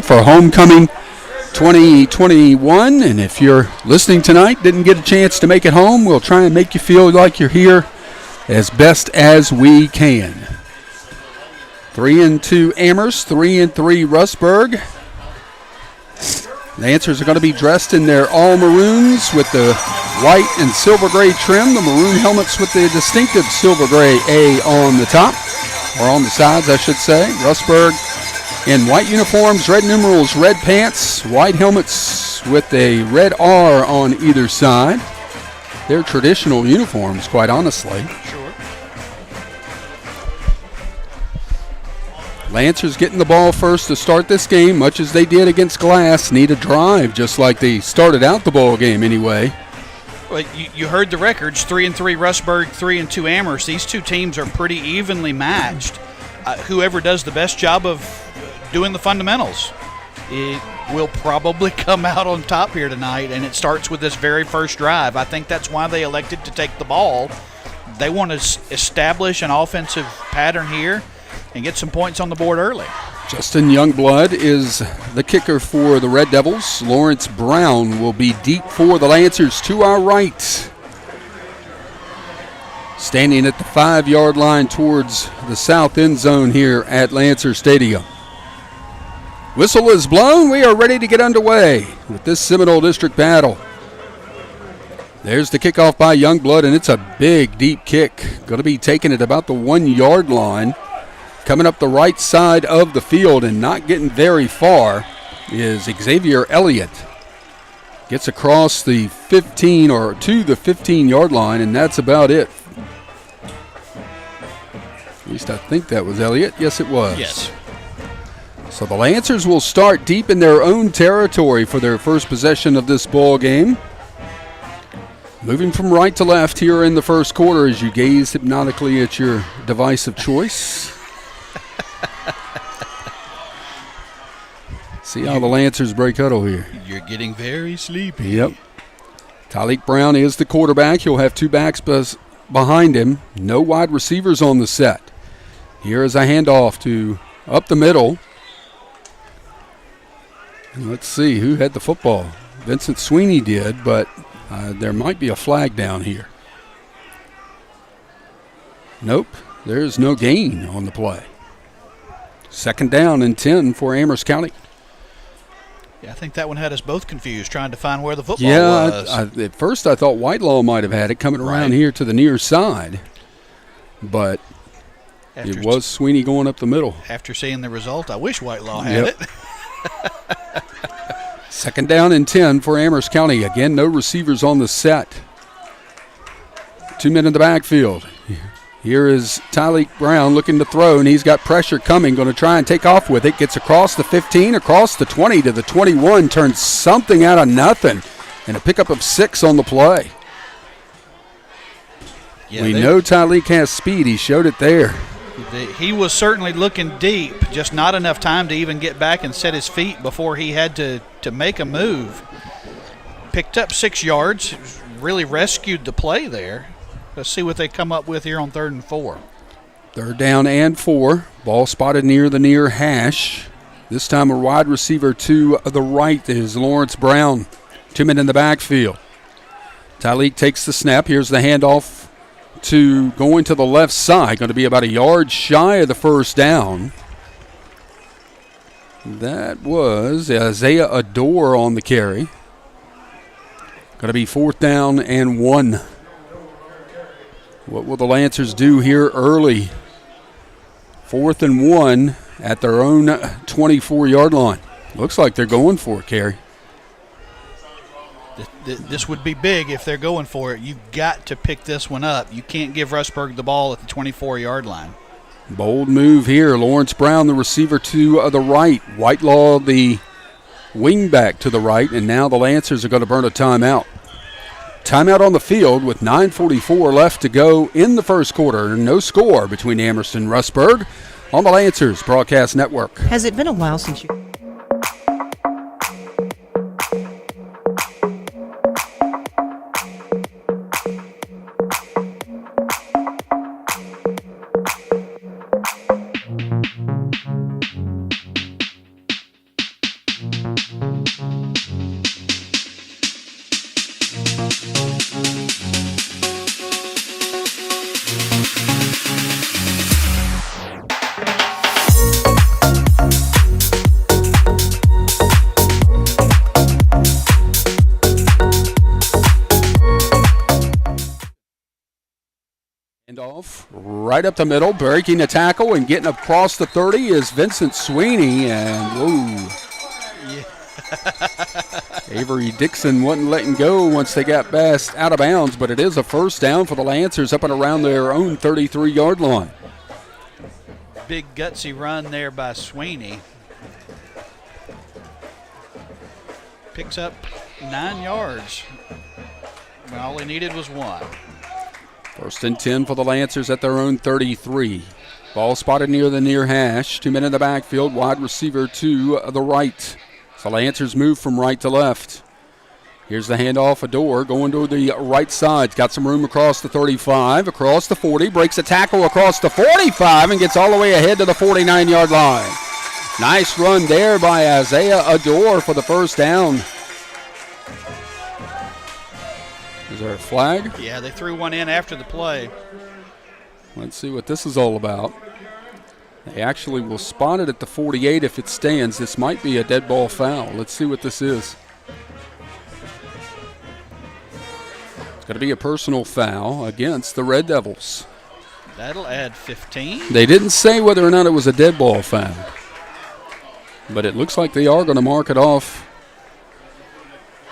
for Homecoming 2021. And if you're listening tonight, didn't get a chance to make it home, we'll try and make you feel like you're here as best as we can. 3-2 Amherst, 3-3 Rustburg. Lancers are going to be dressed in their all maroons with the white and silver gray trim, the maroon helmets with the distinctive silver gray A on the top, or on the sides, I should say. Rustburg in white uniforms, red numerals, red pants, white helmets with a red R on either side. They're traditional uniforms, quite honestly. Sure. Lancers getting the ball first to start this game, much as they did against Glass. Need a drive, just like they started out the ball game anyway. Well, you heard the records, 3-3 Rustburg, 3-2 Amherst. These two teams are pretty evenly matched. Whoever does the best job of doing the fundamentals, it will probably come out on top here tonight, and it starts with this very first drive. I think that's why they elected to take the ball. They want to establish an offensive pattern here and get some points on the board early. Justin Youngblood is the kicker for the Red Devils. Lawrence Brown will be deep for the Lancers to our right. Standing at the 5-yard line towards the south end zone here at Lancer Stadium. Whistle is blown. We are ready to get underway with this Seminole District battle. There's the kickoff by Youngblood, and it's a big, deep kick. Going to be taken at about the 1-yard line. Coming up the right side of the field and not getting very far is Xavier Elliott. Gets across the 15 or to the 15-yard line, and that's about it. At least I think that was Elliott. Yes, it was. Yes. So the Lancers will start deep in their own territory for their first possession of this ball game. Moving from right to left here in the first quarter as you gaze hypnotically at your device of choice. See how the Lancers break huddle here. You're getting very sleepy. Yep. Tyleek Brown is the quarterback. He'll have two backs behind him. No wide receivers on the set. Here is a handoff to up the middle. And let's see who had the football. Vincent Sweeney did, but there might be a flag down here. Nope, there's no gain on the play. 2nd down and 10 for Amherst County. Yeah, I think that one had us both confused, trying to find where the football was. At first I thought Whitelaw might have had it coming around here to the near side, but it was Sweeney going up the middle. After seeing the result, I wish Whitelaw had it. 2nd down and 10 for Amherst County. Again, no receivers on the set. 2 men in the backfield. Here is Tyleek Brown looking to throw, and he's got pressure coming, going to try and take off with it. Gets across the 15, across the 20 to the 21, turns something out of nothing, and a pickup of 6 on the play. Yeah, we know Tyleek has speed. He showed it there. He was certainly looking deep, just not enough time to even get back and set his feet before he had to make a move. Picked up 6 yards, really rescued the play there. Let's see what they come up with here on 3rd and 4. 3rd down and 4. Ball spotted near the near hash. This time a wide receiver to the right is Lawrence Brown. 2 men in the backfield. Tyleek takes the snap. Here's the handoff to going to the left side. Going to be about a yard shy of the 1st down. That was Isaiah Adore on the carry. Going to be 4th down and 1. What will the Lancers do here early? 4th and 1 at their own 24-yard line. Looks like they're going for it, Kerry. This would be big if they're going for it. You've got to pick this one up. You can't give Rustburg the ball at the 24-yard line. Bold move here. Lawrence Brown, the receiver to the right. Whitelaw, the wingback to the right. And now the Lancers are going to burn a timeout. Timeout on the field with 9:44 left to go in the first quarter. No score between Amherst and Rustburg on the Lancers Broadcast Network. Has it been a while since you... Kickoff right up the middle, breaking the tackle and getting across the 30 is Vincent Sweeney, and whoa. Avery Dixon wasn't letting go once they got past out of bounds, but it is a first down for the Lancers up and around their own 33-yard line. Big gutsy run there by Sweeney. Picks up 9 yards. When all he needed was 1. First and 10 for the Lancers at their own 33. Ball spotted near the near hash. 2 men in the backfield, wide receiver to the right. The Lancers move from right to left. Here's the handoff, Adore going to the right side. Got some room across the 35, across the 40, breaks a tackle across the 45 and gets all the way ahead to the 49-yard line. Nice run there by Isaiah Adore for the first down. Is there a flag? Yeah, they threw one in after the play. Let's see what this is all about. They actually will spot it at the 48 if it stands. This might be a dead ball foul. Let's see what this is. It's going to be a personal foul against the Red Devils. That'll add 15. They didn't say whether or not it was a dead ball foul, but it looks like they are going to mark it off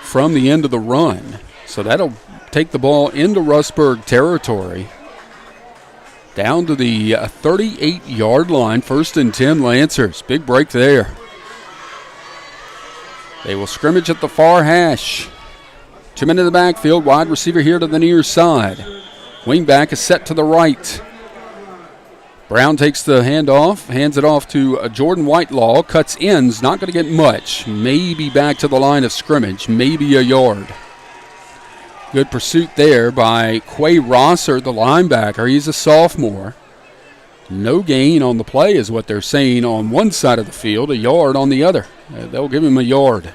from the end of the run. So that'll take the ball into Rustburg territory. Down to the 38-yard line, first and 10 Lancers. Big break there. They will scrimmage at the far hash. 2 men in the backfield, wide receiver here to the near side. Wingback is set to the right. Brown takes the handoff, hands it off to Jordan Whitelaw, cuts ends, not going to get much. Maybe back to the line of scrimmage, maybe a yard. Good pursuit there by Quay Rosser, the linebacker. He's a sophomore. No gain on the play is what they're saying on one side of the field, a yard on the other. They'll give him a yard.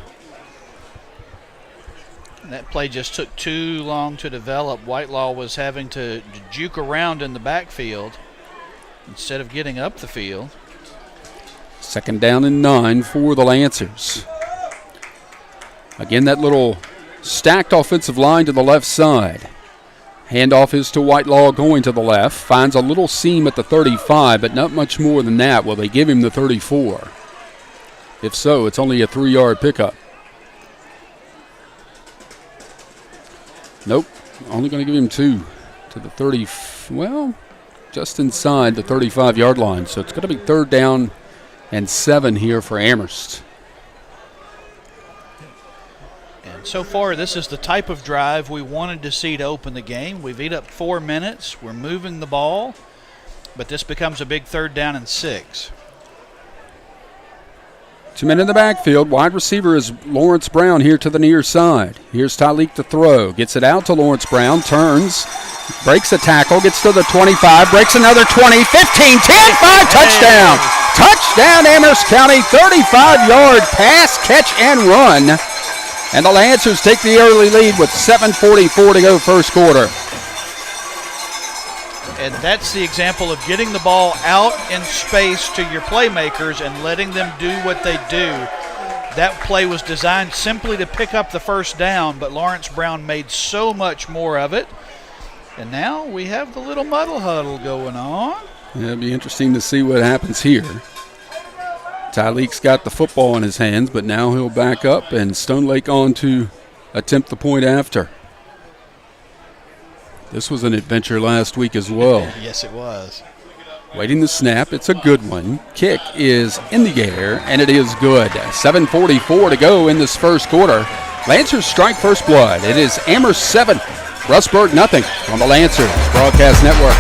That play just took too long to develop. Whitelaw was having to juke around in the backfield instead of getting up the field. Second down and 9 for the Lancers. Again, that little stacked offensive line to the left side. Handoff is to Whitelaw going to the left. Finds a little seam at the 35, but not much more than that. Will they give him the 34? If so, it's only a 3-yard pickup. Nope, only going to give him 2 to the 30, well, just inside the 35-yard line. So it's going to be 3rd down and 7 here for Amherst. So far, this is the type of drive we wanted to see to open the game. We've eat up 4 minutes. We're moving the ball, but this becomes a big 3rd down and 6. 2 men in the backfield. Wide receiver is Lawrence Brown here to the near side. Here's Tyleek to throw. Gets it out to Lawrence Brown. Turns. Breaks a tackle. Gets to the 25. Breaks another 20. 15. 10. 5. Touchdown. Touchdown Amherst County. 35-yard pass, catch, and run. And the Lancers take the early lead with 7:44 to go first quarter. And that's the example of getting the ball out in space to your playmakers and letting them do what they do. That play was designed simply to pick up the first down, but Lawrence Brown made so much more of it. And now we have the little muddle huddle going on. Yeah, it'll be interesting to see what happens here. Tyleek's got the football in his hands, but now he'll back up and Stone Lake on to attempt the point after. This was an adventure last week as well. Yes, it was. Waiting the snap. It's a good one. Kick is in the air, and it is good. 7:44 to go in this first quarter. Lancers strike first blood. It is Amherst 7, Rustburg nothing on the Lancers Broadcast Network.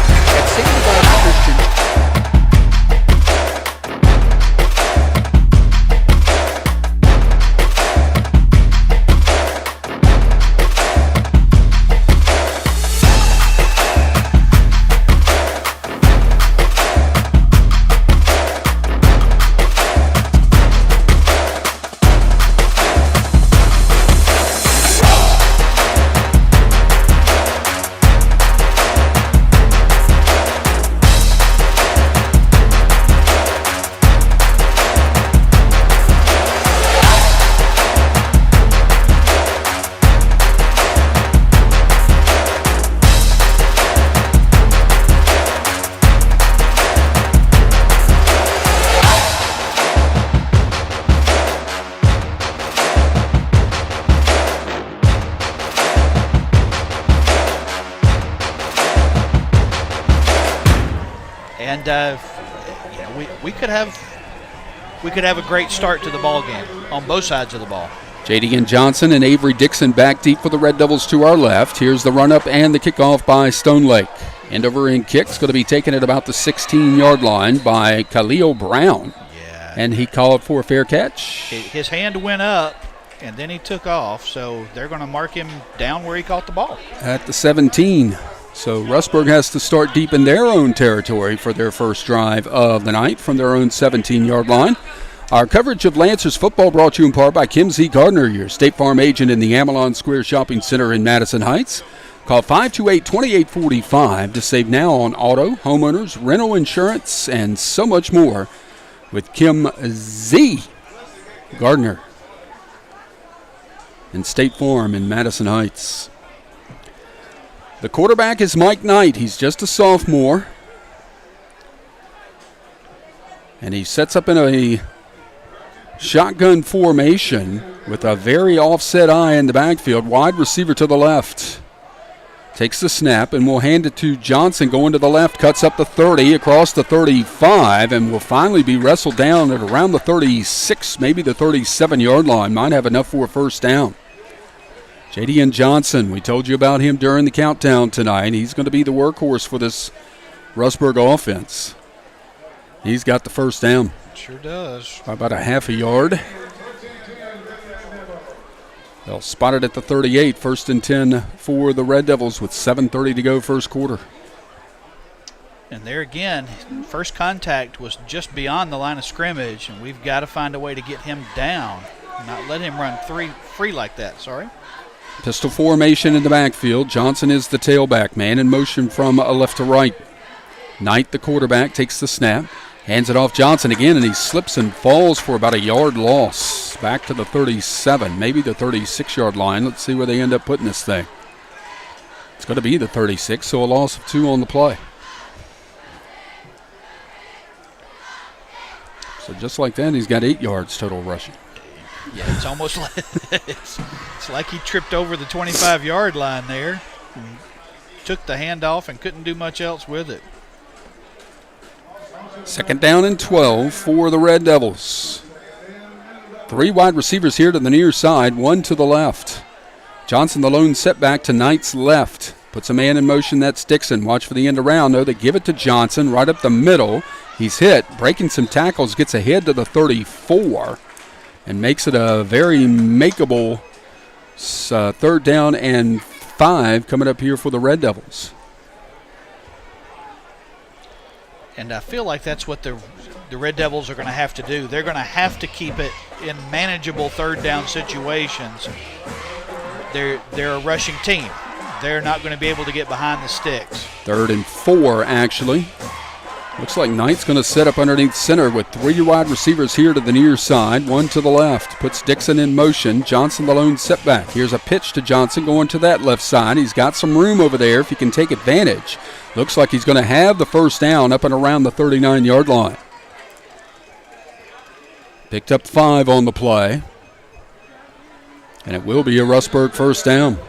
we could have a great start to the ball game on both sides of the ball. J.D. Johnson and Avery Dixon back deep for the Red Devils to our left. Here's the run-up and the kickoff by Stone Lake. End over end kick's going to be taken at about the 16-yard line by Khalil Brown. Yeah. And he called for a fair catch. His hand went up, and then he took off, so they're going to mark him down where he caught the ball. At the 17. So Rustburg has to start deep in their own territory for their first drive of the night from their own 17-yard line. Our coverage of Lancers football brought to you in part by Kim Z. Gardner, your State Farm agent in the Amelon Square Shopping Center in Madison Heights. Call 528-2845 to save now on auto, homeowners, rental insurance, and so much more with Kim Z. Gardner and State Farm in Madison Heights. The quarterback is Mike Knight. He's just a sophomore. And he sets up in a shotgun formation with a very offset eye in the backfield. Wide receiver to the left. Takes the snap and will hand it to Johnson going to the left. Cuts up the 30 across the 35 and will finally be wrestled down at around the 36, maybe the 37-yard line. Might have enough for a first down. J.D. Johnson, we told you about him during the countdown tonight. He's going to be the workhorse for this Rustburg offense. He's got the first down. Sure does. By about a half a yard. They'll spot it at the 38, 1st and 10 for the Red Devils with 7:30 to go first quarter. And there again, first contact was just beyond the line of scrimmage, and we've got to find a way to get him down, not let him run free like that. Sorry. Pistol formation in the backfield. Johnson is the tailback man in motion from left to right. Knight, the quarterback, takes the snap. Hands it off Johnson again, and he slips and falls for about a yard loss. Back to the 37, maybe the 36-yard line. Let's see where they end up putting this thing. It's going to be the 36, so a loss of 2 on the play. So just like that, he's got 8 yards total rushing. Yeah, it's almost like it's like he tripped over the 25-yard line there. Took the handoff and couldn't do much else with it. 2nd down and 12 for the Red Devils. 3 wide receivers here to the near side, 1 to the left. Johnson, the lone setback to Knight's left. Puts a man in motion, that's Dixon. Watch for the end around, though. They give it to Johnson right up the middle. He's hit, breaking some tackles, gets ahead to the 34, and makes it a very makeable 3rd down and 5 coming up here for the Red Devils. And I feel like that's what the Red Devils are going to have to do. They're going to have to keep it in manageable 3rd down situations. They're a rushing team. They're not going to be able to get behind the sticks. 3rd and 4, actually. Looks like Knight's going to set up underneath center with 3 wide receivers here to the near side, 1 to the left. Puts Dixon in motion. Johnson, the lone setback. Here's a pitch to Johnson going to that left side. He's got some room over there if he can take advantage. Looks like he's going to have the first down up and around the 39-yard line. Picked up 5 on the play. And it will be a Rustburg first down.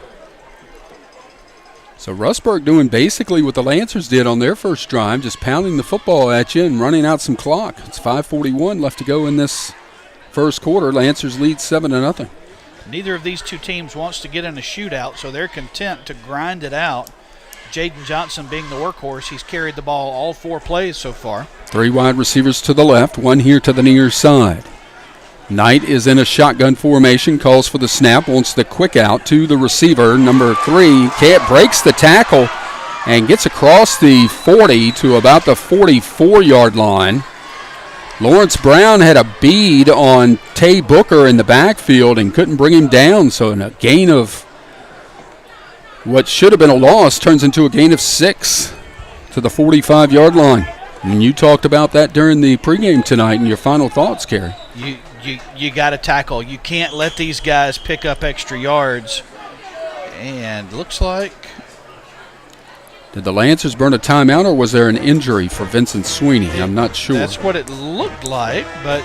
So Rustburg doing basically what the Lancers did on their first drive, just pounding the football at you and running out some clock. It's 5:41 left to go in this first quarter. Lancers lead 7-0. Neither of these two teams wants to get in a shootout, so they're content to grind it out. Jaden Johnson being the workhorse, he's carried the ball all 4 plays so far. 3 wide receivers to the left, 1 here to the near side. Knight is in a shotgun formation, calls for the snap, wants the quick out to the receiver, number 3. Breaks the tackle and gets across the 40 to about the 44-yard line. Lawrence Brown had a bead on Tay Booker in the backfield and couldn't bring him down, so a gain of what should have been a loss turns into a gain of 6 to the 45-yard line. And you talked about that during the pregame tonight in your final thoughts, Kerry. You got to tackle. You can't let these guys pick up extra yards. And looks like... Did the Lancers burn a timeout, or was there an injury for Vincent Sweeney? I'm not sure. That's what it looked like, but...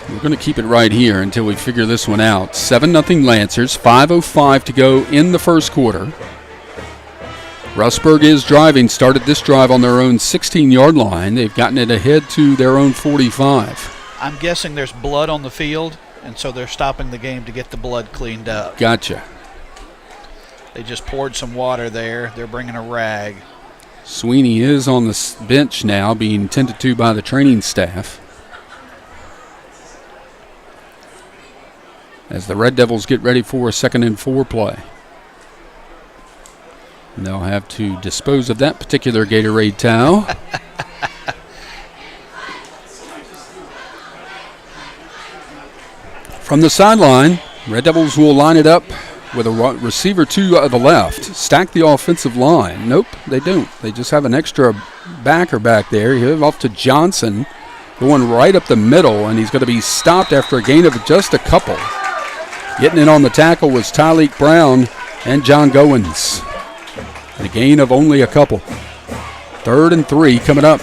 We're going to keep it right here until we figure this one out. 7-0 Lancers, 5:05 to go in the first quarter. Rustburg is driving, started this drive on their own 16-yard line. They've gotten it ahead to their own 45. I'm guessing there's blood on the field, and so they're stopping the game to get the blood cleaned up. Gotcha. They just poured some water there. They're bringing a rag. Sweeney is on the bench now, being tended to by the training staff. As the Red Devils get ready for a 2nd and 4 play. And they'll have to dispose of that particular Gatorade towel. From the sideline, Red Devils will line it up with a receiver to the left. Stack the offensive line. Nope, they don't. They just have an extra backer back there. He'll off to Johnson, going right up the middle, and he's going to be stopped after a gain of just a couple. Getting in on the tackle was Tyleek Brown and John Goins. A gain of only a couple. 3rd and 3 coming up.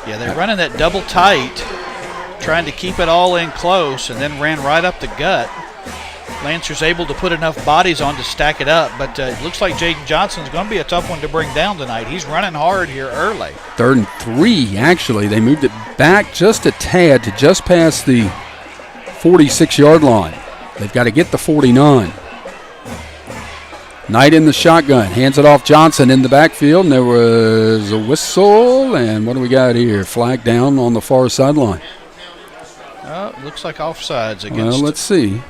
Yeah, they're running that double tight, trying to keep it all in close, and then ran right up the gut. Lancers able to put enough bodies on to stack it up, but it looks like Jaden Johnson's going to be a tough one to bring down tonight. He's running hard here early. 3rd and 3, actually. They moved it back just a tad to just past the 46-yard line. They've got to get the 49. Knight in the shotgun, hands it off Johnson in the backfield, and there was a whistle, and what do we got here? Flag down on the far sideline. Looks like offsides against. Well, let's see.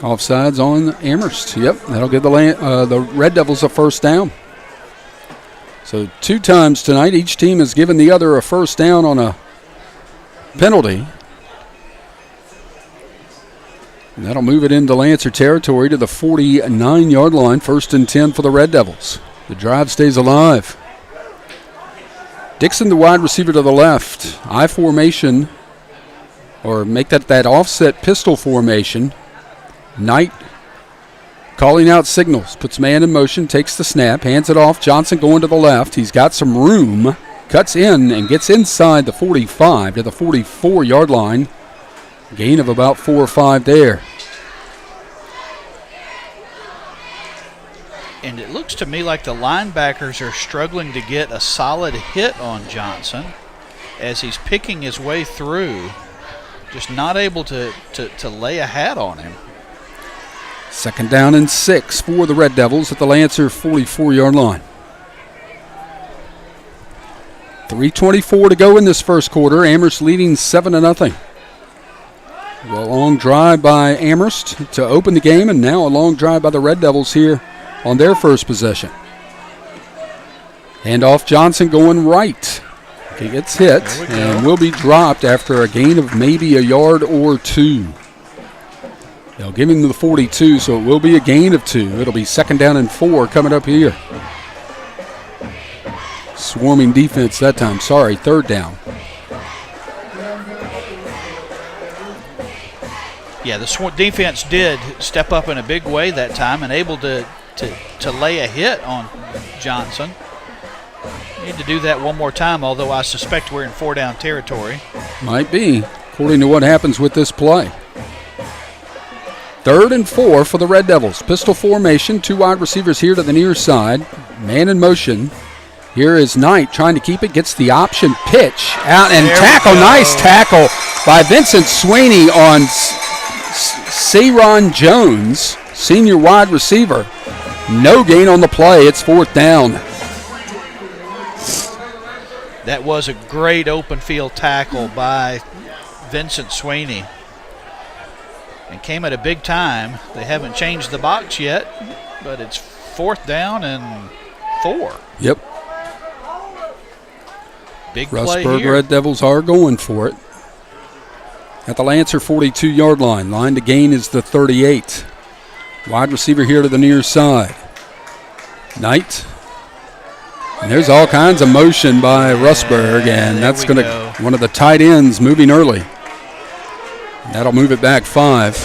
Offsides on Amherst. Yep, that'll give the Red Devils a first down. So 2 times tonight, each team has given the other a first down on a penalty. And that'll move it into Lancer territory to the 49-yard line, 1st and 10 for the Red Devils. The drive stays alive. Dixon, the wide receiver to the left. I formation, or make that offset pistol formation. Knight calling out signals, puts man in motion, takes the snap, hands it off. Johnson going to the left. He's got some room, cuts in and gets inside the 45 to the 44-yard line. Gain of about 4 or 5 there. And it looks to me like the linebackers are struggling to get a solid hit on Johnson as he's picking his way through, just not able to lay a hat on him. 2nd down and 6 for the Red Devils at the Lancer 44-yard line. 3:24 to go in this first quarter. Amherst leading 7-0. A long drive by Amherst to open the game, and now a long drive by the Red Devils here on their first possession. Handoff Johnson going right. He gets hit and will be dropped after a gain of maybe a yard or 2. They'll give him the 42, so it will be a gain of 2. It'll be 2nd down and 4 coming up here. Swarming defense that time. 3rd down. Yeah, the defense did step up in a big way that time and able to lay a hit on Johnson. Need to do that one more time, although I suspect we're in 4-down territory. Might be, according to what happens with this play. 3rd and 4 for the Red Devils. Pistol formation, 2 wide receivers here to the near side. Man in motion. Here is Knight trying to keep it, gets the option pitch out and tackle. Nice tackle by Vincent Sweeney on Saron Jones, senior wide receiver. No gain on the play. It's 4th down. That was a great open field tackle by Vincent Sweeney. And came at a big time. They haven't changed the box yet, but it's 4th down and 4. Yep. Big play Rustburg here. Red Devils are going for it. At the Lancer 42-yard line. Line to gain is the 38. Wide receiver here to the near side. Knight. And there's all kinds of motion by Rustburg, and that's going to one of the tight ends moving early. That'll move it back 5.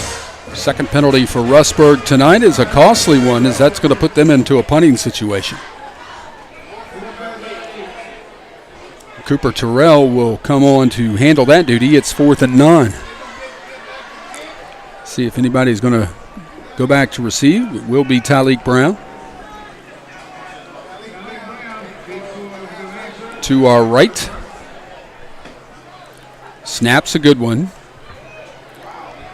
Second penalty for Rustburg tonight is a costly one, as that's going to put them into a punting situation. Cooper Terrell will come on to handle that duty. It's 4th and 9. See if anybody's going to go back to receive. It will be Tyleek Brown. To our right. Snap's a good one.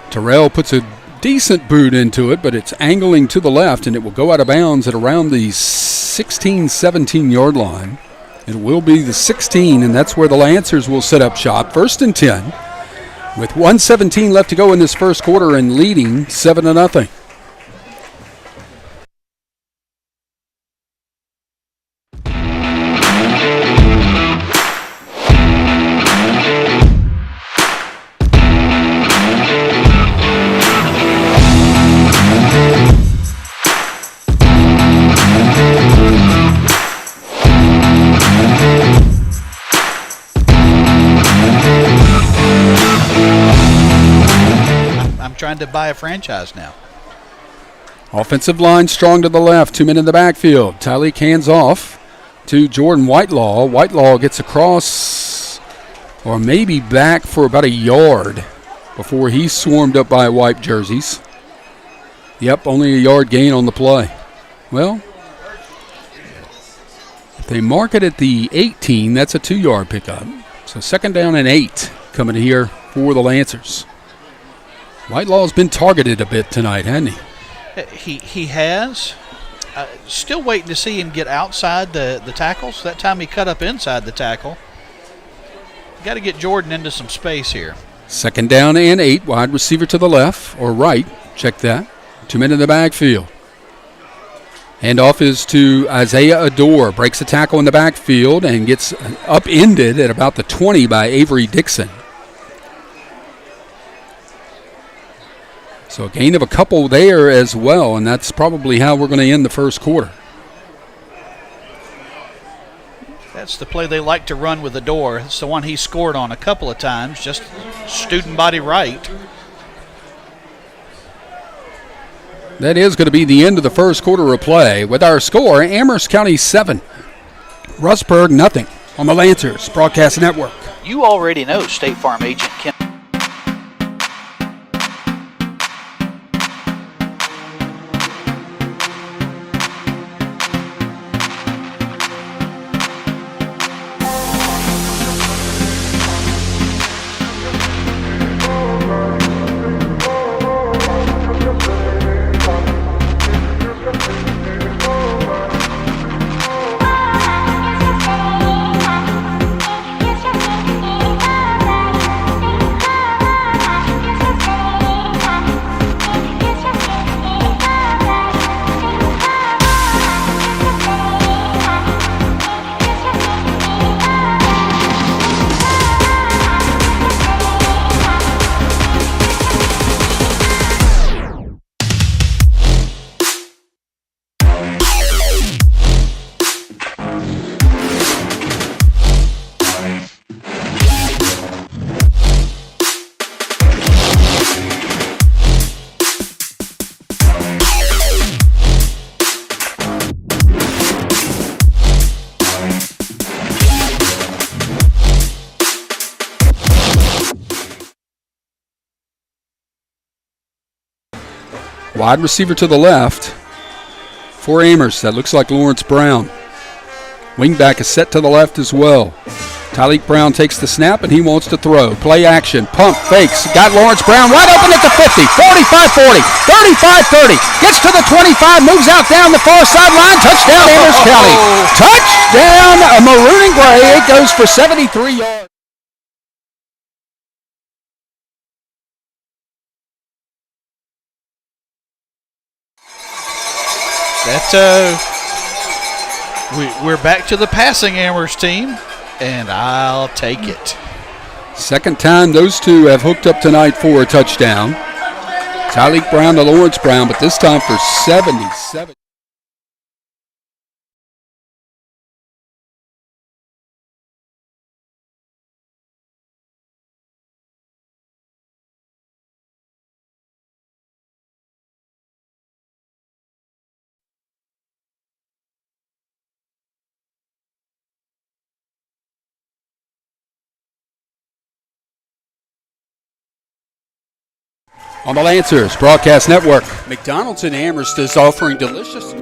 Terrell puts a decent boot into it, but it's angling to the left, and it will go out of bounds at around the 16, 17-yard line. It will be the 16, and that's where the Lancers will set up shop. 1st and 10, with 1:17 left to go in this first quarter and leading 7-0. Trying to buy a franchise now. Offensive line strong to the left. 2 men in the backfield. Tyleek hands off to Jordan Whitelaw. Whitelaw gets across or maybe back for about a yard before he's swarmed up by white jerseys. Yep, only a yard gain on the play. Well, if they mark it at the 18, that's a 2-yard pickup. So 2nd down and 8 coming here for the Lancers. Whitelaw's been targeted a bit tonight, hasn't he? He has. Still waiting to see him get outside the tackles. That time he cut up inside the tackle. Got to get Jordan into some space here. 2nd down and 8. Wide receiver to the left or right. Check that. 2 men in the backfield. Handoff is to Isaiah Adore. Breaks a tackle in the backfield and gets upended at about the 20 by Avery Dixon. So a gain of a couple there as well, and that's probably how we're going to end the first quarter. That's the play they like to run with Adore. It's the one he scored on a couple of times, just student body right. That is going to be the end of the first quarter of play. With our score, Amherst County 7, Rustburg nothing on the Lancers Broadcast Network. You already know State Farm agent Ken. Wide receiver to the left for Amherst. That looks like Lawrence Brown. Wingback is set to the left as well. Tyleek Brown takes the snap, and he wants to throw. Play action, pump, fakes. Got Lawrence Brown wide open at the 50, 45-40, 35-30. Gets to the 25, moves out down the far sideline. Touchdown, Amherst County. Touchdown, maroon and gray. It goes for 73 yards. We're back to the passing Amherst team, and I'll take it. Second time those two have hooked up tonight for a touchdown. Tyleek Brown to Lawrence Brown, but this time for 77. on the Lancers Broadcast Network. McDonald's in Amherst is offering delicious.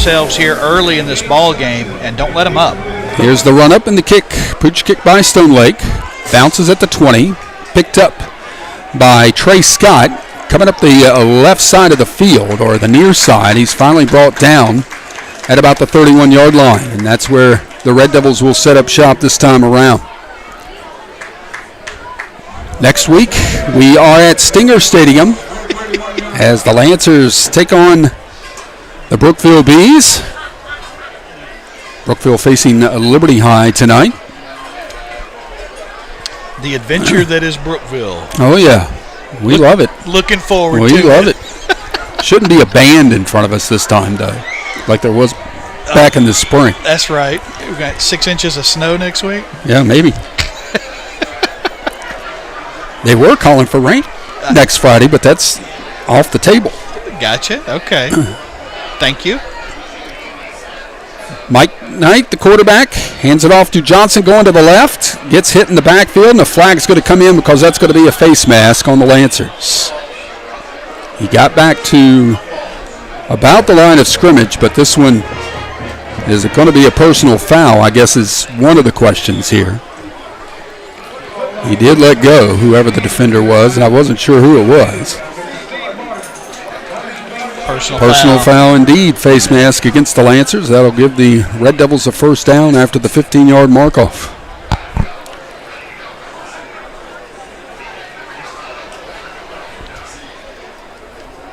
Themselves here early in this ball game, and don't let them up. Here's the run up and the kick. Pooch kick by Stone Lake. Bounces at the 20. Picked up by Trey Scott. Coming up the left side of the field, or the near side. He's finally brought down at about the 31-yard line, and that's where the Red Devils will set up shop this time around. Next week, we are at Stinger Stadium as the Lancers take on the Brookville Bees. Brookville facing Liberty High tonight. The adventure that is Brookville. Oh, yeah. We love it. Looking forward to it. We love it. Shouldn't be a band in front of us this time, though, like there was back in the spring. That's right. We've got 6 inches of snow next week. Yeah, maybe. They were calling for rain next Friday, but that's off the table. Gotcha. Okay. Thank you. Mike Knight, the quarterback, hands it off to Johnson going to the left. Gets hit in the backfield, and the flag's going to come in because that's going to be a face mask on the Lancers. He got back to about the line of scrimmage, but this one, is it going to be a personal foul, I guess is one of the questions here. He did let go, whoever the defender was, and I wasn't sure who it was. Personal foul indeed, face mask against the Lancers. That'll give the Red Devils a first down after the 15-yard mark-off.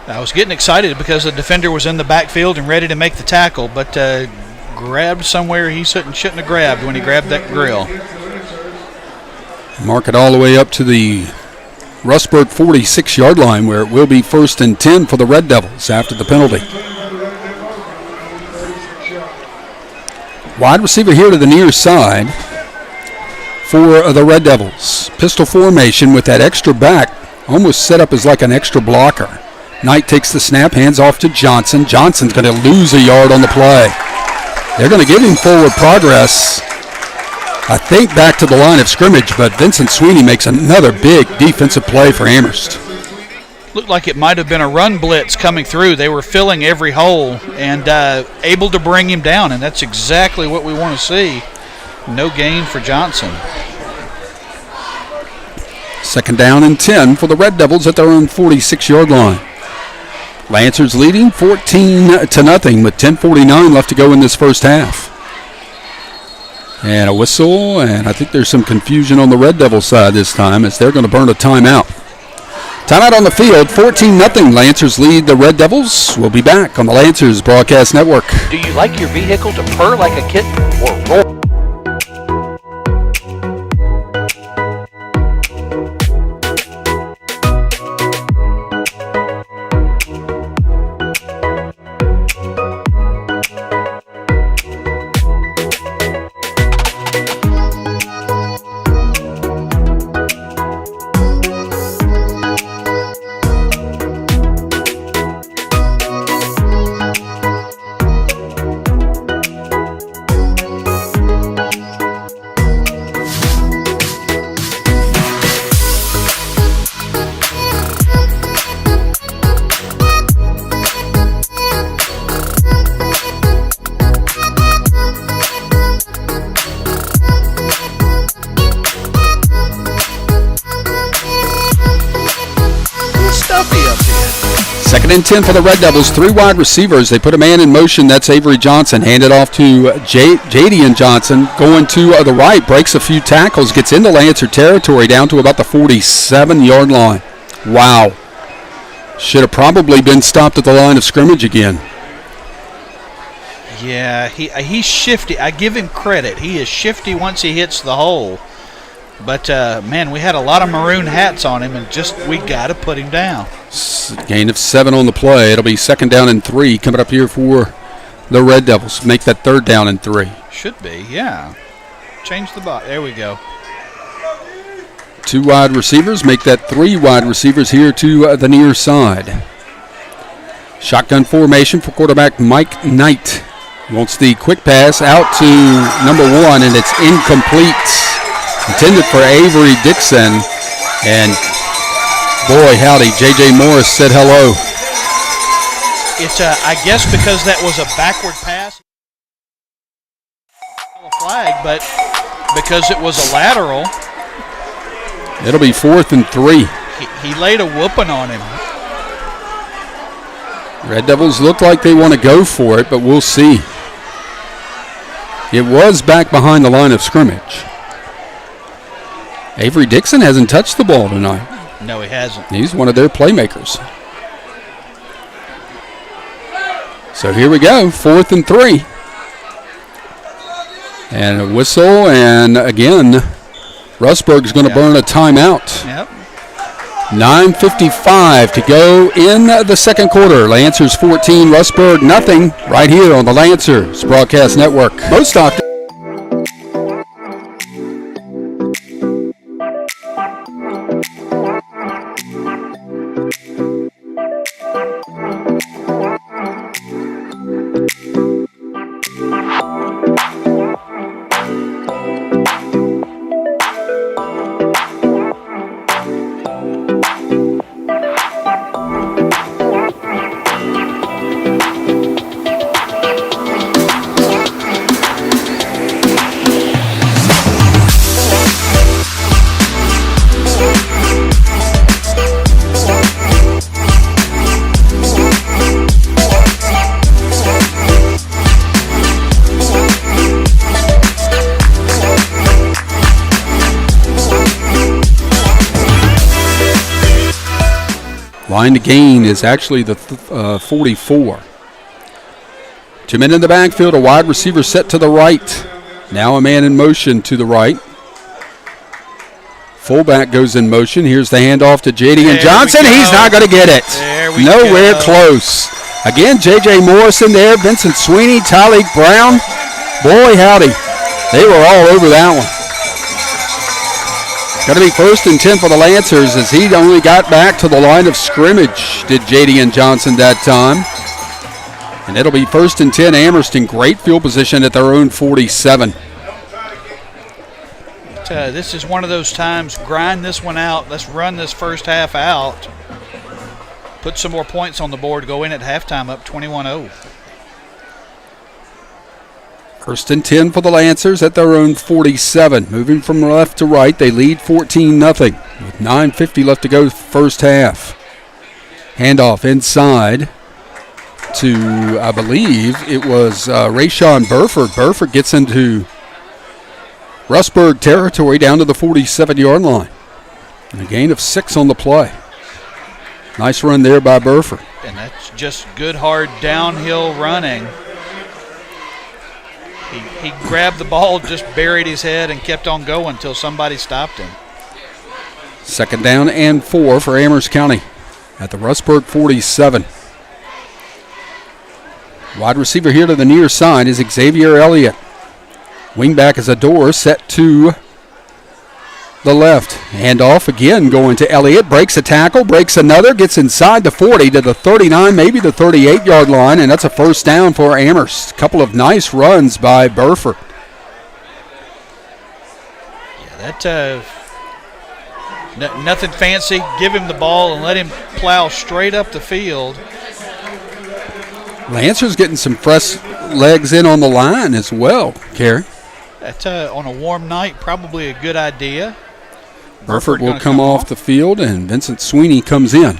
I was getting excited because the defender was in the backfield and ready to make the tackle, but grabbed somewhere he shouldn't have grabbed when he grabbed that grill. Mark it all the way up to the Rustburg 46-yard line, where it will be 1st and 10 for the Red Devils after the penalty. Wide receiver here to the near side for the Red Devils. Pistol formation with that extra back, almost set up as like an extra blocker. Knight takes the snap, hands off to Johnson. Johnson's going to lose a yard on the play. They're going to give him forward progress, I think, back to the line of scrimmage, but Vincent Sweeney makes another big defensive play for Amherst. Looked like it might have been a run blitz coming through. They were filling every hole and able to bring him down, and that's exactly what we want to see. No gain for Johnson. 2nd down and 10 for the Red Devils at their own 46-yard line. Lancers leading 14-0 with 10:49 left to go in this first half. And a whistle, and I think there's some confusion on the Red Devil side this time as they're going to burn a timeout. Timeout on the field, 14-0. Lancers lead the Red Devils. We'll be back on the Lancers Broadcast Network. Do you like your vehicle to purr like a kitten or roar? Second and 10 for the Red Devils. 3 wide receivers. They put a man in motion. That's Avery Johnson. Handed off to Jadian Johnson. Going to the right. Breaks a few tackles. Gets into Lancer territory down to about the 47-yard line. Wow. Should have probably been stopped at the line of scrimmage again. Yeah, he's shifty. I give him credit. He is shifty once he hits the hole. But, man, we had a lot of maroon hats on him, and we got to put him down. Gain of 7 on the play. It'll be 2nd down and 3 coming up here for the Red Devils. Make that 3rd down and 3. Should be, yeah. Change the box. There we go. 2 wide receivers. Make that 3 wide receivers here to the near side. Shotgun formation for quarterback Mike Knight. Wants the quick pass out to number 1, and it's incomplete. Intended for Avery Dixon, and boy howdy, J.J. Morris said hello. It's I guess because that was a backward pass, a flag, but because it was a lateral, it'll be 4th and 3. He laid a whooping on him. Red Devils look like they want to go for it, but we'll see. It was back behind the line of scrimmage. Avery Dixon hasn't touched the ball tonight. No, he hasn't. He's one of their playmakers. So here we go, 4th and 3. And a whistle, and again, Rustburg's going to burn a timeout. Yep. 9:55 to go in the second quarter. Lancers 14, Rustburg nothing, right here on the Lancers Broadcast Network. Most doctors. Line to gain is actually the 44. 2 men in the backfield, a wide receiver set to the right. Now a man in motion to the right. Fullback goes in motion. Here's the handoff to Jadian Johnson. He's not going to get it. Nowhere close. Again, J.J. Morrison there, Vincent Sweeney, Tyleek Brown. Boy, howdy. They were all over that one. Got to be 1st and 10 for the Lancers as he only got back to the line of scrimmage, did Jadian Johnson that time. And it'll be 1st and 10, Amherst in great field position at their own 47. This is one of those times, grind this one out. Let's run this first half out. Put some more points on the board, go in at halftime up 21-0. 1st and 10 for the Lancers at their own 47. Moving from left to right, they lead 14-0 with 9:50 left to go first half. Handoff inside to, I believe, it was Rayshawn Burford. Burford gets into Rustburg territory down to the 47-yard line. And a gain of 6 on the play. Nice run there by Burford. And that's just good, hard downhill running. He grabbed the ball, just buried his head, and kept on going until somebody stopped him. 2nd down and 4 for Amherst County at the Rustburg 47. Wide receiver here to the near side is Xavier Elliott. Wingback is Adore, set to the left. Handoff again going to Elliott. Breaks a tackle, breaks another, gets inside the 40 to the 39, maybe the 38-yard line, and that's a 1st down for Amherst. Couple of nice runs by Burford. Yeah, that nothing fancy. Give him the ball and let him plow straight up the field. Lancers getting some fresh legs in on the line as well, Kerry. That on a warm night, probably a good idea. Burford will come off the field, and Vincent Sweeney comes in.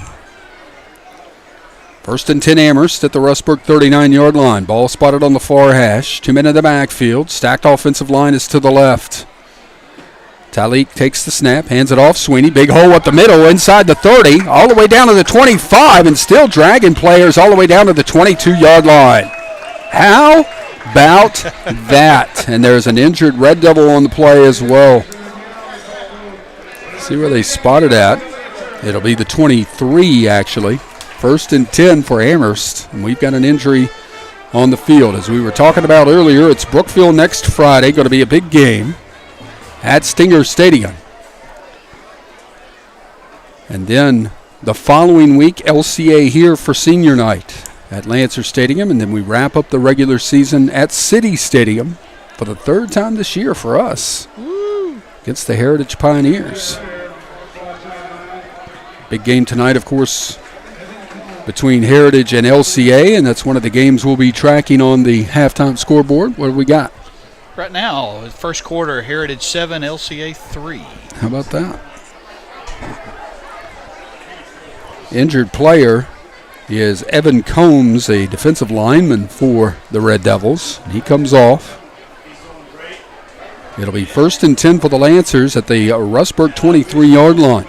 First and 10 Amherst at the Rustburg 39-yard line. Ball spotted on the far hash. 2 men in the backfield. Stacked offensive line is to the left. Talik takes the snap, hands it off. Sweeney, big hole up the middle, inside the 30, all the way down to the 25, and still dragging players all the way down to the 22-yard line. How about that? And there's an injured Red Devil on the play as well. See where they spotted at. It'll be the 23, actually. First and 10 for Amherst, and we've got an injury on the field. As we were talking about earlier, it's Brookville next Friday, going to be a big game at Stinger Stadium. And then the following week, LCA here for senior night at Lancer Stadium, and then we wrap up the regular season at City Stadium for the third time this year for us against the Heritage Pioneers. Big game tonight, of course, between Heritage and LCA, and that's one of the games we'll be tracking on the halftime scoreboard. What do we got? Right now, first quarter, Heritage 7, LCA 3. How about that? Injured player is Evan Combs, a defensive lineman for the Red Devils. He comes off. It'll be first and 10 for the Lancers at the Rustburg 23-yard line.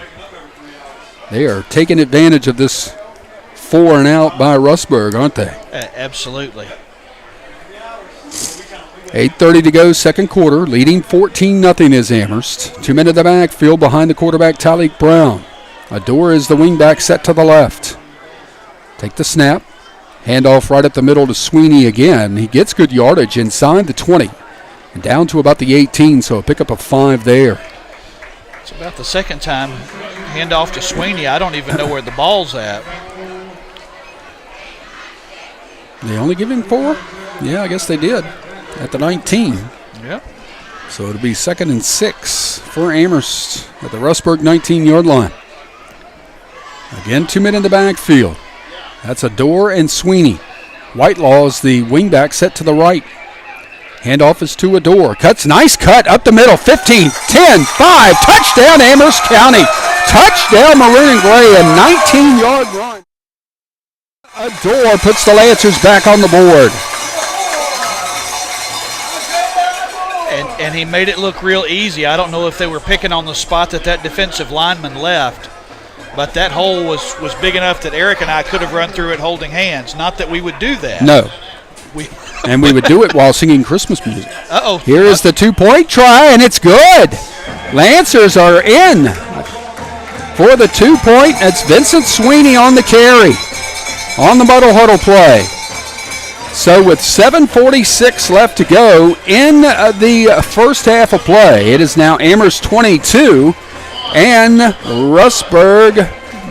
They are taking advantage of this 4 and out by Rustburg, aren't they? Absolutely. 8:30 to go, second quarter. Leading 14-0 is Amherst. 2 men in the backfield behind the quarterback, Talik Brown. Adore is the wingback set to the left. Take the snap. Handoff right up the middle to Sweeney again. He gets good yardage inside the 20 and down to about the 18, so a pickup of 5 there. It's about the second time. Handoff to Sweeney. I don't even know where the ball's at. They only give him 4? Yeah, I guess they did. At the 19. Yep. So it'll be second and 6 for Amherst at the Rustburg 19-yard line. Again, 2 men in the backfield. That's Adore and Sweeney. Whitelaw is the wingback set to the right. Handoff is to Adore. Cuts, nice cut up the middle. 15, 10, 5. Touchdown, Amherst County. Touchdown, Maroon and Gray. A 19-yard run. Adore puts the Lancers back on the board. And he made it look real easy. I don't know if they were picking on the spot that defensive lineman left, but that hole was big enough that Eric and I could have run through it holding hands. Not that we would do that. No. And we would do it while singing Christmas music. Uh-oh. Here is the 2-point try, and it's good. Lancers are in for the 2-point. That's Vincent Sweeney on the carry on the muddle huddle play. So with 7:46 left to go in the first half of play, it is now Amherst 22 and Rustburg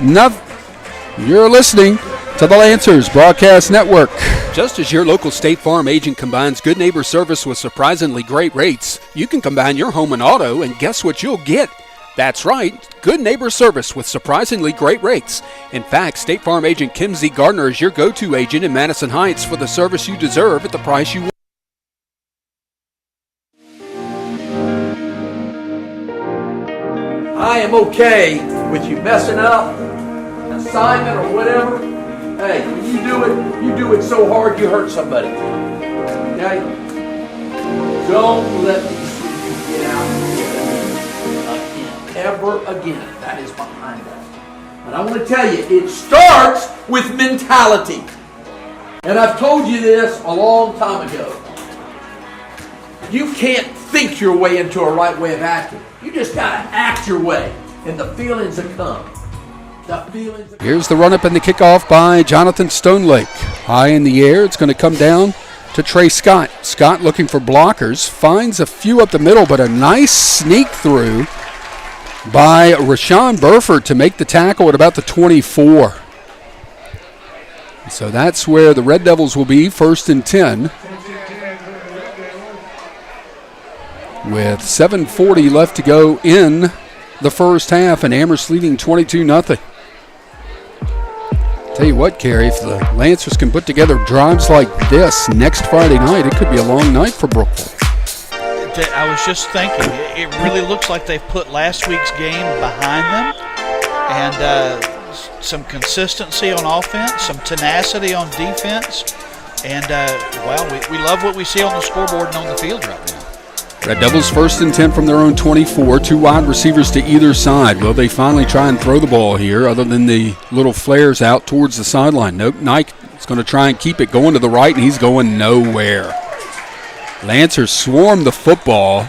nothing. You're listening to the Lancers Broadcast Network. Just as your local State Farm agent combines good neighbor service with surprisingly great rates, you can combine your home and auto, and guess what you'll get? That's right, good neighbor service with surprisingly great rates. In fact, State Farm agent Kim Z. Gardner is your go-to agent in Madison Heights for the service you deserve at the price you want. I am okay with you messing up an assignment or whatever. Hey, when you do it so hard you hurt somebody. Okay? Don't let these things get out ever again. That is behind us. And I want to tell you, it starts with mentality. And I've told you this a long time ago. You can't think your way into a right way of acting. You just got to act your way. And the feelings that come. Here's the run-up and the kickoff by Jonathan Stonelake. High in the air. It's going to come down to Trey Scott. Scott looking for blockers. Finds a few up the middle, but a nice sneak through by Rashawn Burford to make the tackle at about the 24. So that's where the Red Devils will be, first and 10. With 7:40 left to go in the first half, and Amherst leading 22-0. Tell you what, Kerry, if the Lancers can put together drives like this next Friday night, it could be a long night for Brookville. I was just thinking, it really looks like they've put last week's game behind them, and some consistency on offense, some tenacity on defense, and, we love what we see on the scoreboard and on the field right now. Red Devils 1st and 10 from their own 24, 2 wide receivers to either side. Will they finally try and throw the ball here other than the little flares out towards the sideline? Nope, Nike is going to try and keep it going to the right, and he's going nowhere. Lancers swarm the football.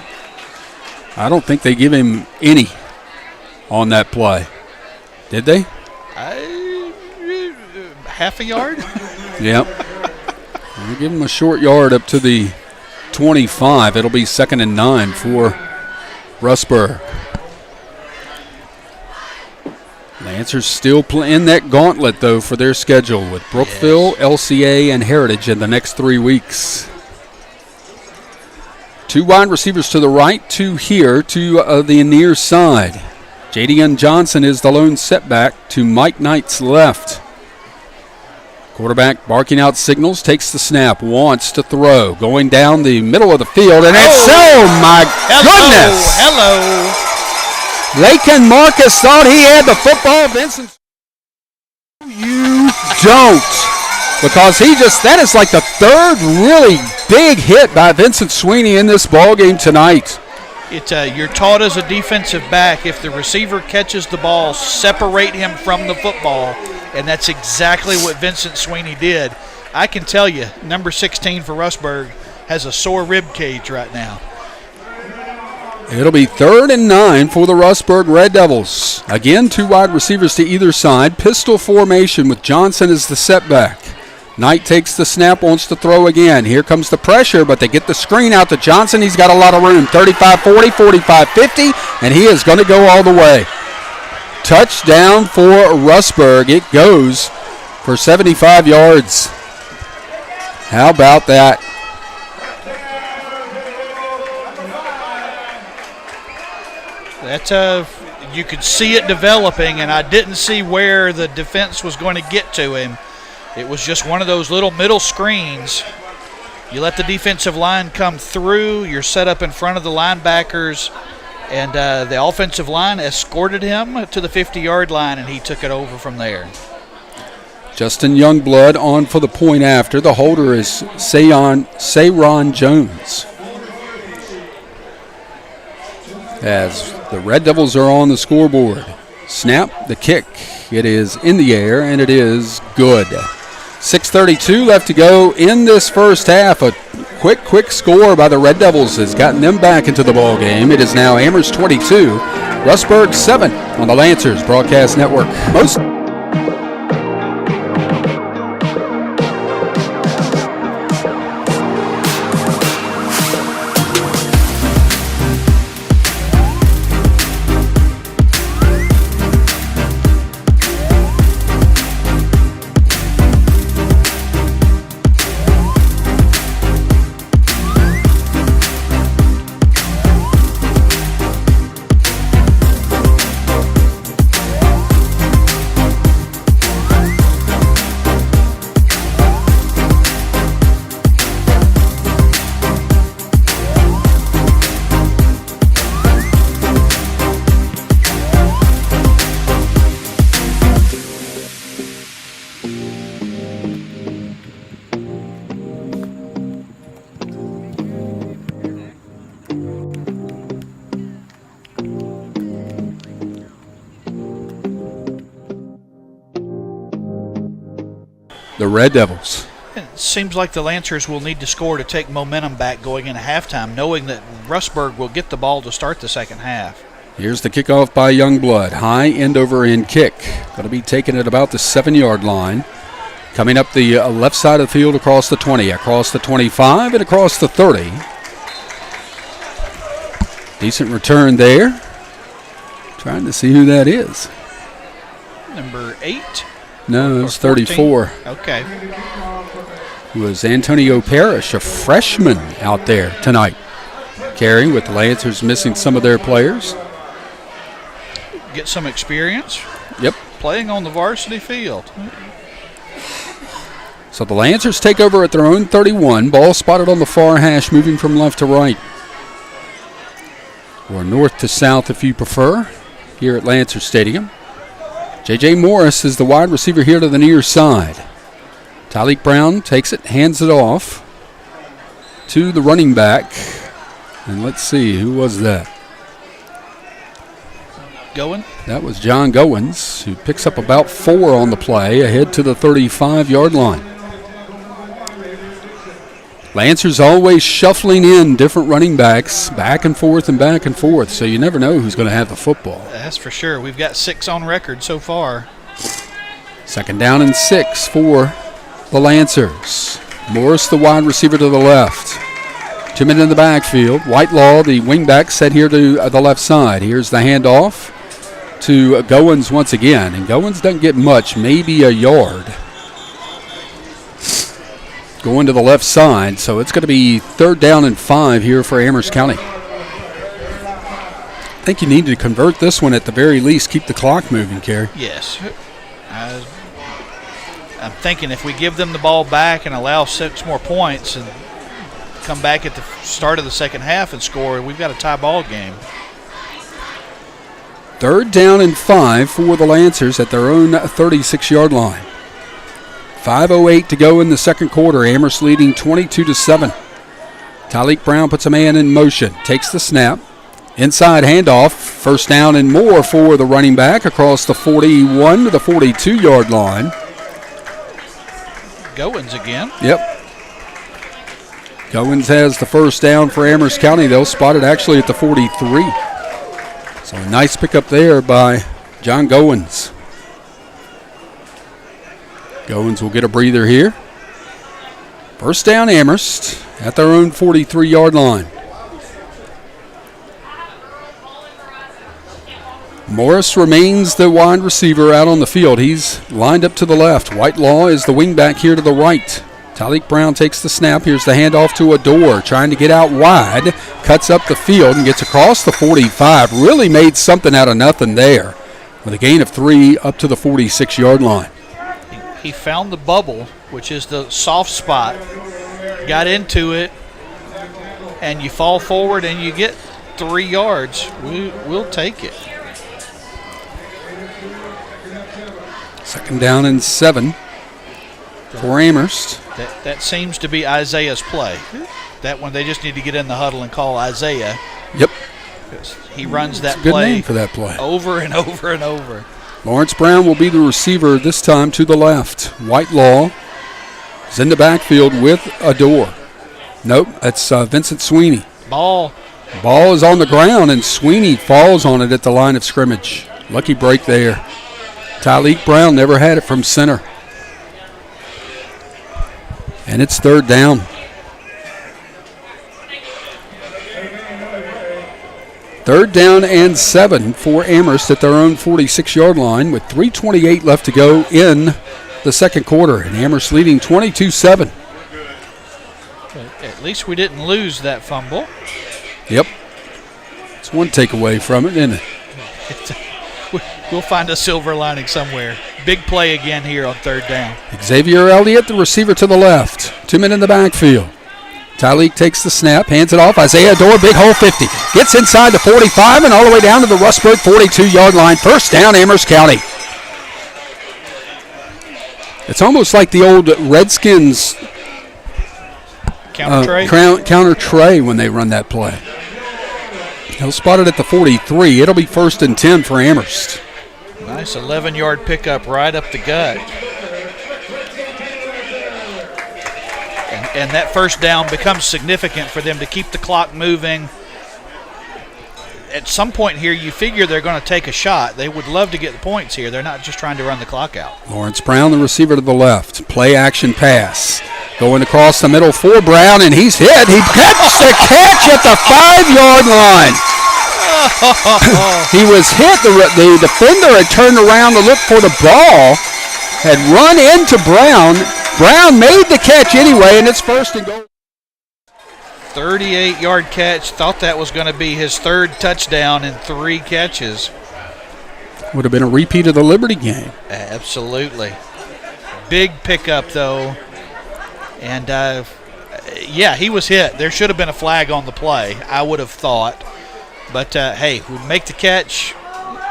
I don't think they give him any on that play. Did they? Half a yard? Yep. We'll give him a short yard up to the 25. It'll be 2nd and 9 for Rustburg. Lancers still playing that gauntlet, though, for their schedule with Brookville, LCA, and Heritage in the next 3 weeks. 2 wide receivers to the right, 2 here to the near side. Jadian Johnson is the lone setback to Mike Knight's left. Quarterback barking out signals, takes the snap, wants to throw, going down the middle of the field, and it's my goodness! Hello! Lakin Marcus thought he had the football. Vincent, you don't, because that is like the 3rd really big hit by Vincent Sweeney in this ball game tonight. You're taught as a defensive back, if the receiver catches the ball, separate him from the football, and that's exactly what Vincent Sweeney did. I can tell you, number 16 for Rustburg has a sore rib cage right now. It'll be 3rd and 9 for the Rustburg Red Devils. Again, 2 wide receivers to either side. Pistol formation with Johnson as the setback. Knight takes the snap, wants to throw again. Here comes the pressure, but they get the screen out to Johnson. He's got a lot of room. 35-40, 45-50, and he is going to go all the way. Touchdown for Rustburg. It goes for 75 yards. How about that? You could see it developing, and I didn't see where the defense was going to get to him. It was just one of those little middle screens. You let the defensive line come through. You're set up in front of the linebackers, and the offensive line escorted him to the 50-yard line, and he took it over from there. Justin Youngblood on for the point after. The holder is Sayron Jones. As the Red Devils are on the scoreboard. Snap, the kick. It is in the air, and it is good. 6:32 left to go in this first half. A quick score by the Red Devils has gotten them back into the ball game. It is now Amherst 22, Rustburg 7 on the Lancers Broadcast Network. The Red Devils. It seems like the Lancers will need to score to take momentum back going into halftime, knowing that Rustburg will get the ball to start the second half. Here's the kickoff by Youngblood. High end over end kick. Going to be taken at about the 7-yard line. Coming up the left side of the field across the 20, across the 25, and across the 30. Decent return there. Trying to see who that is. Number 8? No, it was 34. Okay. It was Antonio Parrish, a freshman out there tonight. Carry with the Lancers missing some of their players. Get some experience. Yep. Playing on the varsity field. So the Lancers take over at their own 31. Ball spotted on the far hash, moving from left to right. Or north to south if you prefer, here at Lancer Stadium. J.J. Morris is the wide receiver here to the near side. Tyleek Brown takes it, hands it off to the running back. And let's see, who was that? Goin? That was John Goins, who picks up about 4 on the play, ahead to the 35-yard line. Lancers always shuffling in different running backs, back and forth, so you never know who's going to have the football. That's for sure. We've got 6 on record so far. 2nd down and 6 for the Lancers. Morris, the wide receiver, to the left. 2 men in the backfield. Whitelaw, the wingback, set here to the left side. Here's the handoff to Goins once again. And Goins doesn't get much, maybe a yard. Going to the left side, so it's going to be 3rd down and 5 here for Amherst County. I think you need to convert this one at the very least, keep the clock moving, Kerry. Yes. I'm thinking if we give them the ball back and allow 6 more points and come back at the start of the second half and score, we've got a tie ball game. 3rd down and 5 for the Lancers at their own 36-yard line. 5:08 to go in the second quarter. Amherst leading 22-7. Tyleek Brown puts a man in motion, takes the snap. Inside handoff, 1st down and more for the running back across the 41 to the 42-yard line. Goins again. Yep. Goins has the 1st down for Amherst County. They'll spot it actually at the 43. So a nice pickup there by John Goins. Goins will get a breather here. 1st down Amherst at their own 43-yard line. Morris remains the wide receiver out on the field. He's lined up to the left. Whitelaw is the wingback here to the right. Tyleek Brown takes the snap. Here's the handoff to Adore, trying to get out wide. Cuts up the field and gets across the 45. Really made something out of nothing there with a gain of 3 up to the 46-yard line. He found the bubble, which is the soft spot, got into it, and you fall forward and you get 3 yards. We'll take it. 2nd down and 7 for Amherst. That seems to be Isaiah's play. That one, they just need to get in the huddle and call Isaiah. Yep. He runs that good play, name for that play over and over and over. Lawrence Brown will be the receiver this time to the left. Whitelaw is in the backfield with Adore. Nope, that's Vincent Sweeney. Ball is on the ground, and Sweeney falls on it at the line of scrimmage. Lucky break there. Tyleek Brown never had it from center. And it's 3rd down. Third down and 7 for Amherst at their own 46-yard line with 3:28 left to go in the second quarter. And Amherst leading 22-7. At least we didn't lose that fumble. Yep. It's one takeaway from it, isn't it? We'll find a silver lining somewhere. Big play again here on 3rd down. Xavier Elliott, the receiver to the left. 2 men in the backfield. Tyleek takes the snap, hands it off. Isaiah Adore, big hole 50. Gets inside the 45 and all the way down to the Rustburg 42-yard line. 1st down, Amherst County. It's almost like the old Redskins counter tray when they run that play. He'll spot it at the 43. It'll be 1st and 10 for Amherst. Nice 11-yard pickup right up the gut. And that 1st down becomes significant for them to keep the clock moving. At some point here, you figure they're going to take a shot. They would love to get the points here. They're not just trying to run the clock out. Lawrence Brown, the receiver to the left. Play action pass. Going across the middle for Brown, and he's hit. He gets the catch at the 5-yard line. He was hit. The defender had turned around to look for the ball, had run into Brown. Brown made the catch anyway, and it's 1st and goal. 38-yard catch. Thought that was going to be his 3rd touchdown in 3 catches. Would have been a repeat of the Liberty game. Absolutely. Big pickup, though. And, yeah, he was hit. There should have been a flag on the play, I would have thought. But, hey, we make the catch,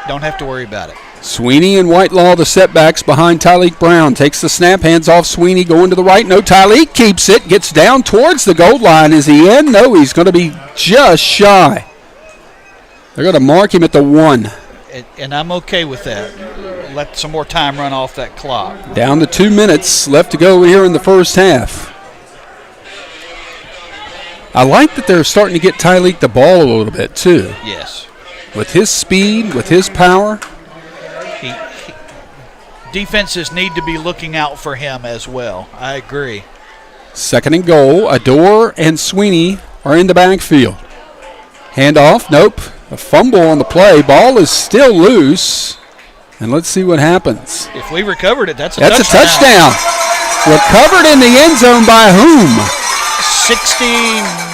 don't have to worry about it. Sweeney and Whitelaw, the setbacks behind Tyleek Brown. Takes the snap, hands off Sweeney, going to the right. No, Tyleek keeps it, gets down towards the goal line. Is he in? No, he's going to be just shy. They're going to mark him at the 1. And I'm okay with that. Let some more time run off that clock. Down to 2 minutes left to go here in the first half. I like that they're starting to get Tyleek the ball a little bit, too. Yes. With his speed, with his power. Defenses need to be looking out for him as well. I agree. 2nd and goal. Adore and Sweeney are in the backfield. Handoff. Nope. A fumble on the play. Ball is still loose. And let's see what happens. If we recovered it, that's a touchdown. Recovered in the end zone by whom? 16.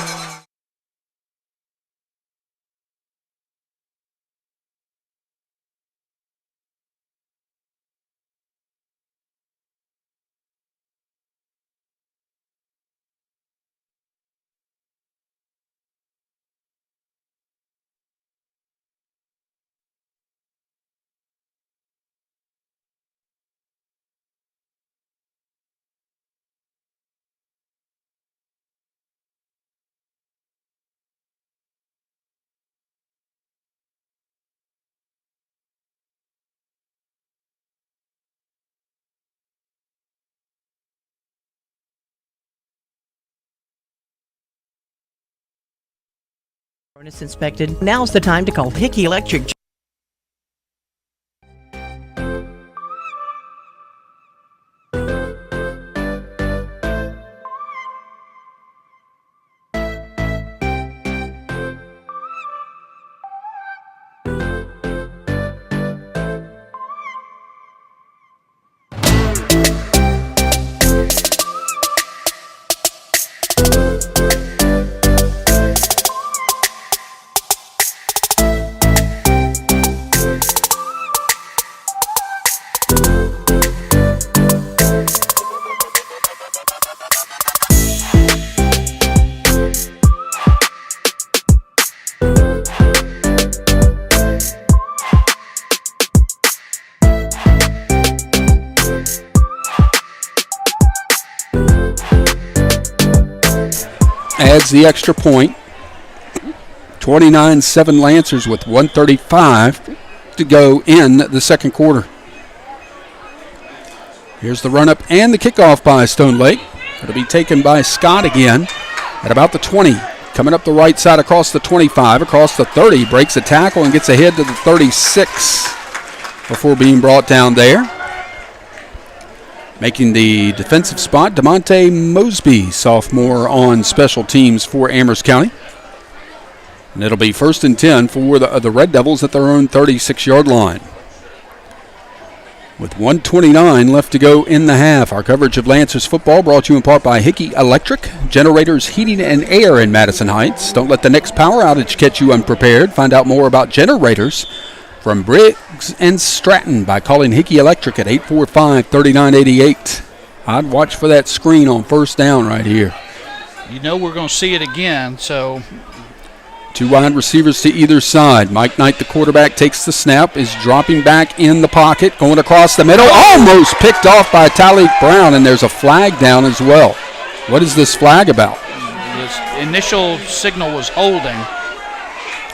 Furnace inspected. Now's the time to call Hickey Electric. Adds the extra point. 29-7 Lancers with 1:35 to go in the second quarter. Here's the run-up and the kickoff by Stone Lake. It'll be taken by Scott again at about the 20. Coming up the right side across the 25, across the 30. Breaks a tackle and gets ahead to the 36 before being brought down there. Making the defensive spot, DeMonte Mosby, sophomore on special teams for Amherst County. And it'll be 1st and 10 for the Red Devils at their own 36-yard line. With 1:29 left to go in the half, our coverage of Lancers football brought to you in part by Hickey Electric, generators, heating, and air in Madison Heights. Don't let the next power outage catch you unprepared. Find out more about generators from Briggs and Stratton by calling Hickey Electric at 845-3988. I'd watch for that screen on first down right here. You know we're going to see it again, so. 2 wide receivers to either side. Mike Knight, the quarterback, takes the snap, is dropping back in the pocket, going across the middle, almost picked off by Tyleek Brown, and there's a flag down as well. What is this flag about? His initial signal was holding.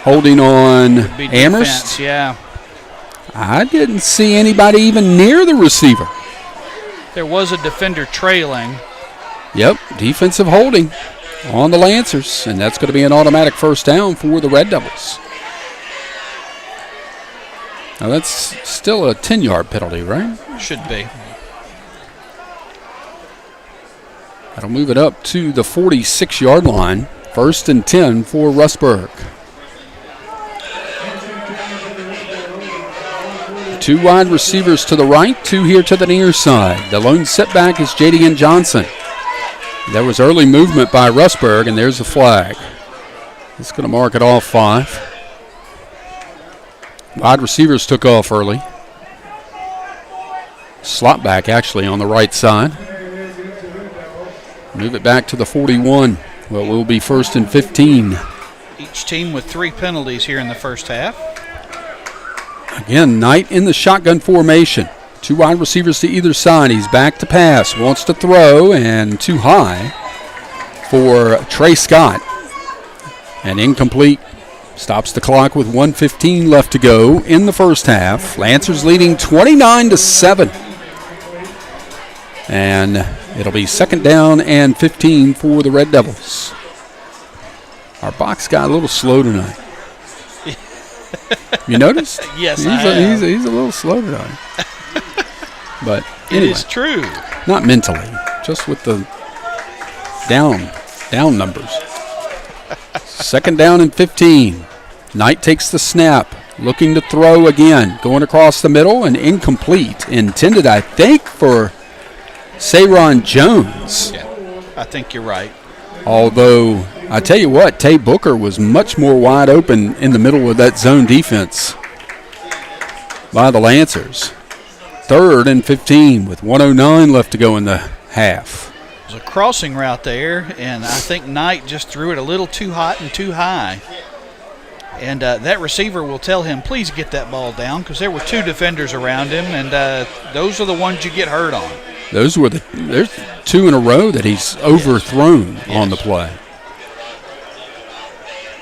Holding on Amherst? Defense, yeah. I didn't see anybody even near the receiver. There was a defender trailing. Yep, defensive holding on the Lancers, and that's going to be an automatic first down for the Red Devils. Now that's still a 10-yard penalty, right? Should be. That'll move it up to the 46-yard line. 1st and 10 for Rustburg. 2 wide receivers to the right, 2 here to the near side. The lone setback is Jadian Johnson. There was early movement by Rustburg, and there's the flag. It's going to mark it off 5. Wide receivers took off early. Slot back actually on the right side. Move it back to the 41. Well, it will be 1st and 15. Each team with 3 penalties here in the first half. Again, Knight in the shotgun formation. 2 wide receivers to either side. He's back to pass, wants to throw, and too high for Trey Scott. And incomplete. Stops the clock with 1:15 left to go in the first half. Lancers leading 29-7. And it'll be 2nd down and 15 for the Red Devils. Our box got a little slow tonight. You noticed? Yes, I have. He's a little slow tonight. But anyway, It is true. not mentally, just with the down numbers. 2nd down and 15. Knight takes the snap, looking to throw again, going across the middle and incomplete. Intended, I think, for Sayron Jones. Yeah, I think you're right. Although, I tell you what, Tay Booker was much more wide open in the middle of that zone defense by the Lancers. 3rd and 15 with 1:09 left to go in the half. There's a crossing route there, and I think Knight just threw it a little too hot and too high. And that receiver will tell him, please get that ball down, because there were 2 defenders around him, and those are the ones you get hurt on. There's 2 in a row that he's overthrown on the play.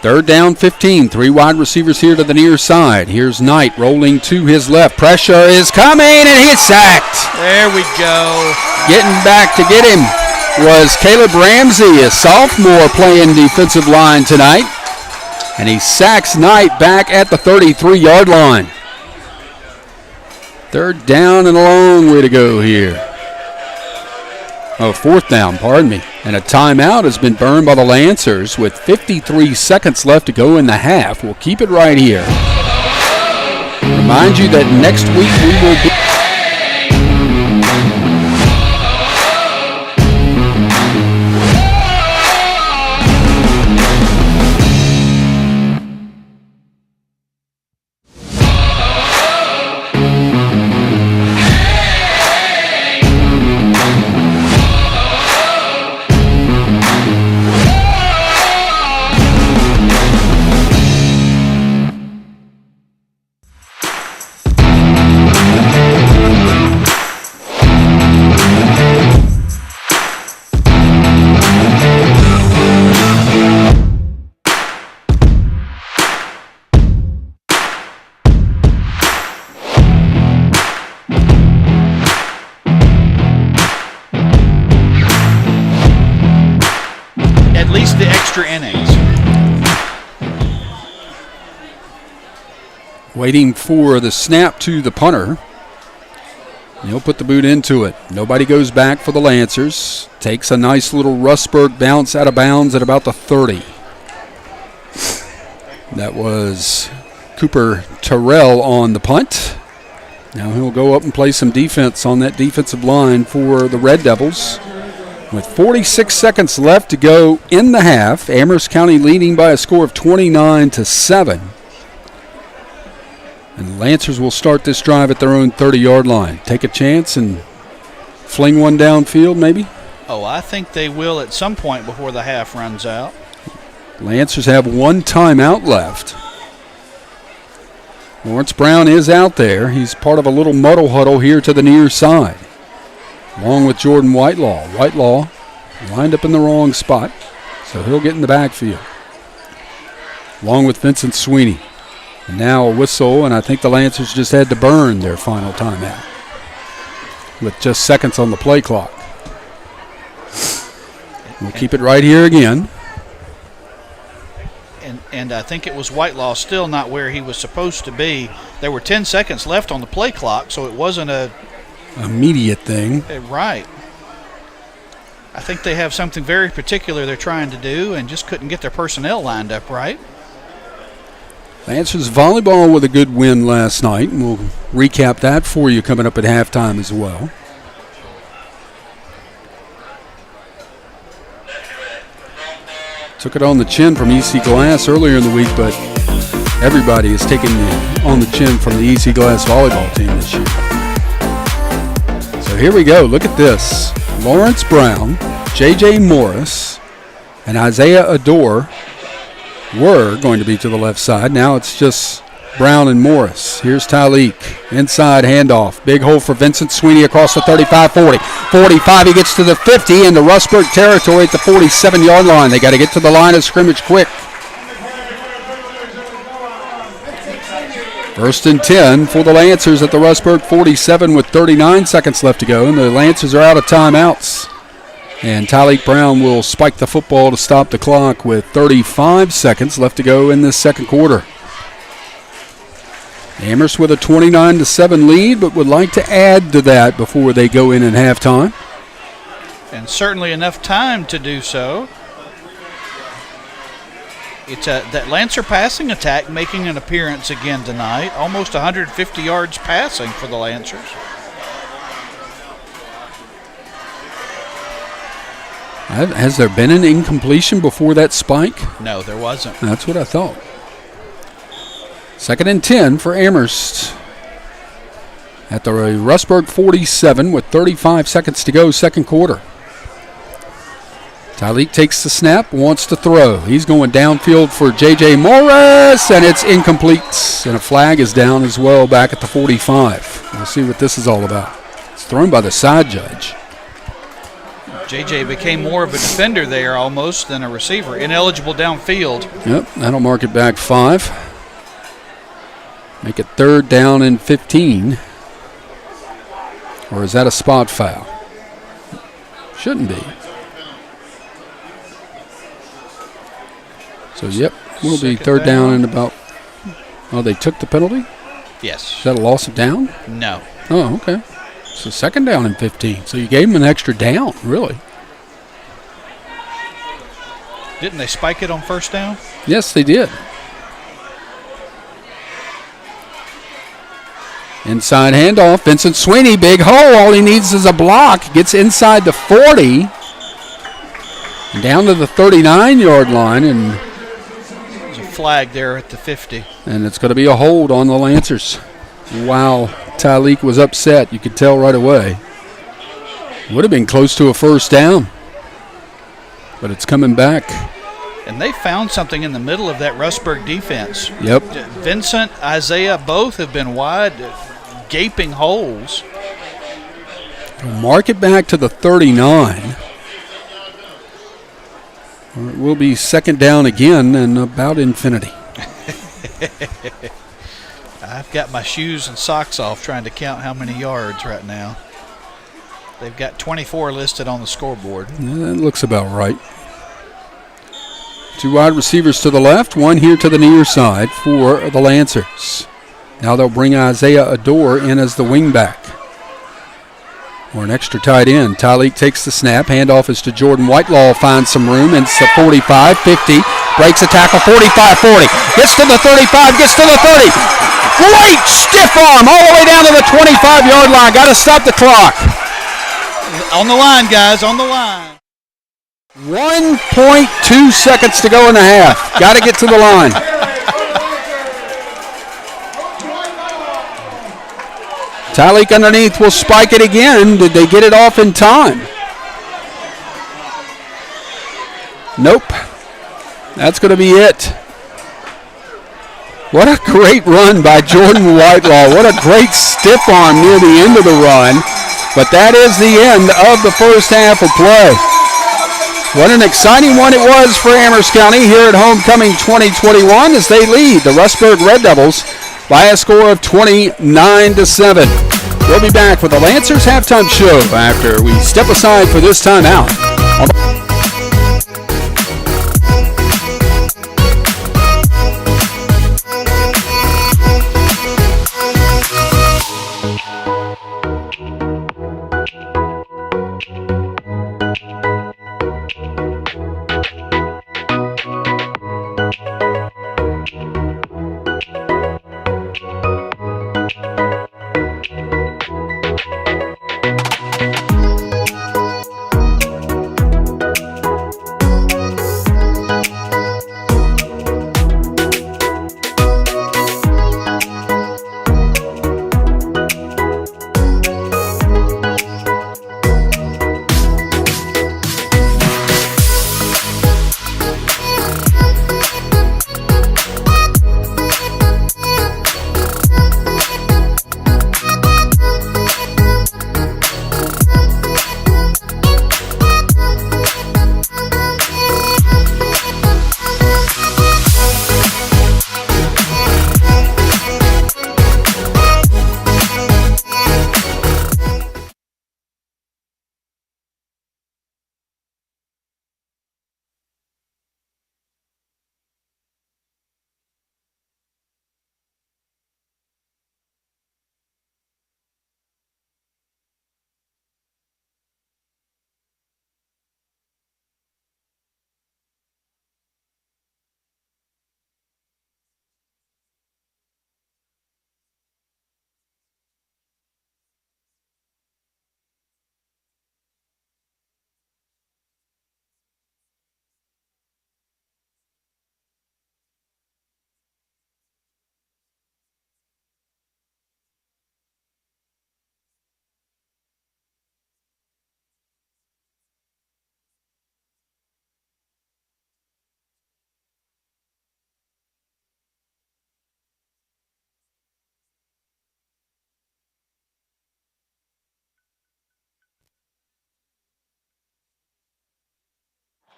3rd down, 15. 3 wide receivers here to the near side. Here's Knight rolling to his left. Pressure is coming, and he's sacked. There we go. Getting back to get him was Caleb Ramsey, a sophomore playing defensive line tonight. And he sacks Knight back at the 33-yard line. 3rd down and a long way to go here. 4th down, pardon me. And a timeout has been burned by the Lancers with 53 seconds left to go in the half. We'll keep it right here. Remind you that next week we will be... Innings. Waiting for the snap to the punter. He'll put the boot into it. Nobody goes back for the Lancers. Takes a nice little Rustburg bounce out of bounds at about the 30. That was Cooper Terrell on the punt. Now he'll go up and play some defense on that defensive line for the Red Devils. With 46 seconds left to go in the half, Amherst County leading by a score of 29-7. And the Lancers will start this drive at their own 30-yard line. Take a chance and fling one downfield, maybe? Oh, I think they will at some point before the half runs out. Lancers have 1 timeout left. Lawrence Brown is out there. He's part of a little muddle huddle here to the near side, along with Jordan Whitelaw. Whitelaw lined up in the wrong spot, so he'll get in the backfield, along with Vincent Sweeney. And now a whistle, and I think the Lancers just had to burn their final timeout with just seconds on the play clock. We'll keep it right here again. And I think it was Whitelaw still not where he was supposed to be. There were 10 seconds left on the play clock, so it wasn't a immediate thing. Right. I think they have something very particular they're trying to do and just couldn't get their personnel lined up right. Lancers volleyball with a good win last night, and we'll recap that for you coming up at halftime as well. Took it on the chin from EC Glass earlier in the week, but everybody is taking it on the chin from the EC Glass volleyball team this year. So here we go. Look at this. Lawrence Brown, J.J. Morris, and Isaiah Adore were going to be to the left side. Now it's just Brown and Morris. Here's Tyleek. Inside handoff. Big hole for Vincent Sweeney across the 35-40. 45, he gets to the 50 into Rustburg territory at the 47-yard line. They got to get to the line of scrimmage quick. 1st and 10 for the Lancers at the Rustburg 47 with 39 seconds left to go, and the Lancers are out of timeouts. And Tyleek Brown will spike the football to stop the clock with 35 seconds left to go in this second quarter. Amherst with a 29-7 lead, but would like to add to that before they go in at halftime. And certainly enough time to do so. It's that Lancer passing attack making an appearance again tonight. Almost 150 yards passing for the Lancers. Has there been an incompletion before that spike? No, there wasn't. That's what I thought. 2nd and 10 for Amherst at the Rustburg 47 with 35 seconds to go, second quarter. Tyleek takes the snap, wants to throw. He's going downfield for J.J. Morris, and it's incomplete. And a flag is down as well back at the 45. We'll see what this is all about. It's thrown by the side judge. J.J. became more of a defender there almost than a receiver. Ineligible downfield. Yep, that'll mark it back 5. Make it 3rd down and 15. Or is that a spot foul? Shouldn't be. So, yep, will be 3rd down and about. Oh, they took the penalty? Yes. Is that a loss of down? No. Oh, okay. So 2nd down and 15. So you gave him an extra down, really. Didn't they spike it on 1st down? Yes, they did. Inside handoff. Vincent Sweeney, big hole. All he needs is a block. Gets inside the 40. Down to the 39-yard line. And there's a flag there at the 50. And it's going to be a hold on the Lancers. Wow. Tyleek was upset. You could tell right away. Would have been close to a 1st down. But it's coming back. And they found something in the middle of that Rustburg defense. Yep. Vincent, Isaiah, both have been wide, gaping holes. We'll mark it back to the 39. Or it will be 2nd down again and about infinity. I've got my shoes and socks off trying to count how many yards right now. They've got 24 listed on the scoreboard. That looks about right. 2 wide receivers to the left, 1 here to the near side for the Lancers. Now they'll bring Isaiah Adore in as the wingback. Or an extra tight end. Tyleek takes the snap. Handoff is to Jordan Whitelaw. Finds some room. And it's a 45, 50. Breaks a tackle. 45, 40. Gets to the 35. Gets to the 30. Great stiff arm all the way down to the 25-yard line. Got to stop the clock. On the line, guys. On the line. 1.2 seconds to go in the half. Got to get to the line. Tyleek underneath will spike it again. Did they get it off in time? Nope. That's going to be it. What a great run by Jordan Whitelaw. What a great stiff arm near the end of the run. But that is the end of the first half of play. What an exciting one it was for Amherst County here at Homecoming 2021 as they lead the Rustburg Red Devils by a score of 29-7. We'll be back with the Lancers halftime show after we step aside for this timeout.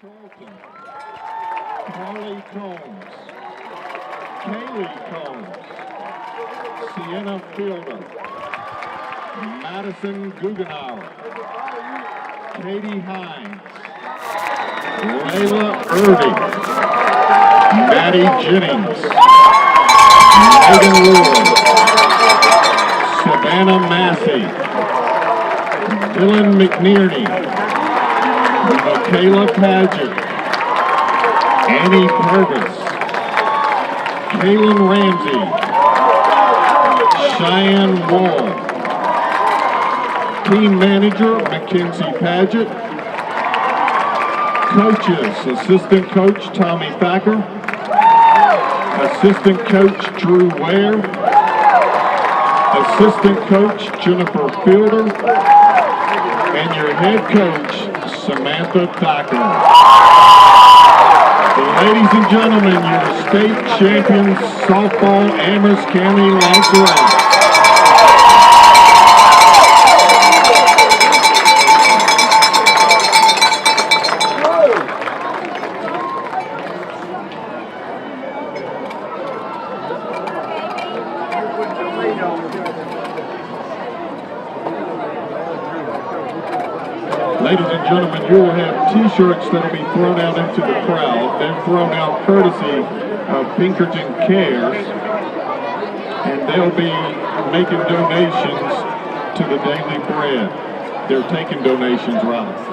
Charlton. Carly Combs. Kaylee Combs. Sienna Fielder. Madison Guggenauer. Katie Hines. Layla Irving. Maddie Jennings. Megan Lewis. Savannah Massey. Dylan McNearney. Michaela Paget. Annie Purvis. Kaylin Ramsey. Cheyenne Wall. Team manager, Mackenzie Paget. Coaches, assistant coach, Tommy Thacker. Assistant coach, Drew Ware. Assistant coach, Jennifer Fielder. And your head coach, Samantha Thacker. Ladies and gentlemen, your state champions softball Amherst County Lancers. Ladies and gentlemen, you will have T-shirts that will be thrown out into the crowd. They're thrown out courtesy of Pinkerton Cares, and they'll be making donations to the Daily Bread. They're taking donations, rather.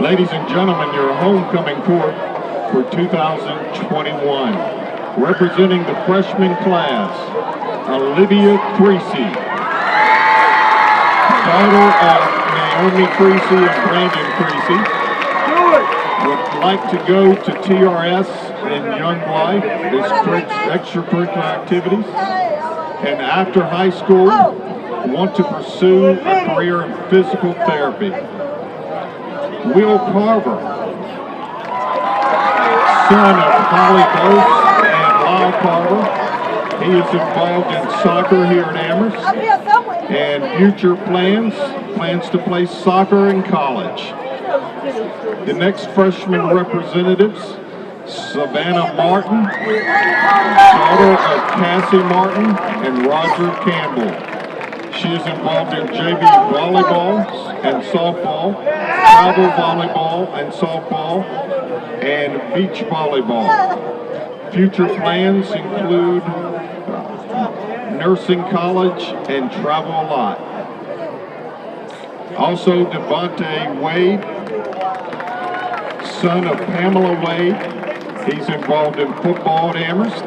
Ladies and gentlemen, your homecoming court for 2021. Representing the freshman class, Olivia Creasy, daughter of Naomi Creasy and Brandon Creasy, would like to go to TRS in Young Life, this extracurricular activities, and after high school, want to pursue a career in physical therapy. Will Carver, son of Holly Bose and Lyle Carver. He is involved in soccer here at Amherst, and future plans to play soccer in college. The next freshman representatives, Savannah Martin, daughter of Cassie Martin and Roger Campbell. She is involved in JV volleyball and softball, travel volleyball and softball, and beach volleyball. Future plans include nursing college and travel a lot. Also, Devontae Wade, son of Pamela Wade. He's involved in football at Amherst.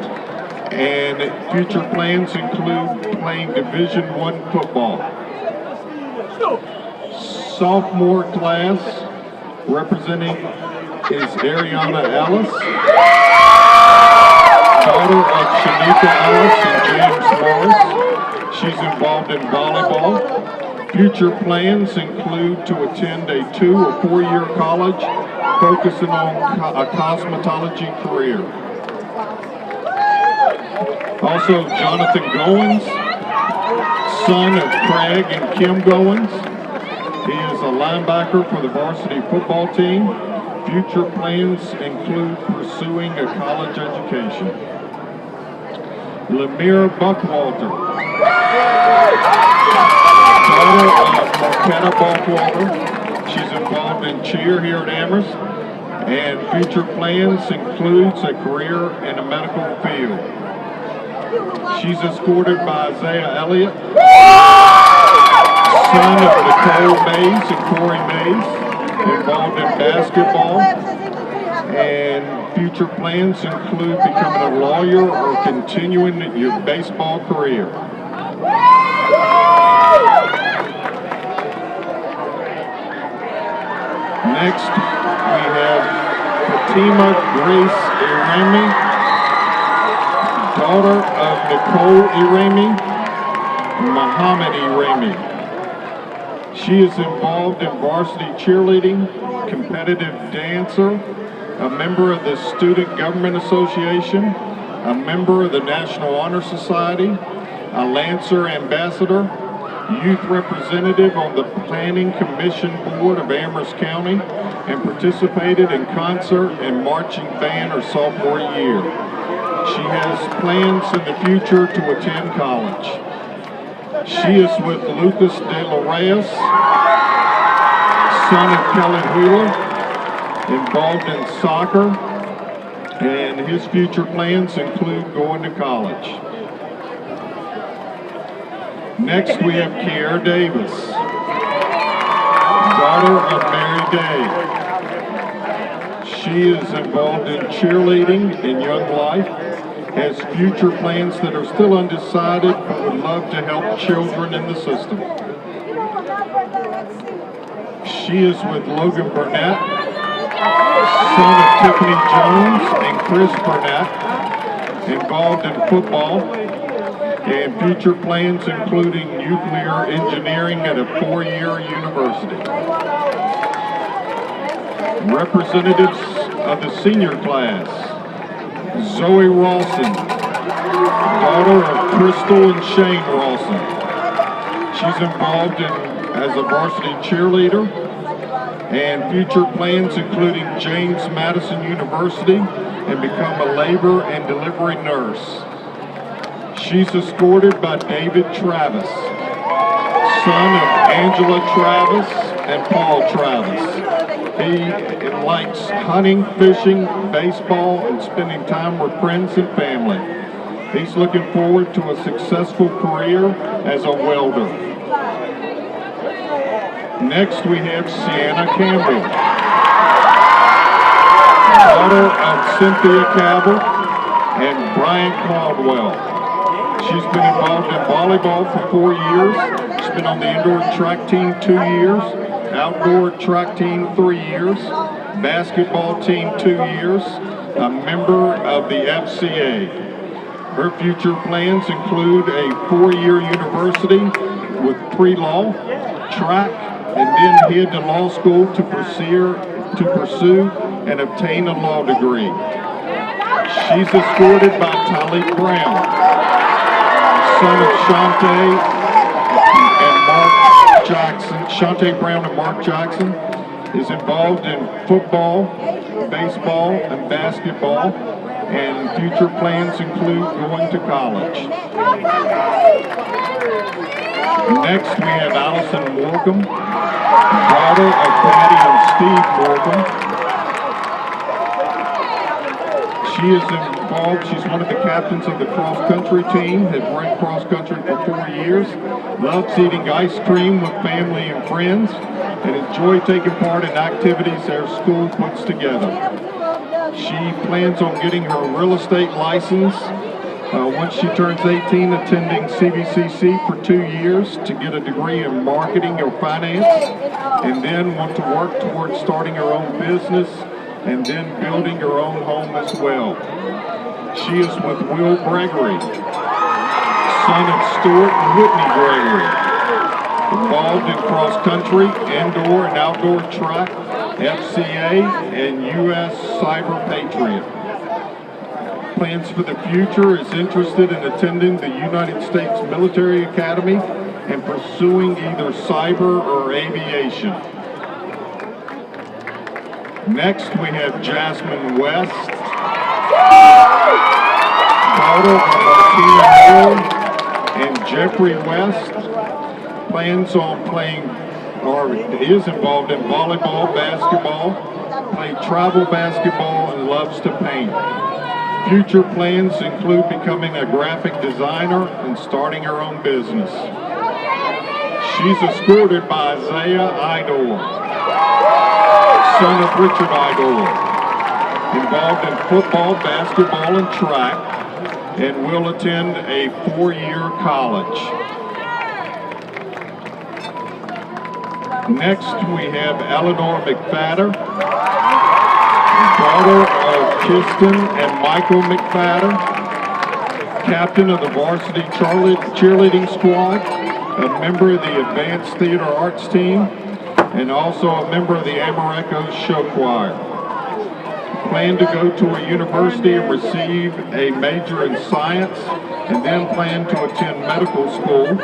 And future plans include playing Division I football. Sophomore class representing is Ariana Ellis, daughter of Shanika Ellis and James Morris. She's involved in volleyball. Future plans include to attend a 2- or 4-year college focusing on a cosmetology career. Also, Jonathan Goins, son of Craig and Kim Goins. He is a linebacker for the varsity football team. Future plans include pursuing a college education. Lemire Buckwalter, daughter of Marquetta Buckwalter. She's involved in cheer here at Amherst, and future plans includes a career in the medical field. She's escorted by Isaiah Elliott, son of Nicole Mays and Corey Mays, involved in basketball, and future plans include becoming a lawyer or continuing your baseball career. Next, we have Fatima Grace Iremi, daughter of Nicole Iremi, Muhammad Iremi. She is involved in varsity cheerleading, competitive dancer, a member of the Student Government Association, a member of the National Honor Society, a Lancer Ambassador, youth representative on the Planning Commission Board of Amherst County, and participated in concert and marching band her sophomore year. She has plans in the future to attend college. She is with Lucas De La Reyes, son of Kelly Wheeler, involved in soccer, and his future plans include going to college. Next, we have Kiera Davis, daughter of Mary Day. She is involved in cheerleading in Young Life, has future plans that are still undecided, but would love to help children in the system. She is with Logan Burnett, son of Tiffany Jones and Chris Burnett, involved in football, and future plans including nuclear engineering at a 4-year university. Representatives of the senior class, Zoe Rawson, daughter of Crystal and Shane Rawson. She's involved as a varsity cheerleader, and future plans including James Madison University and become a labor and delivery nurse. She's escorted by David Travis, son of Angela Travis and Paul Travis. He likes hunting, fishing, baseball, and spending time with friends and family. He's looking forward to a successful career as a welder. Next, we have Sienna Campbell, daughter of Cynthia Cabell and Brian Caldwell. She's been involved in volleyball for 4 years. She's been on the indoor track team 2 years, outdoor track team 3 years, basketball team 2 years, a member of the FCA. Her future plans include a 4-year university with pre-law, track, and then head to law school to pursue and obtain a law degree. She's escorted by Talib Brown, son of Shantae and Mark Jackson. Shantae Brown and Mark Jackson is involved in football, baseball, and basketball, and future plans include going to college. Next, we have Allison Morcom, daughter of Patty and Steve Morcom. She is involved, she's one of the captains of the cross-country team, has run cross-country for 4 years, loves eating ice cream with family and friends, and enjoy taking part in activities their school puts together. She plans on getting her real estate license once she turns 18, attending CVCC for 2 years to get a degree in marketing or finance, and then want to work towards starting her own business and then building her own home as well. She is with Will Gregory, son of Stuart and Whitney Gregory, involved in cross-country, indoor and outdoor track, FCA, and U.S. Cyber Patriot. plans for the future, is interested in attending the United States Military Academy and pursuing either cyber or aviation. Next, we have Jasmine West, daughter of Martina Moore and Jeffrey West. Plans on playing, or is involved in volleyball, basketball, played travel basketball, and loves to paint. Future plans include becoming a graphic designer and starting her own business. She's escorted by Isaiah Idor, son of Richard Idor, involved in football, basketball, and track, and will attend a 4-year college. Next, we have Eleanor McFadder, daughter of Kirsten and Michael McFadder, captain of the varsity cheerleading squad, a member of the advanced theater arts team, and also a member of the Amareco show choir. Plan to go to a university and receive a major in science, and then plan to attend medical school.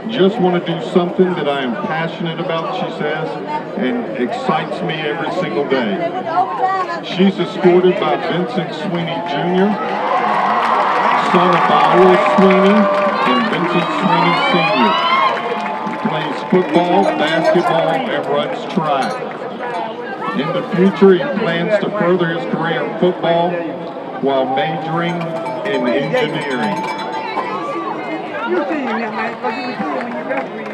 Just want to do something that I am passionate about, she says, and excites me every single day. She's escorted by Vincent Sweeney Jr., son of Iowa Sweeney and Vincent Sweeney Sr. He plays football, basketball, and runs track. In the future, he plans to further his career in football while majoring in engineering. You see him, man, because you see him when you referee.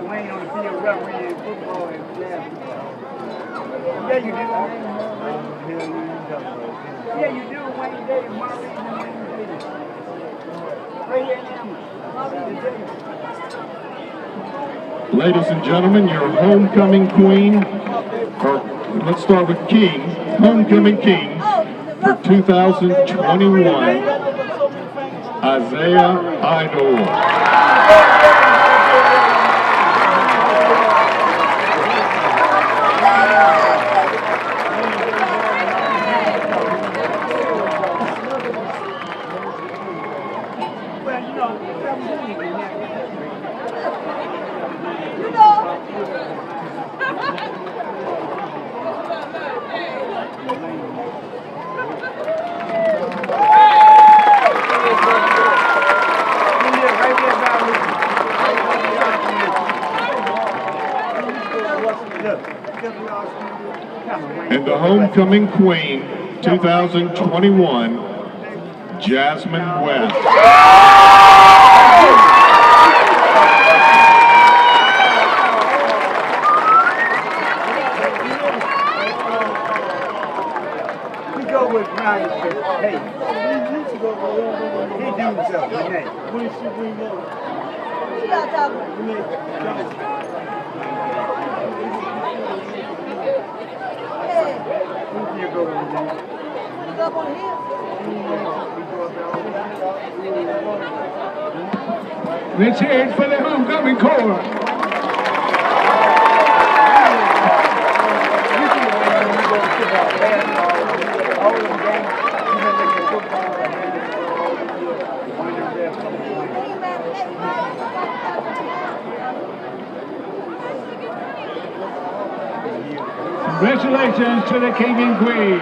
Wayne on the field refereeing football and basketball. Yeah, you do. Yeah, you do. Wayne Davis, Maurice and Wayne Davis. Right here in Amherst. Ladies and gentlemen, your homecoming queen, or let's start with king, homecoming king for 2021, Isaiah Idor. And the homecoming queen, 2021, Jasmine West. We go with Ryan. Hey, he do himself. Hey, what did she bring up? She got talking. You go on here. You go up on here? Let's hear it for the homecoming corps. Congratulations to the king and queen.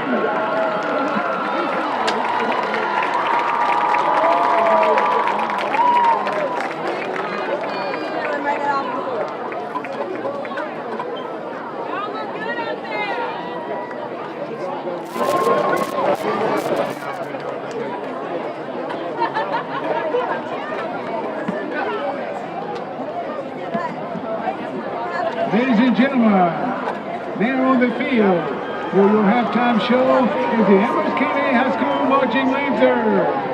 Ladies and gentlemen, there on the field for your halftime show is the Amherst County High School Marching Lancers.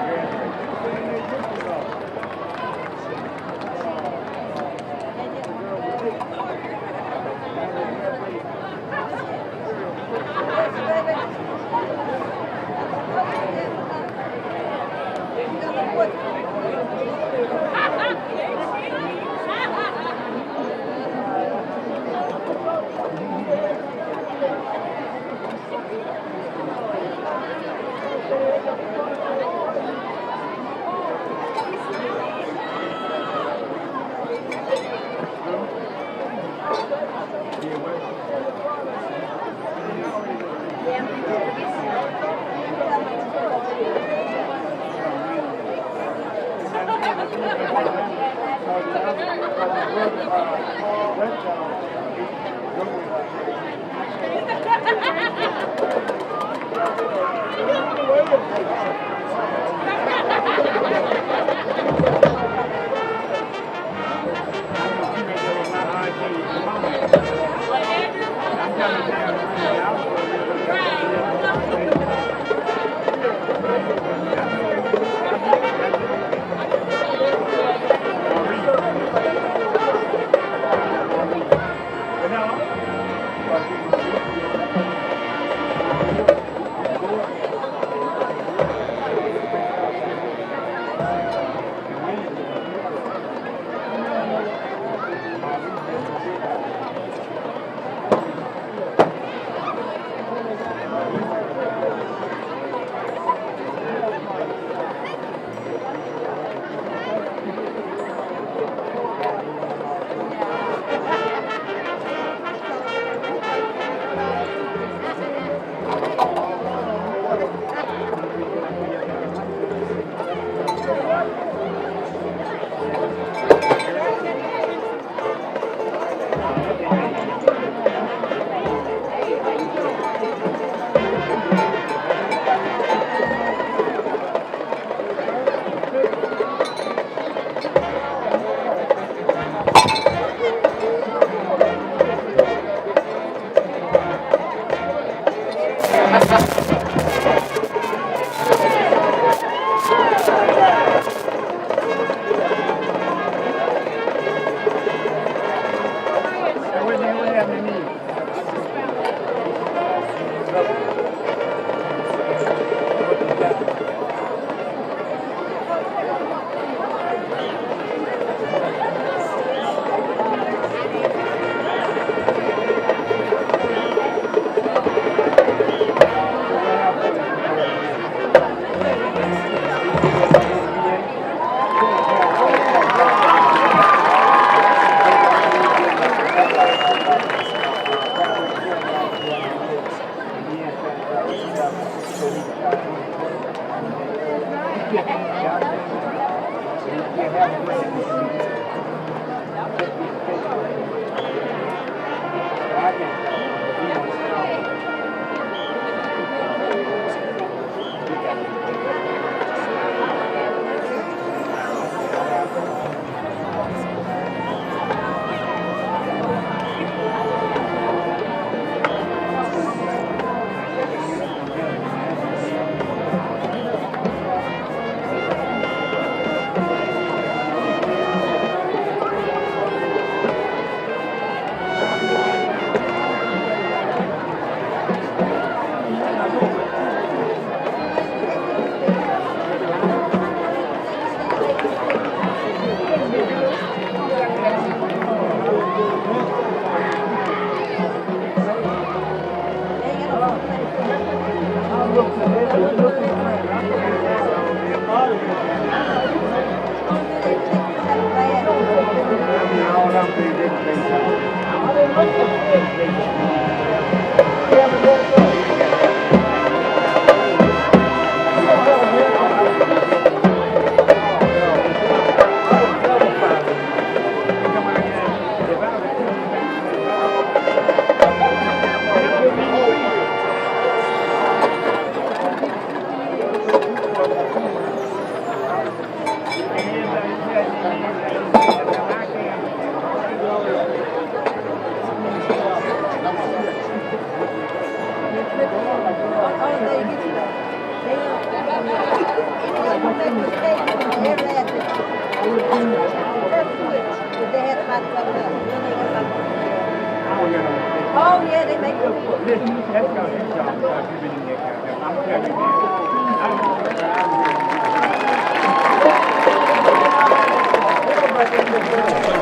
Oh, yeah, they make good food.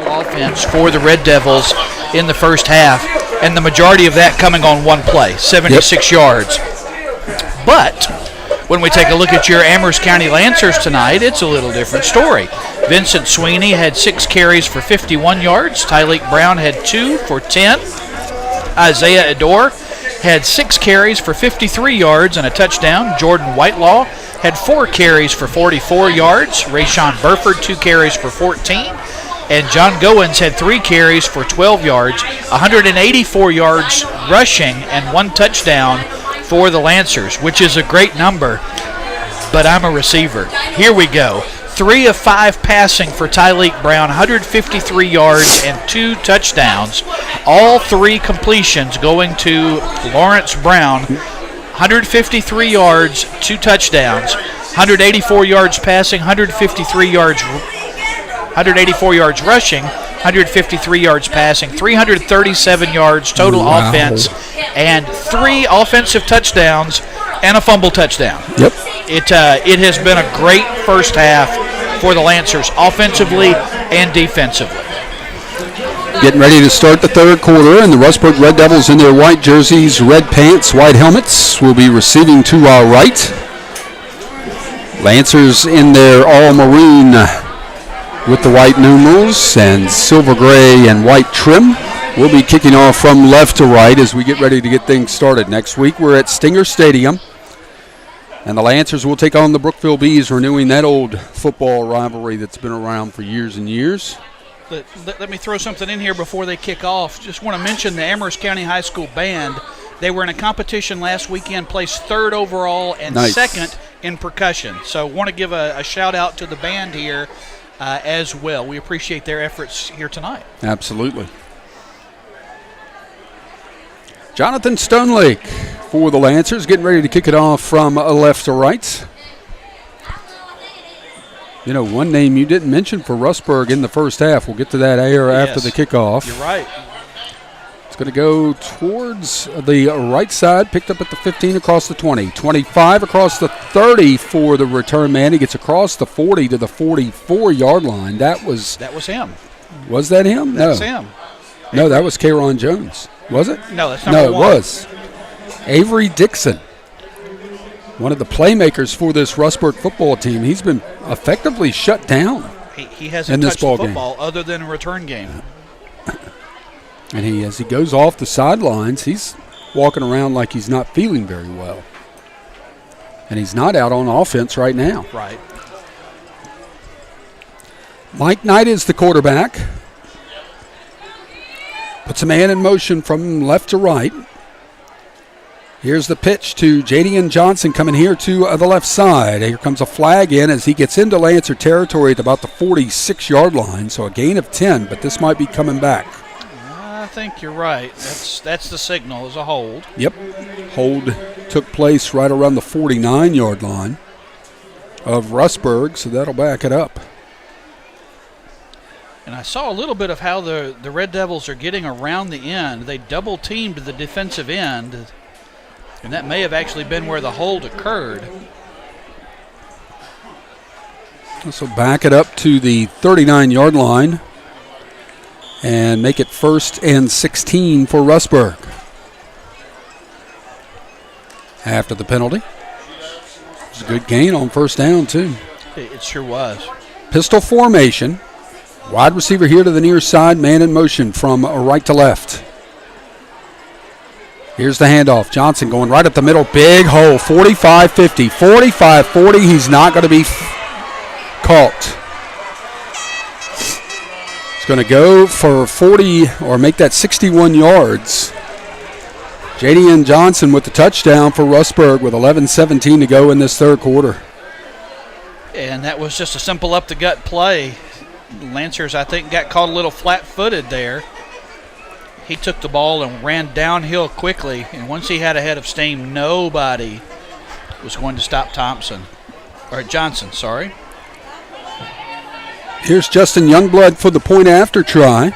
Offense for the Red Devils in the first half, and the majority of that coming on one play, 76 yards. But when we take a look at your Amherst County Lancers tonight, it's a little different story. Vincent Sweeney had 6 carries for 51 yards. Tyleek Brown had 2 for 10. Isaiah Adore had 6 carries for 53 yards and a touchdown. Jordan Whitelaw had 4 carries for 44 yards. Rayshawn Burford, 2 carries for 14. And John Goins had 3 carries for 12 yards, 184 yards rushing, and 1 touchdown for the Lancers, which is a great number, but I'm a receiver. Here we go. 3 of 5 passing for Tyleek Brown, 153 yards and 2 touchdowns. All 3 completions going to Lawrence Brown, 153 yards, 2 touchdowns, 184 yards passing, 184 yards rushing, 153 yards passing, 337 yards total offense, and 3 offensive touchdowns and a fumble touchdown. Yep. It has been a great first half for the Lancers, offensively and defensively. Getting ready to start the third quarter, and the Rustburg Red Devils in their white jerseys, red pants, white helmets will be receiving to our right. Lancers in their all maroon with the white numerals and silver gray and white trim. We'll be kicking off from left to right as we get ready to get things started. Next week we're at Stinger Stadium, and the Lancers will take on the Brookville Bees, renewing that old football rivalry that's been around for years and years. Let me throw something in here before they kick off. Just want to mention the Amherst County High School band. They were in a competition last weekend, placed 3rd overall and Nice. 2nd in percussion. So want to give a shout out to the band here as well. We appreciate their efforts here tonight. Absolutely. Jonathan Stonelake for the Lancers, getting ready to kick it off from left to right. You know, one name you didn't mention for Rustburg in the first half. We'll get to that after the kickoff. You're right. It's going to go towards the right side, picked up at the 15 across the 20. 25 across the 30 for the return man. He gets across the 40 to the 44-yard line. That was him. Was that him? That's him. No, that was K'Ron Jones. Was it? No, that's number 1. No, it was. Avery Dixon, one of the playmakers for this Rustburg football team. He's been effectively shut down. He hasn't touched the football other than a return game. And as he goes off the sidelines, he's walking around like he's not feeling very well. And he's not out on offense right now. Right. Mike Knight is the quarterback. Puts a man in motion from left to right. Here's the pitch to Jadian Johnson coming here to the left side. Here comes a flag in as he gets into Lancer territory at about the 46-yard line. So a gain of 10, but this might be coming back. I think you're right. That's the signal as a hold. Yep. Hold took place right around the 49-yard line of Rustburg, so that'll back it up. And I saw a little bit of how the Red Devils are getting around the end. They double-teamed the defensive end, and that may have actually been where the hold occurred. So back it up to the 39-yard line and make it 1st and 16 for Rustburg. After the penalty. It was a good gain on first down, too. It sure was. Pistol formation. Wide receiver here to the near side, man in motion from right to left. Here's the handoff. Johnson going right up the middle, big hole, 45-50, 45-40. He's not going to be caught. He's going to go for 40 or make that 61 yards. Jadian Johnson with the touchdown for Rustburg with 11:17 to go in this third quarter. And that was just a simple up-the-gut play. Lancers, I think, got caught a little flat-footed there. He took the ball and ran downhill quickly, and once he had a head of steam, nobody was going to stop Johnson. Here's Justin Youngblood for the point after try.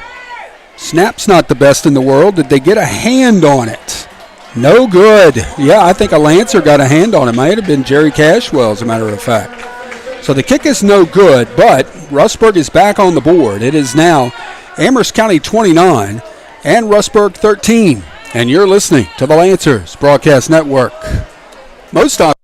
Snap's not the best in the world. Did they get a hand on it? No good. Yeah, I think a Lancer got a hand on it. Might have been Jerry Cashwell, as a matter of fact. So the kick is no good, but Rustburg is back on the board. It is now Amherst County 29 and Rustburg 13. And you're listening to the Lancers Broadcast Network. Most of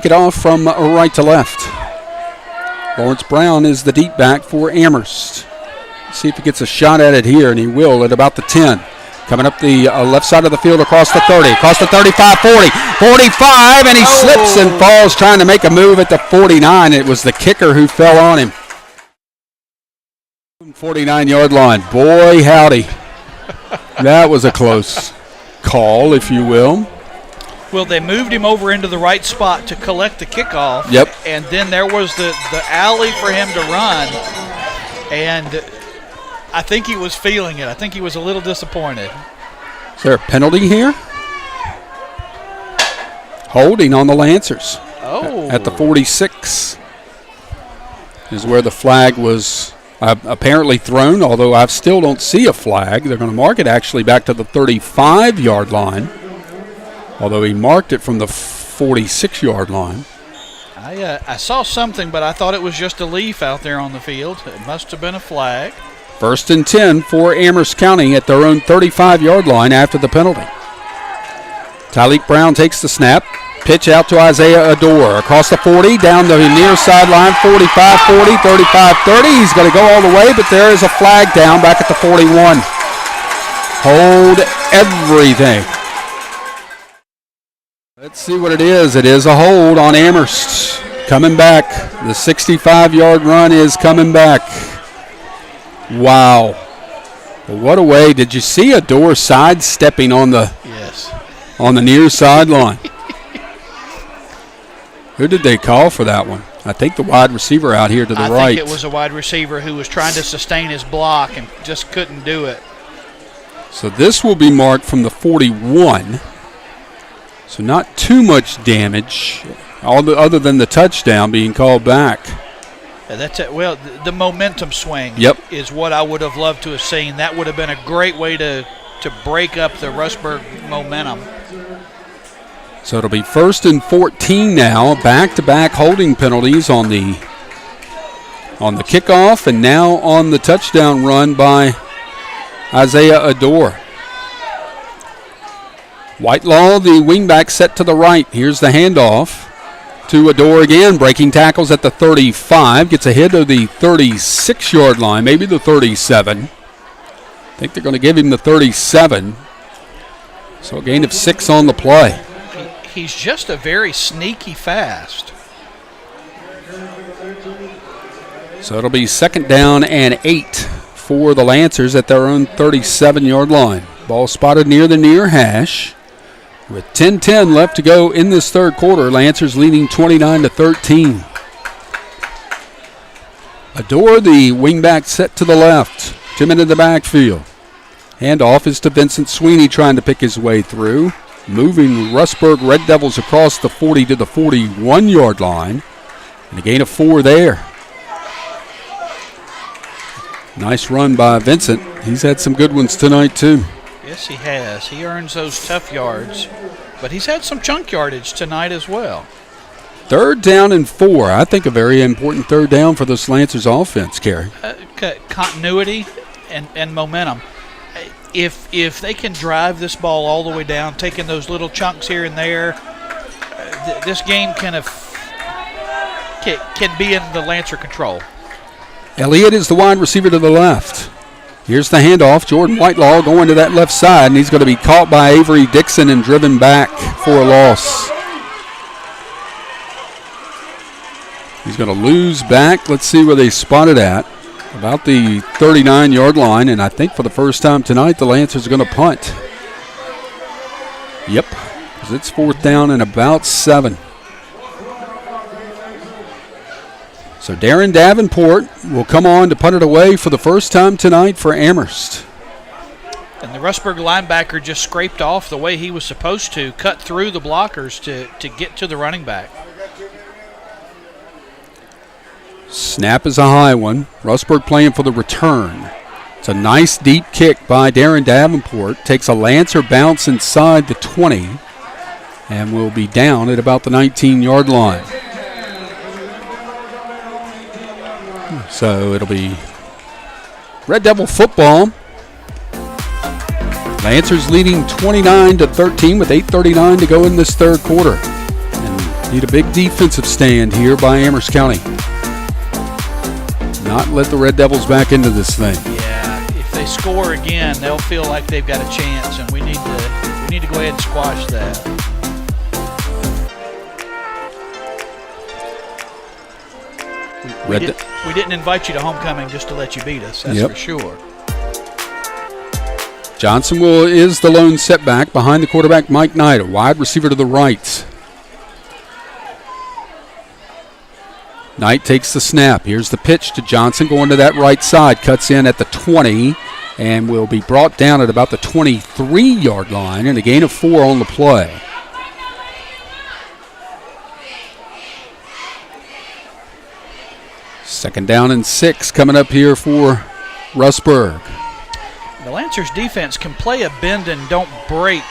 kick it off from right to left. Lawrence Brown is the deep back for Amherst. See if he gets a shot at it here, and he will at about the 10. Coming up the left side of the field across the 30, across the 35, 40, 45, and he slips and falls trying to make a move at the 49. It was the kicker who fell on him. 49-yard line. Boy, howdy. That was a close call, if you will. Well, they moved him over into the right spot to collect the kickoff. Yep. And then there was the alley for him to run. And I think he was feeling it. I think he was a little disappointed. Is there a penalty here? Holding on the Lancers. Oh. At the 46 is where the flag was apparently thrown, although I still don't see a flag. They're going to mark it actually back to the 35-yard line, although he marked it from the 46-yard line. I saw something, but I thought it was just a leaf out there on the field. It must have been a flag. 1st and 10 for Amherst County at their own 35-yard line after the penalty. Tyleek Brown takes the snap. Pitch out to Isaiah Adore. Across the 40, down the near sideline, 45-40, 35-30. He's going to go all the way, but there is a flag down back at the 41. Hold everything. Let's see what it is. It is a hold on Amherst. Coming back. The 65-yard run is coming back. Wow. Well, what a way. Did you see Adore sidestepping on the near sideline? Who did they call for that one? I think the wide receiver out here to the right. I think it was a wide receiver who was trying to sustain his block and just couldn't do it. So this will be marked from the 41. So not too much damage, other than the touchdown being called back. That's it. Well, the momentum swing is what I would have loved to have seen. That would have been a great way to break up the Rustburg momentum. So it'll be 1st and 14 now. Back-to-back holding penalties on the kickoff and now on the touchdown run by Isaiah Adore. Whitelaw, the wingback, set to the right. Here's the handoff to Adore again. Breaking tackles at the 35. Gets ahead of the 36-yard line, maybe the 37. I think they're going to give him the 37. So a gain of 6 on the play. He's just a very sneaky fast. So it'll be 2nd down and 8 for the Lancers at their own 37-yard line. Ball spotted near the near hash. With 10:10 left to go in this third quarter, Lancers leading 29-13. Adore, the wingback, set to the left. 2 men in the backfield. Handoff is to Vincent Sweeney trying to pick his way through. Moving Rustburg Red Devils across the 40 to the 41-yard line. And a gain of 4 there. Nice run by Vincent. He's had some good ones tonight, too. Yes, he has. He earns those tough yards. But he's had some chunk yardage tonight as well. 3rd down and 4. I think a very important 3rd down for this Lancers offense, Kerry. Continuity and momentum. If they can drive this ball all the way down, taking those little chunks here and there, this game can be in the Lancer control. Elliott is the wide receiver to the left. Here's the handoff. Jordan Whitelaw going to that left side, and he's going to be caught by Avery Dixon and driven back for a loss. He's going to lose back. Let's see where they spot it at. About the 39-yard line, and I think for the first time tonight, the Lancers are going to punt. Yep, because it's 4th down and about 7. So Darren Davenport will come on to punt it away for the first time tonight for Amherst. And the Rustburg linebacker just scraped off the way he was supposed to, cut through the blockers to get to the running back. Snap is a high one. Rustburg playing for the return. It's a nice deep kick by Darren Davenport. Takes a Lancer bounce inside the 20 and will be down at about the 19-yard line. So it'll be Red Devil football. Lancers leading 29-13 with 8:39 to go in this third quarter. And Need a big defensive stand here by Amherst County. Not let the Red Devils back into this thing. Yeah, if they score again, they'll feel like they've got a chance, and we need to go ahead and squash that. We didn't invite you to homecoming just to let you beat us, that's for sure. Johnson is the lone setback behind the quarterback, Mike Knight, a wide receiver to the right. Knight takes the snap. Here's the pitch to Johnson going to that right side. Cuts in at the 20 and will be brought down at about the 23-yard line, and a gain of 4 on the play. Second down and 6 coming up here for Rustburg. The Lancers defense can play a bend and don't break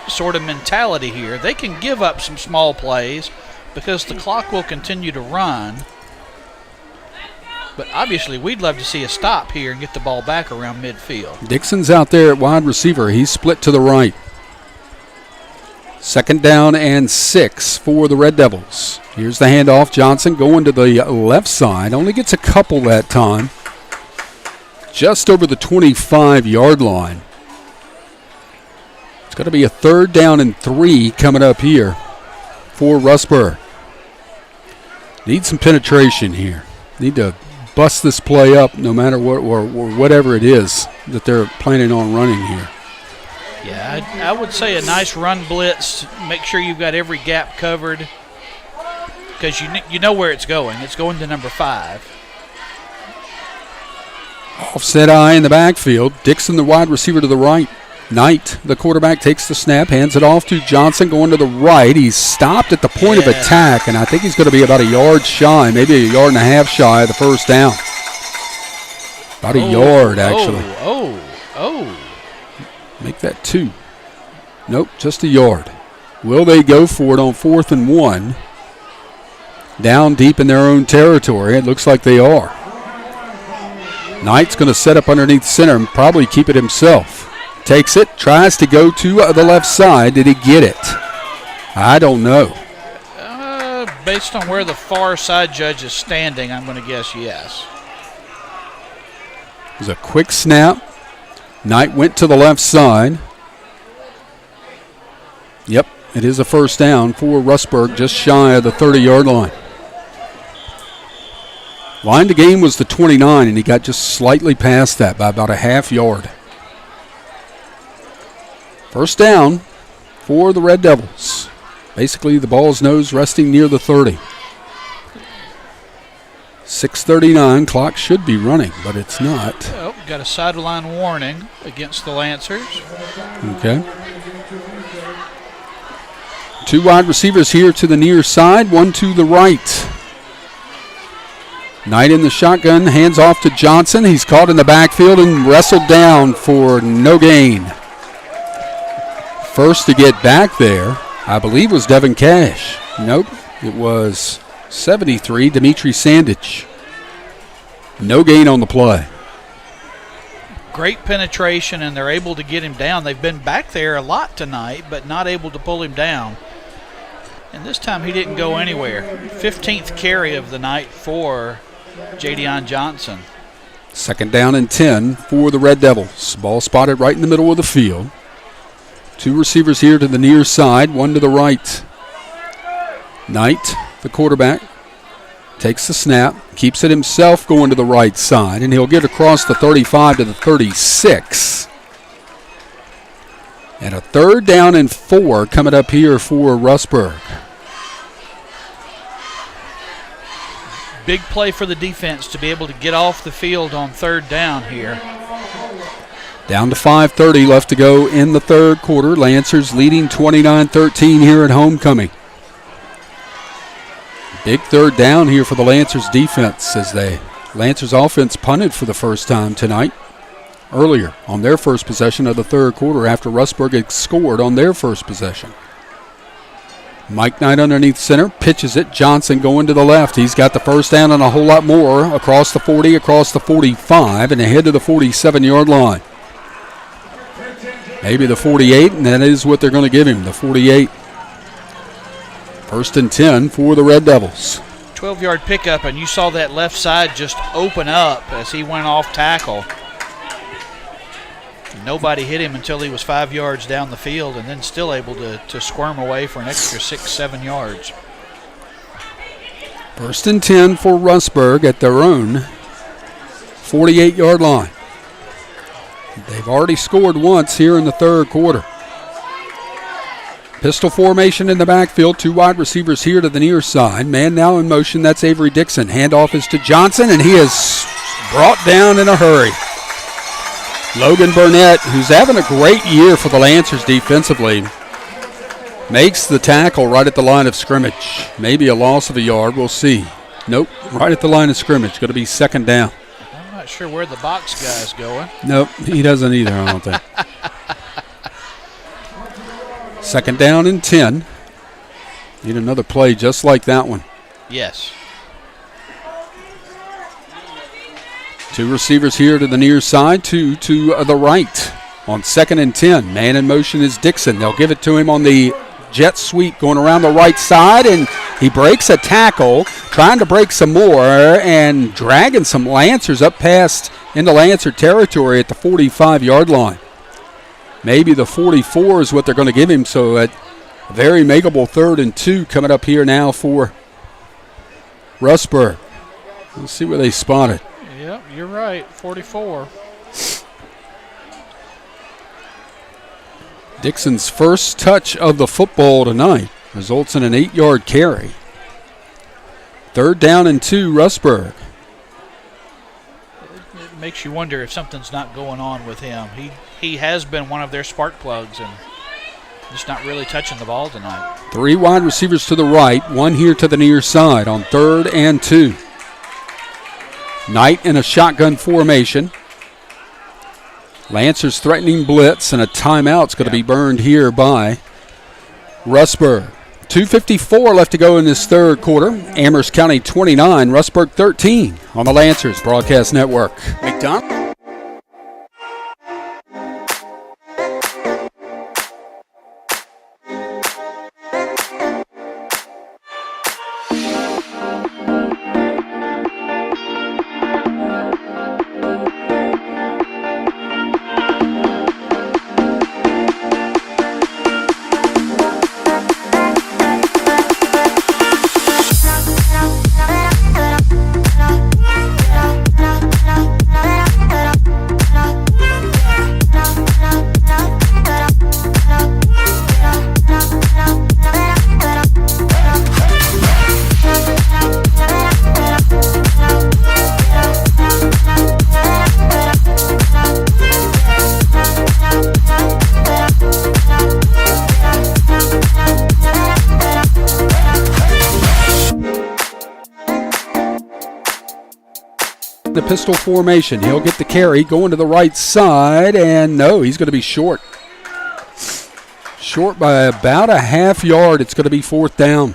sort of mentality here. They can give up some small plays because the clock will continue to run. But obviously we'd love to see a stop here and get the ball back around midfield. Dixon's out there at wide receiver. He's split to the right. Second down and 6 for the Red Devils. Here's the handoff. Johnson going to the left side. Only gets a couple that time. Just over the 25-yard line. It's going to be a 3rd down and 3 coming up here for Rustburg. Need some penetration here. Need to bust this play up no matter what or whatever it is that they're planning on running here. Yeah, I would say a nice run blitz. Make sure you've got every gap covered because you know where it's going. It's going to number 5. Offset eye in the backfield. Dixon, the wide receiver to the right. Knight, the quarterback, takes the snap, hands it off to Johnson going to the right. He's stopped at the point of attack, and I think he's going to be about a yard shy, maybe a yard and a half shy of the first down. About a yard, actually. Make that 2. Nope, just a yard. Will they go for it on 4th and 1? Down deep in their own territory. It looks like they are. Knight's going to set up underneath center and probably keep it himself. Takes it, tries to go to the left side. Did he get it? I don't know. Based on where the far side judge is standing, I'm going to guess yes. It was a quick snap. Knight went to the left side. Yep, it is a first down for Rustburg, just shy of the 30-yard line. Line to gain was the 29, and he got just slightly past that by about a half yard. First down for the Red Devils. Basically, the ball's nose resting near the 30. 6:39, clock should be running, but it's not. Oh, got a sideline warning against the Lancers. Okay. 2 wide receivers here to the near side, 1 to the right. Knight in the shotgun, hands off to Johnson. He's caught in the backfield and wrestled down for no gain. First to get back there, I believe, was Devin Cash. Nope, it was 73, Dimitri Sandich. No gain on the play. Great penetration, and they're able to get him down. They've been back there a lot tonight, but not able to pull him down. And this time he didn't go anywhere. 15th carry of the night for Jadion Johnson. Second down and 10 for the Red Devils. Ball spotted right in the middle of the field. 2 receivers here to the near side, 1 to the right. Knight, the quarterback, takes the snap, keeps it himself going to the right side, and he'll get across the 35 to the 36. And a 3rd down and 4 coming up here for Rustburg. Big play for the defense to be able to get off the field on 3rd down here. Down to 5:30 left to go in the 3rd quarter. Lancers leading 29-13 here at homecoming. Big 3rd down here for the Lancers defense as Lancers offense punted for the first time tonight. Earlier on their first possession of the 3rd quarter after Rustburg had scored on their first possession. Mike Knight underneath center, pitches it. Johnson going to the left. He's got the first down and a whole lot more across the 40, across the 45, and ahead to the 47-yard line. Maybe the 48, and that is what they're going to give him, the 48. First and 10 for the Red Devils. 12-yard pickup, and you saw that left side just open up as he went off tackle. Nobody hit him until he was 5 yards down the field, and then still able to squirm away for an extra 6-7 yards. First and 10 for Rustburg at their own 48-yard line. They've already scored once here in the third quarter. Pistol formation in the backfield. 2 wide receivers here to the near side. Man now in motion. That's Avery Dixon. Handoff is to Johnson, and he is brought down in a hurry. Logan Burnett, who's having a great year for the Lancers defensively, makes the tackle right at the line of scrimmage. Maybe a loss of a yard. We'll see. Nope, right at the line of scrimmage. Going to be second down. I'm not sure where the box guy's going. Nope, he doesn't either, I don't think. Second down and 10. Need another play just like that one. Yes. 2 receivers here to the near side, 2 to the right. On second and 10, man in motion is Dixon. They'll give it to him on the jet sweep going around the right side, and he breaks a tackle, trying to break some more, and dragging some Lancers up past into Lancer territory at the 45-yard line. Maybe the 44 is what they're going to give him, so a very makeable 3rd and 2 coming up here now for Rustburg. Let's see where they spot it. Yep, you're right, 44. Dixon's first touch of the football tonight results in an 8-yard carry. 3rd down and 2, Rustburg. It makes you wonder if something's not going on with him. He has been one of their spark plugs and just not really touching the ball tonight. 3 wide receivers to the right, 1 here to the near side on 3rd and 2. Knight in a shotgun formation. Lancers threatening blitz, and a timeout's going to be burned here by Rustburg. 2:54 left to go in this third quarter. Amherst County 29, Rustburg 13 on the Lancers Broadcast Network. McDonald. The pistol formation. He'll get the carry going to the right side, and no, he's going to be short. Short by about a half yard. It's going to be 4th down.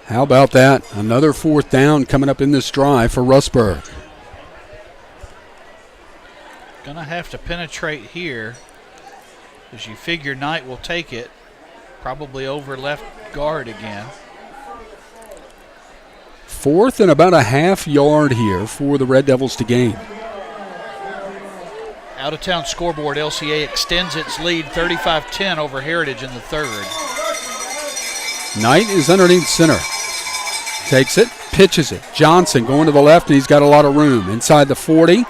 How about that? Another 4th down coming up in this drive for Rustburg. Gonna have to penetrate here, as you figure Knight will take it, probably over left guard again. 4th and about a half yard here for the Red Devils to gain. Out-of-town scoreboard, LCA extends its lead 35-10 over Heritage in the third. Knight is underneath center. Takes it, pitches it. Johnson going to the left, and he's got a lot of room. Inside the 40,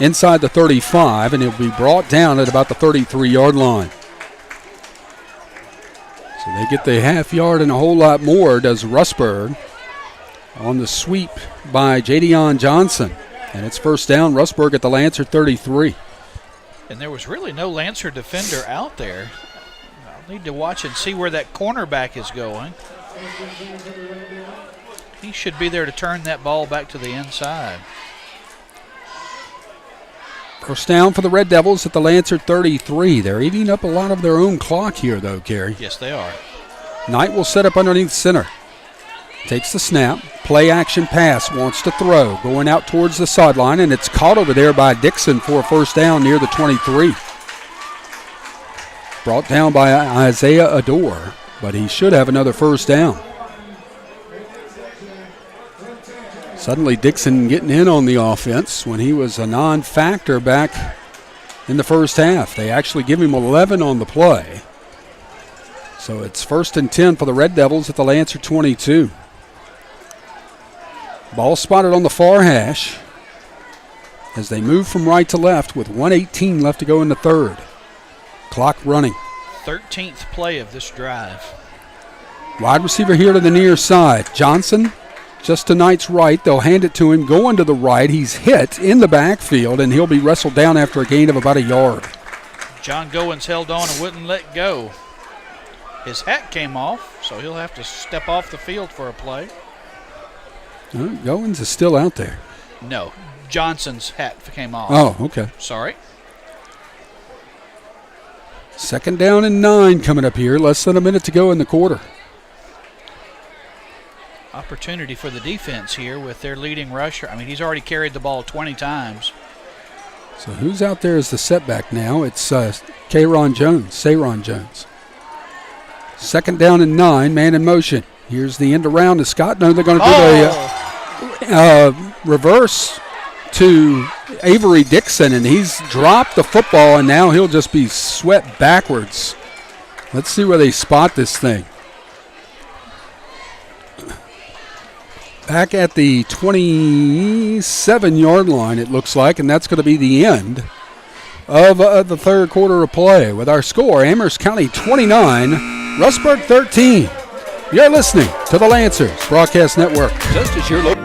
inside the 35, and he'll be brought down at about the 33-yard line. So they get the half yard and a whole lot more, does Rustburg, on the sweep by Jadion Johnson. And it's 1st down, Rustburg at the Lancer 33. And there was really no Lancer defender out there. I'll need to watch and see where that cornerback is going. He should be there to turn that ball back to the inside. 1st down for the Red Devils at the Lancer 33. They're eating up a lot of their own clock here, though, Gary. Yes, they are. Knight will set up underneath center. Takes the snap, play action pass, wants to throw, going out towards the sideline, and it's caught over there by Dixon for a 1st down near the 23. brought down by Isaiah Adore, but he should have another first down. Suddenly Dixon getting in on the offense when he was a non-factor back in the first half. They actually give him 11 on the play. So it's 1st and 10 for the Red Devils at the Lancer 22. Ball spotted on the far hash as they move from right to left with 1:18 left to go in the third. Clock running. 13th play of this drive. Wide receiver here to the near side. Johnson just to Knight's right. They'll hand it to him going to the right. He's hit in the backfield, and he'll be wrestled down after a gain of about a yard. John Goins held on and wouldn't let go. His hat came off, so he'll have to step off the field for a play. Goins is still out there. No, Johnson's hat came off. Oh, okay. Sorry. 2nd down and 9 coming up here. Less than a minute to go in the quarter. Opportunity for the defense here with their leading rusher. I mean, he's already carried the ball 20 times. So who's out there as the setback now? It's Sayron Jones. 2nd down and 9, man in motion. Here's the end around to Scott. No, they're going to do the reverse to Avery Dixon, and he's dropped the football, and now he'll just be swept backwards. Let's see where they spot this thing. Back at the 27-yard line, it looks like, and that's going to be the end of the third quarter of play. With our score, Amherst County 29, Rustburg 13. You're listening to the Lancers Broadcast Network. Just as you're looking.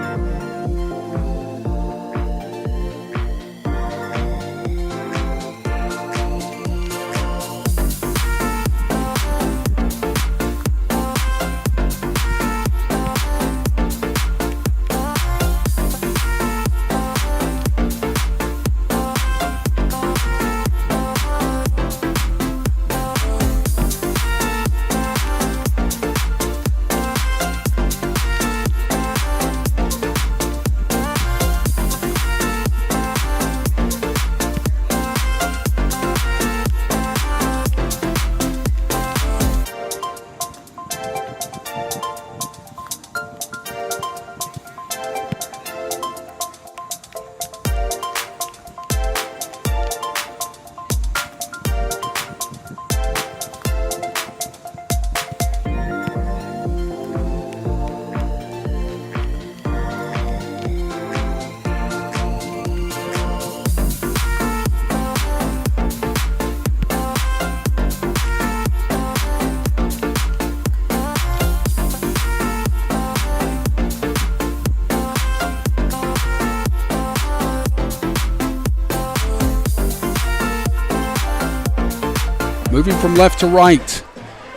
Moving from left to right.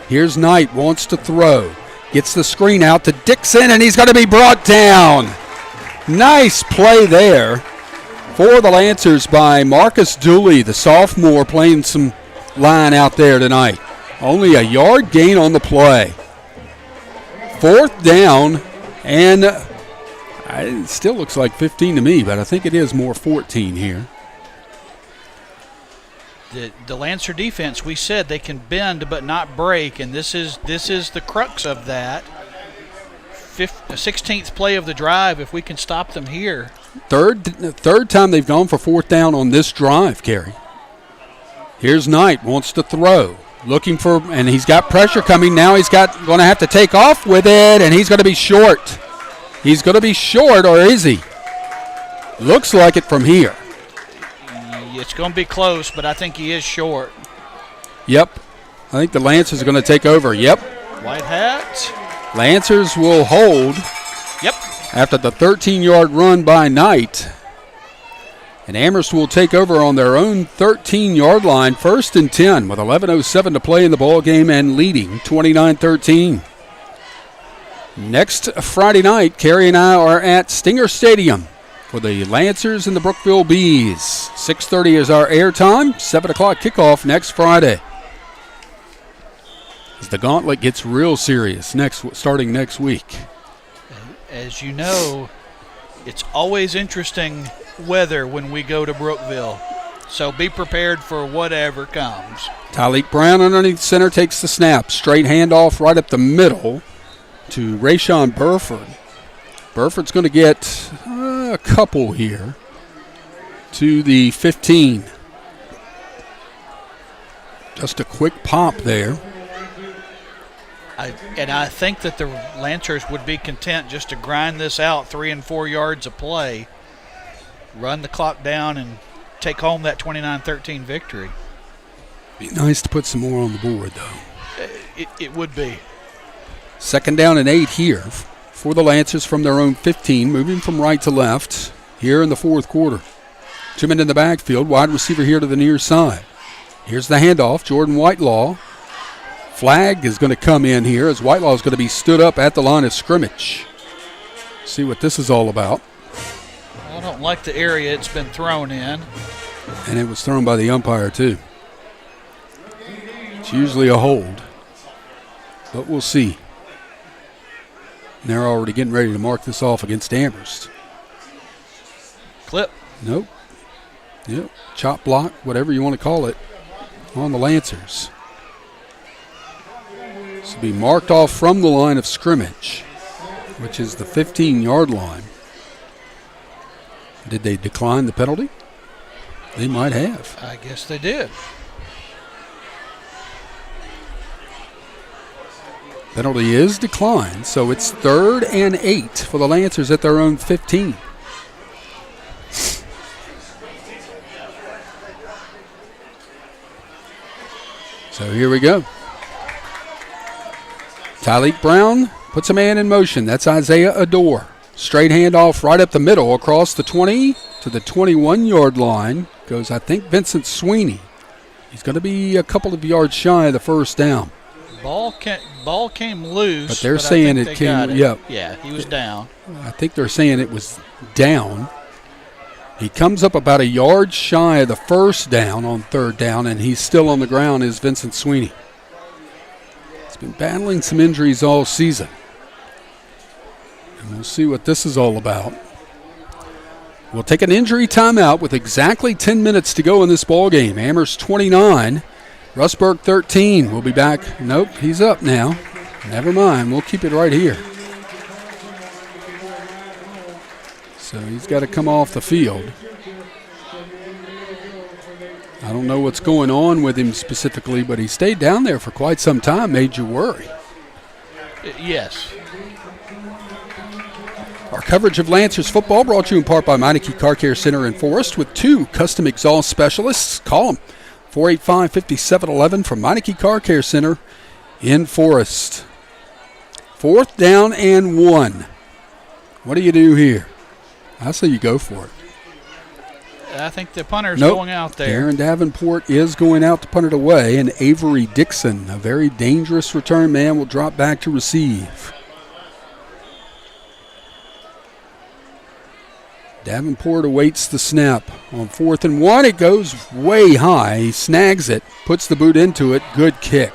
Here's Knight, wants to throw. Gets the screen out to Dixon, and he's going to be brought down. Nice play there for the Lancers by Marcus Dooley, the sophomore, playing some line out there tonight. Only a yard gain on the play. 4th down, and it still looks like 15 to me, but I think it is more 14 here. The Lancer defense, we said they can bend but not break, and this is the crux of that. 16th play of the drive, if we can stop them here. Third time they've gone for 4th down on this drive, Kerry. Here's Knight, wants to throw. Looking for, and he's got pressure coming. Now he's going to have to take off with it, and he's going to be short. He's going to be short, or is he? Looks like it from here. It's going to be close, but I think he is short. Yep. I think the Lancers are going to take over. Yep. White hat. Lancers will hold. Yep. After the 13-yard run by Knight. And Amherst will take over on their own 13-yard line, 1st and 10, with 11:07 to play in the ball game and leading 29-13. Next Friday night, Kerry and I are at Stinger Stadium for the Lancers and the Brookville Bees. 6:30 is our airtime. 7 o'clock kickoff next Friday. As the gauntlet gets real serious starting next week. As you know, it's always interesting weather when we go to Brookville. So be prepared for whatever comes. Tyleek Brown underneath center takes the snap. Straight handoff right up the middle to Rayshon Burford. Burford's going to get a couple here to the 15. Just a quick pop there. I think that the Lancers would be content just to grind this out 3 and 4 yards of play, run the clock down, and take home that 29-13 victory. Be nice to put some more on the board, though. It would be. 2nd down and 8 here for the Lancers from their own 15, moving from right to left here in the 4th quarter. 2 men in the backfield, wide receiver here to the near side. Here's the handoff, Jordan Whitelaw. Flag is going to come in here as Whitelaw is going to be stood up at the line of scrimmage. See what this is all about. I don't like the area it's been thrown in. And it was thrown by the umpire, too. It's usually a hold, but we'll see. And they're already getting ready to mark this off against Amherst. Clip. Nope. Yep. Chop block, whatever you want to call it, on the Lancers. This will be marked off from the line of scrimmage, which is the 15-yard line. Did they decline the penalty? They might have. I guess they did. Penalty is declined, so it's 3rd and 8 for the Lancers at their own 15. So here we go. Tyleek Brown puts a man in motion. That's Isaiah Adore. Straight handoff right up the middle across the 20 to the 21-yard line. Goes, I think, Vincent Sweeney. He's going to be a couple of yards shy of the 1st down. Ball came loose. But they're saying it came, yep. Yeah, he was down. I think they're saying it was down. He comes up about a yard shy of the 1st down on 3rd down, and he's still on the ground is Vincent Sweeney. He's been battling some injuries all season. And we'll see what this is all about. We'll take an injury timeout with exactly 10 minutes to go in this ball game. Amherst 29, Rustburg 13. We'll be back. Nope, he's up now. Never mind, we'll keep it right here. So he's got to come off the field. I don't know what's going on with him specifically, but he stayed down there for quite some time, made you worry. Yes. Our coverage of Lancers football brought to you in part by Meineke Car Care Center in Forest with 2 custom exhaust specialists. Call them, 485-5711 from Meineke Car Care Center in Forest. 4th down and 1. What do you do here? I say you go for it. I think the punter's going out there. Aaron Davenport is going out to punt it away, and Avery Dixon, a very dangerous return man, will drop back to receive. Davenport awaits the snap. On 4th and 1, it goes way high. He snags it, puts the boot into it. Good kick.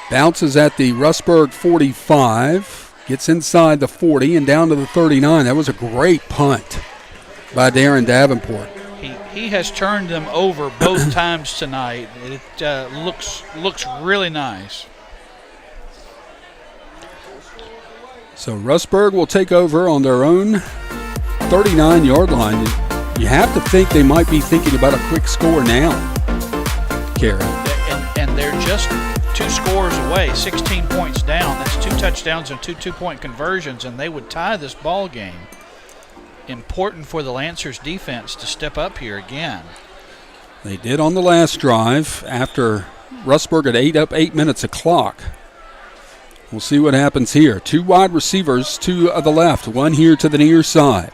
Bounces at the Rustburg 45. Gets inside the 40 and down to the 39. That was a great punt by Darren Davenport. He has turned them over both times tonight. It looks really nice. So Rustburg will take over on their own 39-yard line. You have to think they might be thinking about a quick score now, Karen. And they're just 2 scores away, 16 points down. That's 2 touchdowns and 2 two-point conversions, and they would tie this ball game. Important for the Lancers defense to step up here again. They did on the last drive after Rustburg had ate up 8 minutes of clock. We'll see what happens here. 2 wide receivers to the left, 1 here to the near side.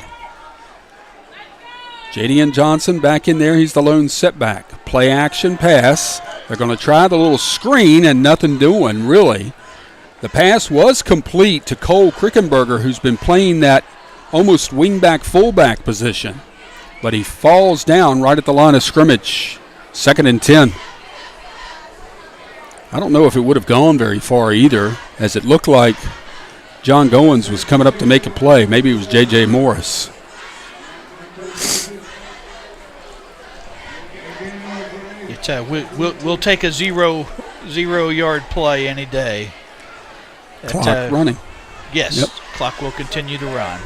Jadian Johnson back in there. He's the lone setback. Play action pass. They're going to try the little screen and nothing doing, really. The pass was complete to Cole Krickenberger, who's been playing that almost wingback fullback position. But he falls down right at the line of scrimmage. 2nd and 10. I don't know if it would have gone very far either, as it looked like John Goins was coming up to make a play. Maybe it was J.J. Morris. But we'll take a zero-yard play any day. Clock running. Yes, Yep. Clock will continue to run.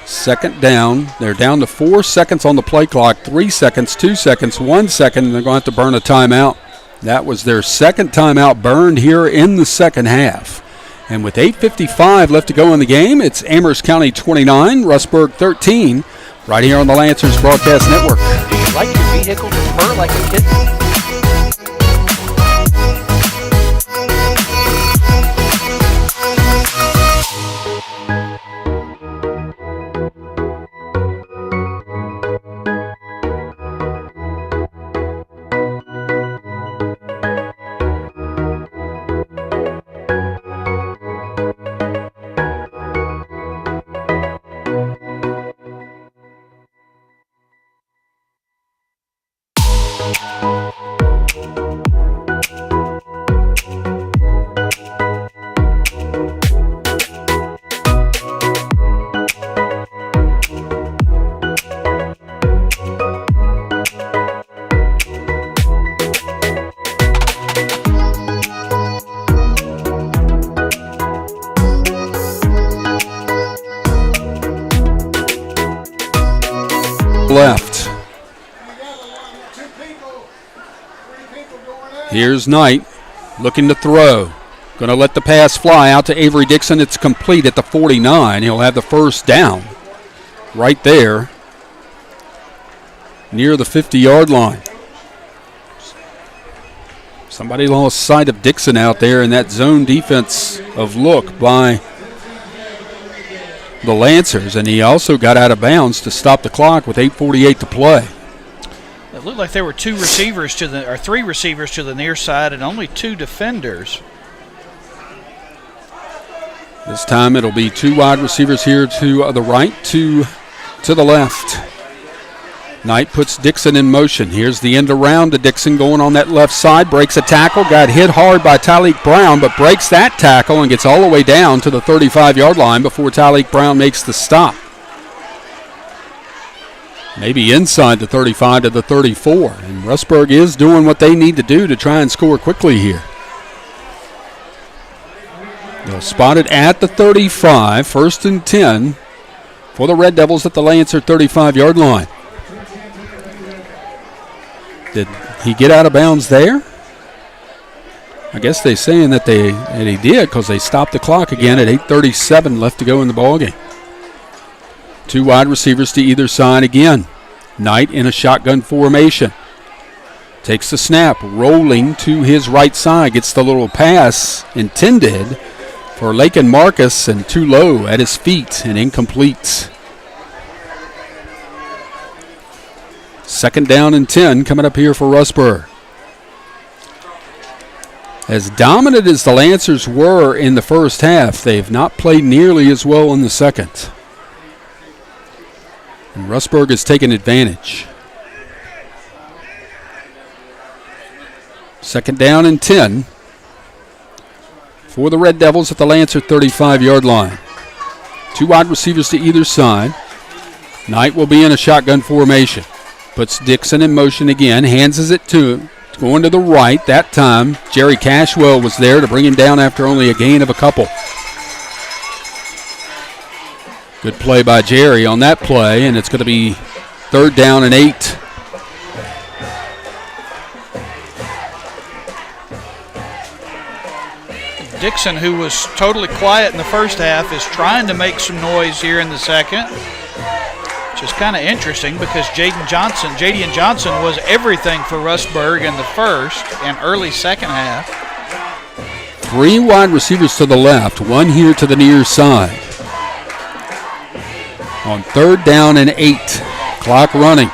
Second down. They're down to 4 seconds on the play clock. 3 seconds, 2 seconds, 1 second. And they're going to have to burn a timeout. That was their second timeout burned here in the second half. And with 8:55 left to go in the game, it's Amherst County 29, Rustburg 13, right here on the Lancers Broadcast Network. Do you like your vehicle to purr like a kitten? Left. Here's Knight looking to throw. Going to let the pass fly out to Avery Dixon. It's complete at the 49. He'll have the first down right there near the 50-yard line. Somebody lost sight of Dixon out there in that zone defense of look by the Lancers, and he also got out of bounds to stop the clock with 8:48 to play. It looked like there were three receivers to the near side and only 2 defenders. This time it'll be 2 wide receivers here to the right, 2 to the left. Knight puts Dixon in motion. Here's the end around to Dixon going on that left side. Breaks a tackle. Got hit hard by Tyleek Brown, but breaks that tackle and gets all the way down to the 35-yard line before Tyleek Brown makes the stop. Maybe inside the 35 to the 34. And Rustburg is doing what they need to do to try and score quickly here. They'll spot it at the 35, 1st and 10 for the Red Devils at the Lancer 35-yard line. Did he get out of bounds there? I guess they're saying that he did because they stopped the clock again at 8:37 left to go in the ballgame. 2 wide receivers to either side again. Knight in a shotgun formation. Takes the snap, rolling to his right side. Gets the little pass intended for Lakin Marcus and too low at his feet and incomplete. 2nd down and 10 coming up here for Rustburg. As dominant as the Lancers were in the first half, they've not played nearly as well in the second. And Rustburg has taken advantage. 2nd down and 10 for the Red Devils at the Lancer 35-yard line. 2 wide receivers to either side. Knight will be in a shotgun formation. Puts Dixon in motion again, hands it to him, going to the right. That time, Jerry Cashwell was there to bring him down after only a gain of a couple. Good play by Jerry on that play, and it's going to be 3rd down and 8. Dixon, who was totally quiet in the first half, is trying to make some noise here in the second. Which is kind of interesting because Jadian Johnson was everything for Rustburg in the first and early second half. 3 wide receivers to the left, 1 here to the near side. On 3rd down and 8, clock running.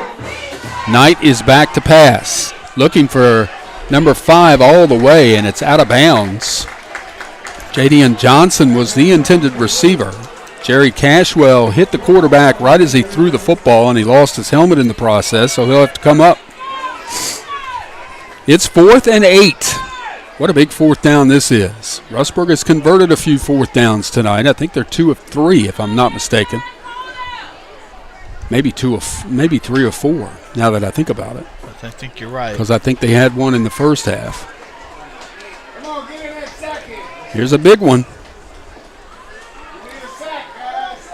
Knight is back to pass, looking for number 5 all the way, and it's out of bounds. Jadian Johnson was the intended receiver. Jerry Cashwell hit the quarterback right as he threw the football, and he lost his helmet in the process, so he'll have to come up. It's 4th and 8. What a big 4th down this is. Rustburg has converted a few 4th downs tonight. I think they're 2 of 3, if I'm not mistaken. Maybe 3 or 4, now that I think about it. I think you're right. Because I think they had one in the first half. Here's a big one.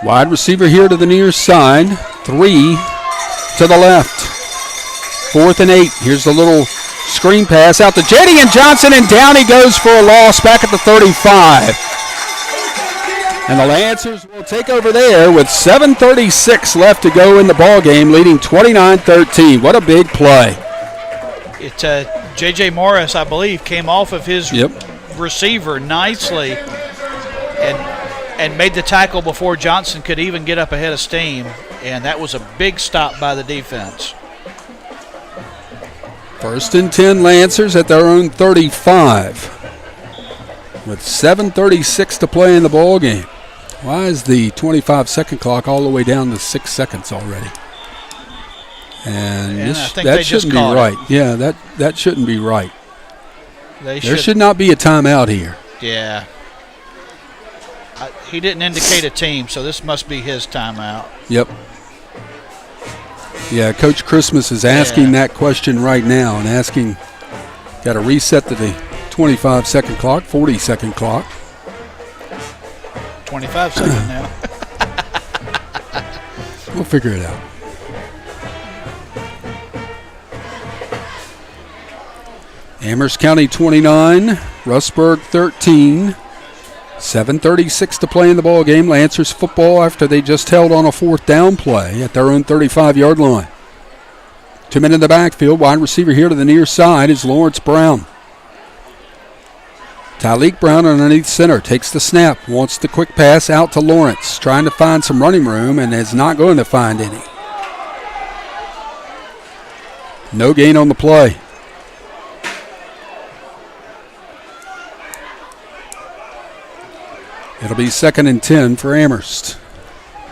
Wide receiver here to the near side. 3 to the left. 4th and 8. Here's the little screen pass out to Jetty and Johnson, and down he goes for a loss back at the 35. And the Lancers will take over there with 7:36 left to go in the ball game, leading 29-13. What a big play. It's J.J. Morris, I believe, came off of his receiver nicely and made the tackle before Johnson could even get up ahead of steam, and that was a big stop by the defense. 1st and 10 Lancers at their own 35 with 7:36 to play in the ball game. Why is the 25-second clock all the way down to 6 seconds already? And that shouldn't be right. Yeah, that shouldn't be right. There should not be a timeout here. Yeah. He didn't indicate a team, so this must be his timeout. Yep. Yeah, Coach Christmas is asking that question right now and asking, got to reset to the 25-second clock, 40-second clock. 25-second now. We'll figure it out. Amherst County 29, Rustburg 13. 7:36 to play in the ball game. Lancers football after they just held on a 4th down play at their own 35-yard line. 2 men in the backfield. Wide receiver here to the near side is Lawrence Brown. Tyleek Brown underneath center takes the snap, wants the quick pass out to Lawrence, trying to find some running room and is not going to find any. No gain on the play. It'll be 2nd and 10 for Amherst.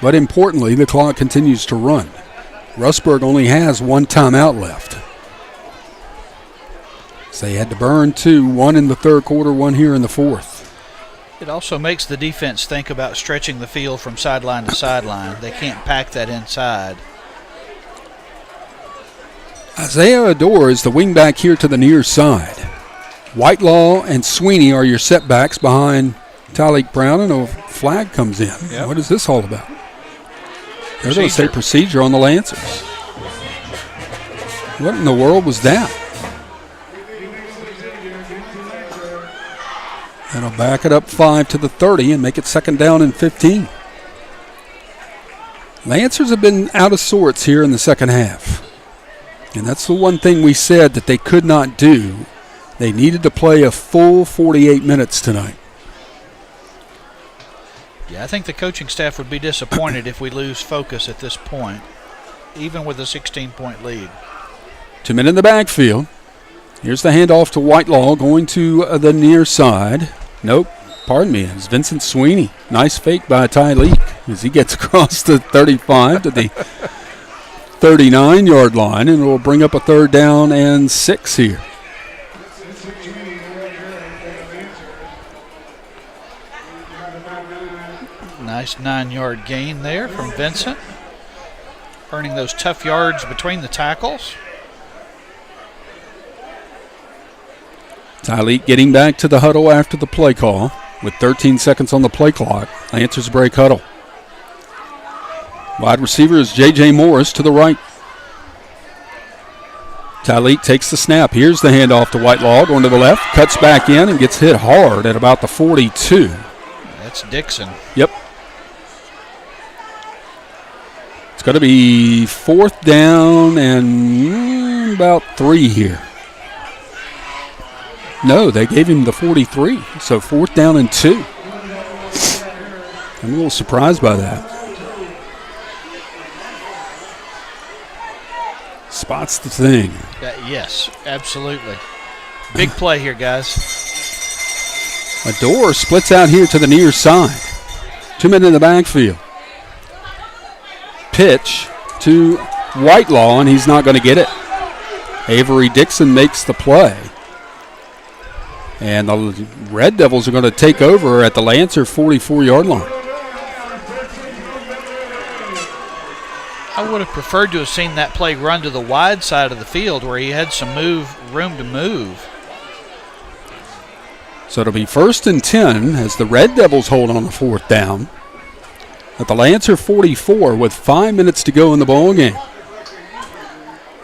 But importantly, the clock continues to run. Rustburg only has 1 timeout left. So they had to burn 2, 1 in the 3rd quarter, 1 here in the 4th. It also makes the defense think about stretching the field from sideline to sideline. They can't pack that inside. Isaiah Adore is the wingback here to the near side. Whitelaw and Sweeney are your setbacks behind Tyleek Brown, and a flag comes in. Yep. What is this all about? They're going to say procedure on the Lancers. What in the world was that? That'll back it up 5 to the 30 and make it 2nd down and 15. Lancers have been out of sorts here in the second half. And that's the one thing we said that they could not do. They needed to play a full 48 minutes tonight. Yeah, I think the coaching staff would be disappointed if we lose focus at this point, even with a 16-point lead. 2 men in the backfield. Here's the handoff to Whitelaw going to the near side. Nope, pardon me, it's Vincent Sweeney. Nice fake by Tyleek as he gets across the 35 to the 39-yard line, and it will bring up a 3rd down and 6 here. Nice 9-yard gain there from Vincent, earning those tough yards between the tackles. Tyleek getting back to the huddle after the play call with 13 seconds on the play clock. Lancers break huddle. Wide receiver is J.J. Morris to the right. Tyleek takes the snap. Here's the handoff to Whitelaw going to the left, cuts back in and gets hit hard at about the 42. That's Dixon. Yep. It's going to be 4th down and about 3 here. No, they gave him the 43, so 4th down and 2. I'm a little surprised by that. Spots the thing. Yes, absolutely. Big play here, guys. Adore splits out here to the near side. 2 men in the backfield. Pitch to Whitelaw, and he's not going to get it. Avery Dixon makes the play. And the Red Devils are going to take over at the Lancer 44-yard line. I I would have preferred to have seen that play run to the wide side of the field where he had some room to move. So it'll be 1st and 10 as the Red Devils hold on the 4th down at the Lancer 44 with 5 minutes to go in the ball game.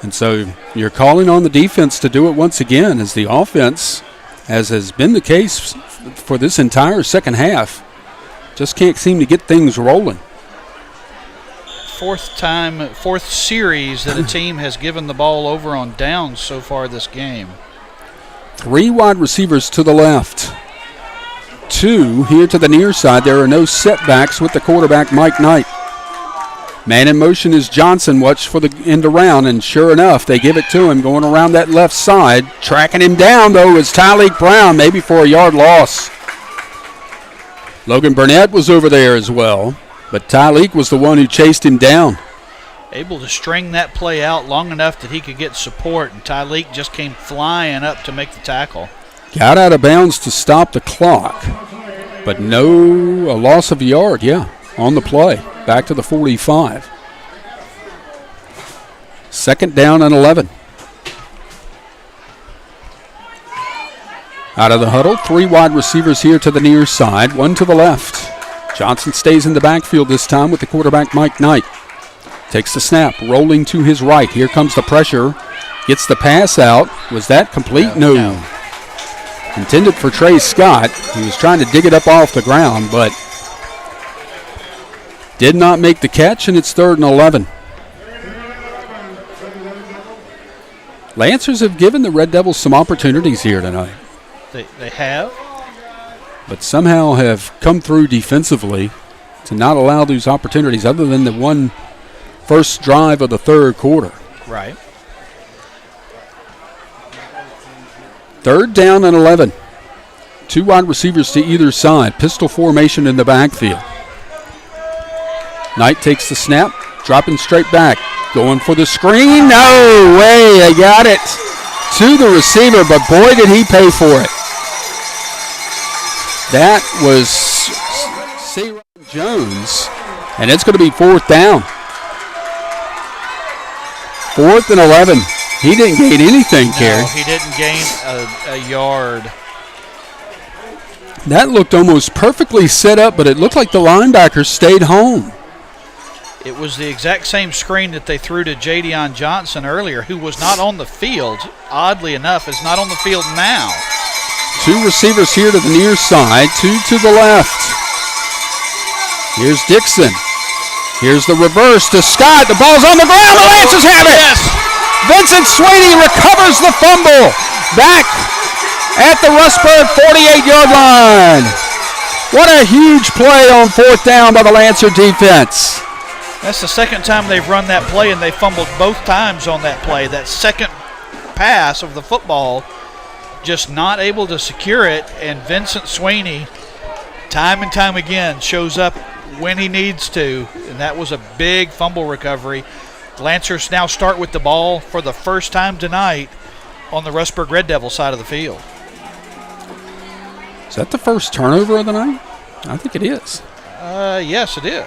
And so you're calling on the defense to do it once again, as the offense, as has been the case for this entire second half, just can't seem to get things rolling. Fourth series that a team has given the ball over on downs so far this game. 3 wide receivers to the left. 2 here to the near side. There are no setbacks with the quarterback, Mike Knight. Man in motion is Johnson. Watch for the end around, and sure enough, they give it to him going around that left side. Tracking him down, though, is Tyleek Brown, maybe for a yard loss. Logan Burnett was over there as well, but Tyleek was the one who chased him down. Able to string that play out long enough that he could get support, and Tyleek just came flying up to make the tackle. Got out of bounds to stop the clock, but a loss of a yard, on the play. Back to the 45. 2nd down and 11. Out of the huddle, 3 wide receivers here to the near side, 1 to the left. Johnson stays in the backfield this time with the quarterback, Mike Knight. Takes the snap, rolling to his right. Here comes the pressure. Gets the pass out. Was that complete? No. Intended for Trey Scott. He was trying to dig it up off the ground, but did not make the catch, and it's 3rd and 11. Lancers have given the Red Devils some opportunities here tonight. They have. But somehow have come through defensively to not allow these opportunities other than the one first drive of the 3rd quarter. Right. 3rd down and 11. 2 wide receivers to either side. Pistol formation in the backfield. Knight takes the snap, dropping straight back. Going for the screen. No way. They got it to the receiver, but boy, did he pay for it. That was C. Jones, and it's going to be 4th down. 4th and 11. He didn't gain anything, Kerry. No, he didn't gain a yard. That looked almost perfectly set up, but it looked like the linebackers stayed home. It was the exact same screen that they threw to Jadion Johnson earlier, who was not on the field, oddly enough, is not on the field now. 2 receivers here to the near side, 2 to the left. Here's Dixon. Here's the reverse to Scott. The ball's on the ground. The Lancers have it. Yes. Vincent Sweeney recovers the fumble. Back at the Rustburg 48-yard line. What a huge play on 4th down by the Lancer defense. That's the 2nd time they've run that play, and they fumbled both times on that play. That 2nd pass of the football, just not able to secure it, and Vincent Sweeney, time and time again, shows up when he needs to, and that was a big fumble recovery. The Lancers now start with the ball for the first time tonight on the Rustburg Red Devil side of the field. Is that the first turnover of the night? I think it is. Yes, it is.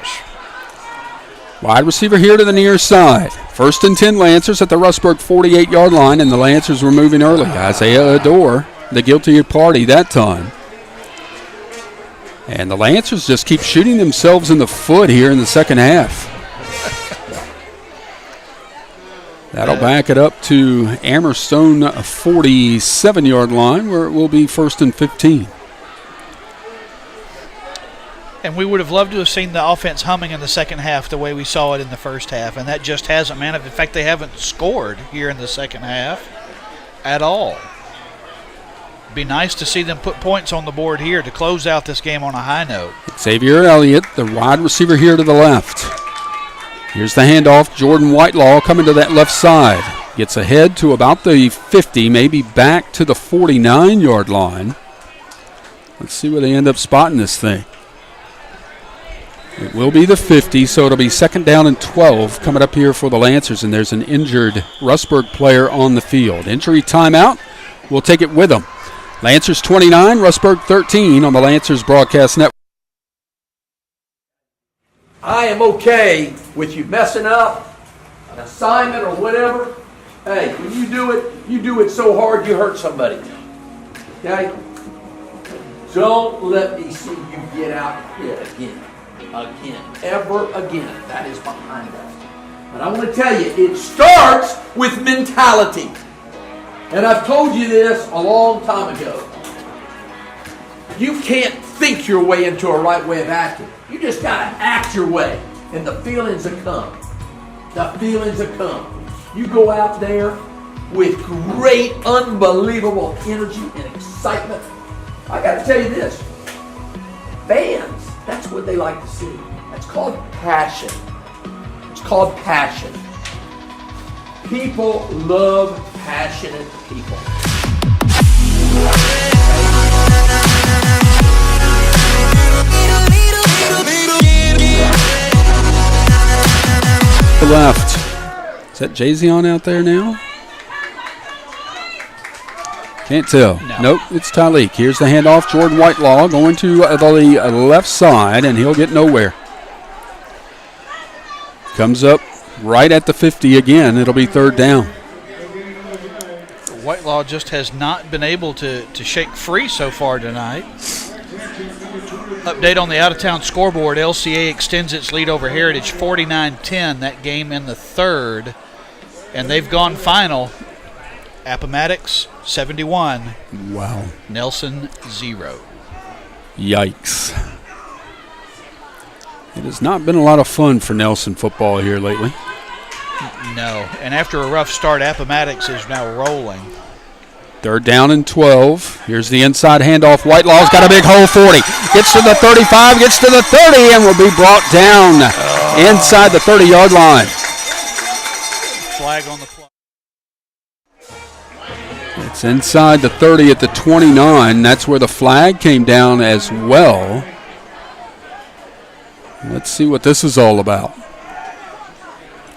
Wide receiver here to the near side. 1st and 10 Lancers at the Rustburg 48-yard line, and the Lancers were moving early. Isaiah Adore, the guilty party that time. And the Lancers just keep shooting themselves in the foot here in the second half. That'll back it up to Amherst's own 47-yard line, where it will be 1st and 15. And we would have loved to have seen the offense humming in the second half the way we saw it in the first half, and that just hasn't, man. In fact, they haven't scored here in the second half at all. Be nice to see them put points on the board here to close out this game on a high note. Xavier Elliott, the wide receiver here to the left. Here's the handoff. Jordan Whitelaw coming to that left side. Gets ahead to about the 50, maybe back to the 49-yard line. Let's see where they end up spotting this thing. It will be the 50, so it'll be 2nd down and 12 coming up here for the Lancers, and there's an injured Rustburg player on the field. Injury timeout. We'll take it with them. Lancers 29, Rustburg 13 on the Lancers Broadcast Network. I am okay with you messing up assignment or whatever, hey, when you do it so hard you hurt somebody. Okay? Don't let me see you get out hit again. Ever again. That is behind us. But I want to tell you, it starts with mentality. And I've told you this a long time ago. You can't think your way into a right way of acting. You just got to act your way. And the feelings will come. The feelings will come. You go out there with great, unbelievable energy and excitement. I got to tell you this. Fans, that's what they like to see. That's called passion. It's called passion. People love passionate people. Left. Is that Jay-Z on out there now? Can't tell. No. Nope, it's Tyleek. Here's the handoff. Jordan Whitelaw going to the left side, and he'll get nowhere. Comes up right at the 50 again. It'll be third down. Whitelaw just has not been able to shake free so far tonight. Update on the out-of-town scoreboard. LCA extends its lead over Heritage 49-10. That game in the third. And they've gone final. Appomattox 71. Wow. Nelson 0. Yikes. It has not been a lot of fun for Nelson football here lately. No. And after a rough start, Appomattox is now rolling. Third down and 12. Here's the inside handoff. Whitelaw's got a big hole, 40. Gets to the 35, gets to the 30, and will be brought down inside the 30-yard line. Flag on the play. It's inside the 30 at the 29. That's where the flag came down as well. Let's see what this is all about.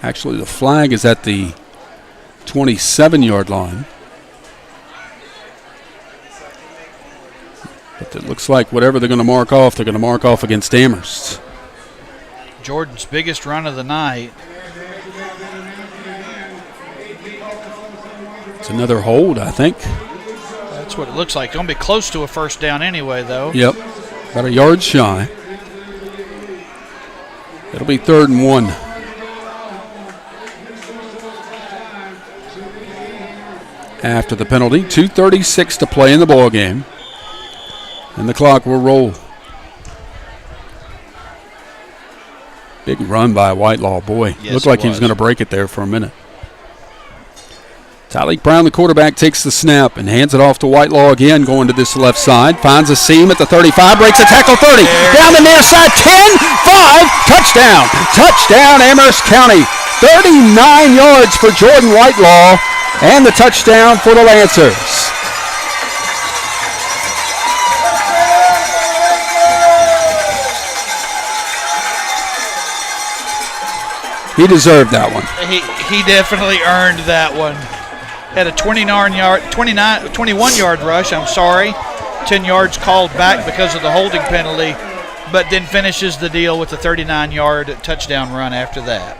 Actually, the flag is at the 27-yard line. But it looks like whatever they're going to mark off, they're going to mark off against Amherst. Jordan's biggest run of the night. It's another hold, I think. That's what it looks like. Going to be close to a first down anyway, though. Yep, about a yard shy. It'll be 3rd and 1. After the penalty, 2:36 to play in the ball game. And the clock will roll. Big run by Whitelaw, boy. Yes, Looked like he was going to break it there for a minute. Tyleek Brown, the quarterback, takes the snap and hands it off to Whitelaw again, going to this left side. Finds a seam at the 35, breaks a tackle, 30. Down the near side, 10, 5, touchdown. Touchdown, Amherst County. 39 yards for Jordan Whitelaw, and the touchdown for the Lancers. He deserved that one. He definitely earned that one. Had a 21-yard rush, 10 yards called back because of the holding penalty, but then finishes the deal with a 39-yard touchdown run after that.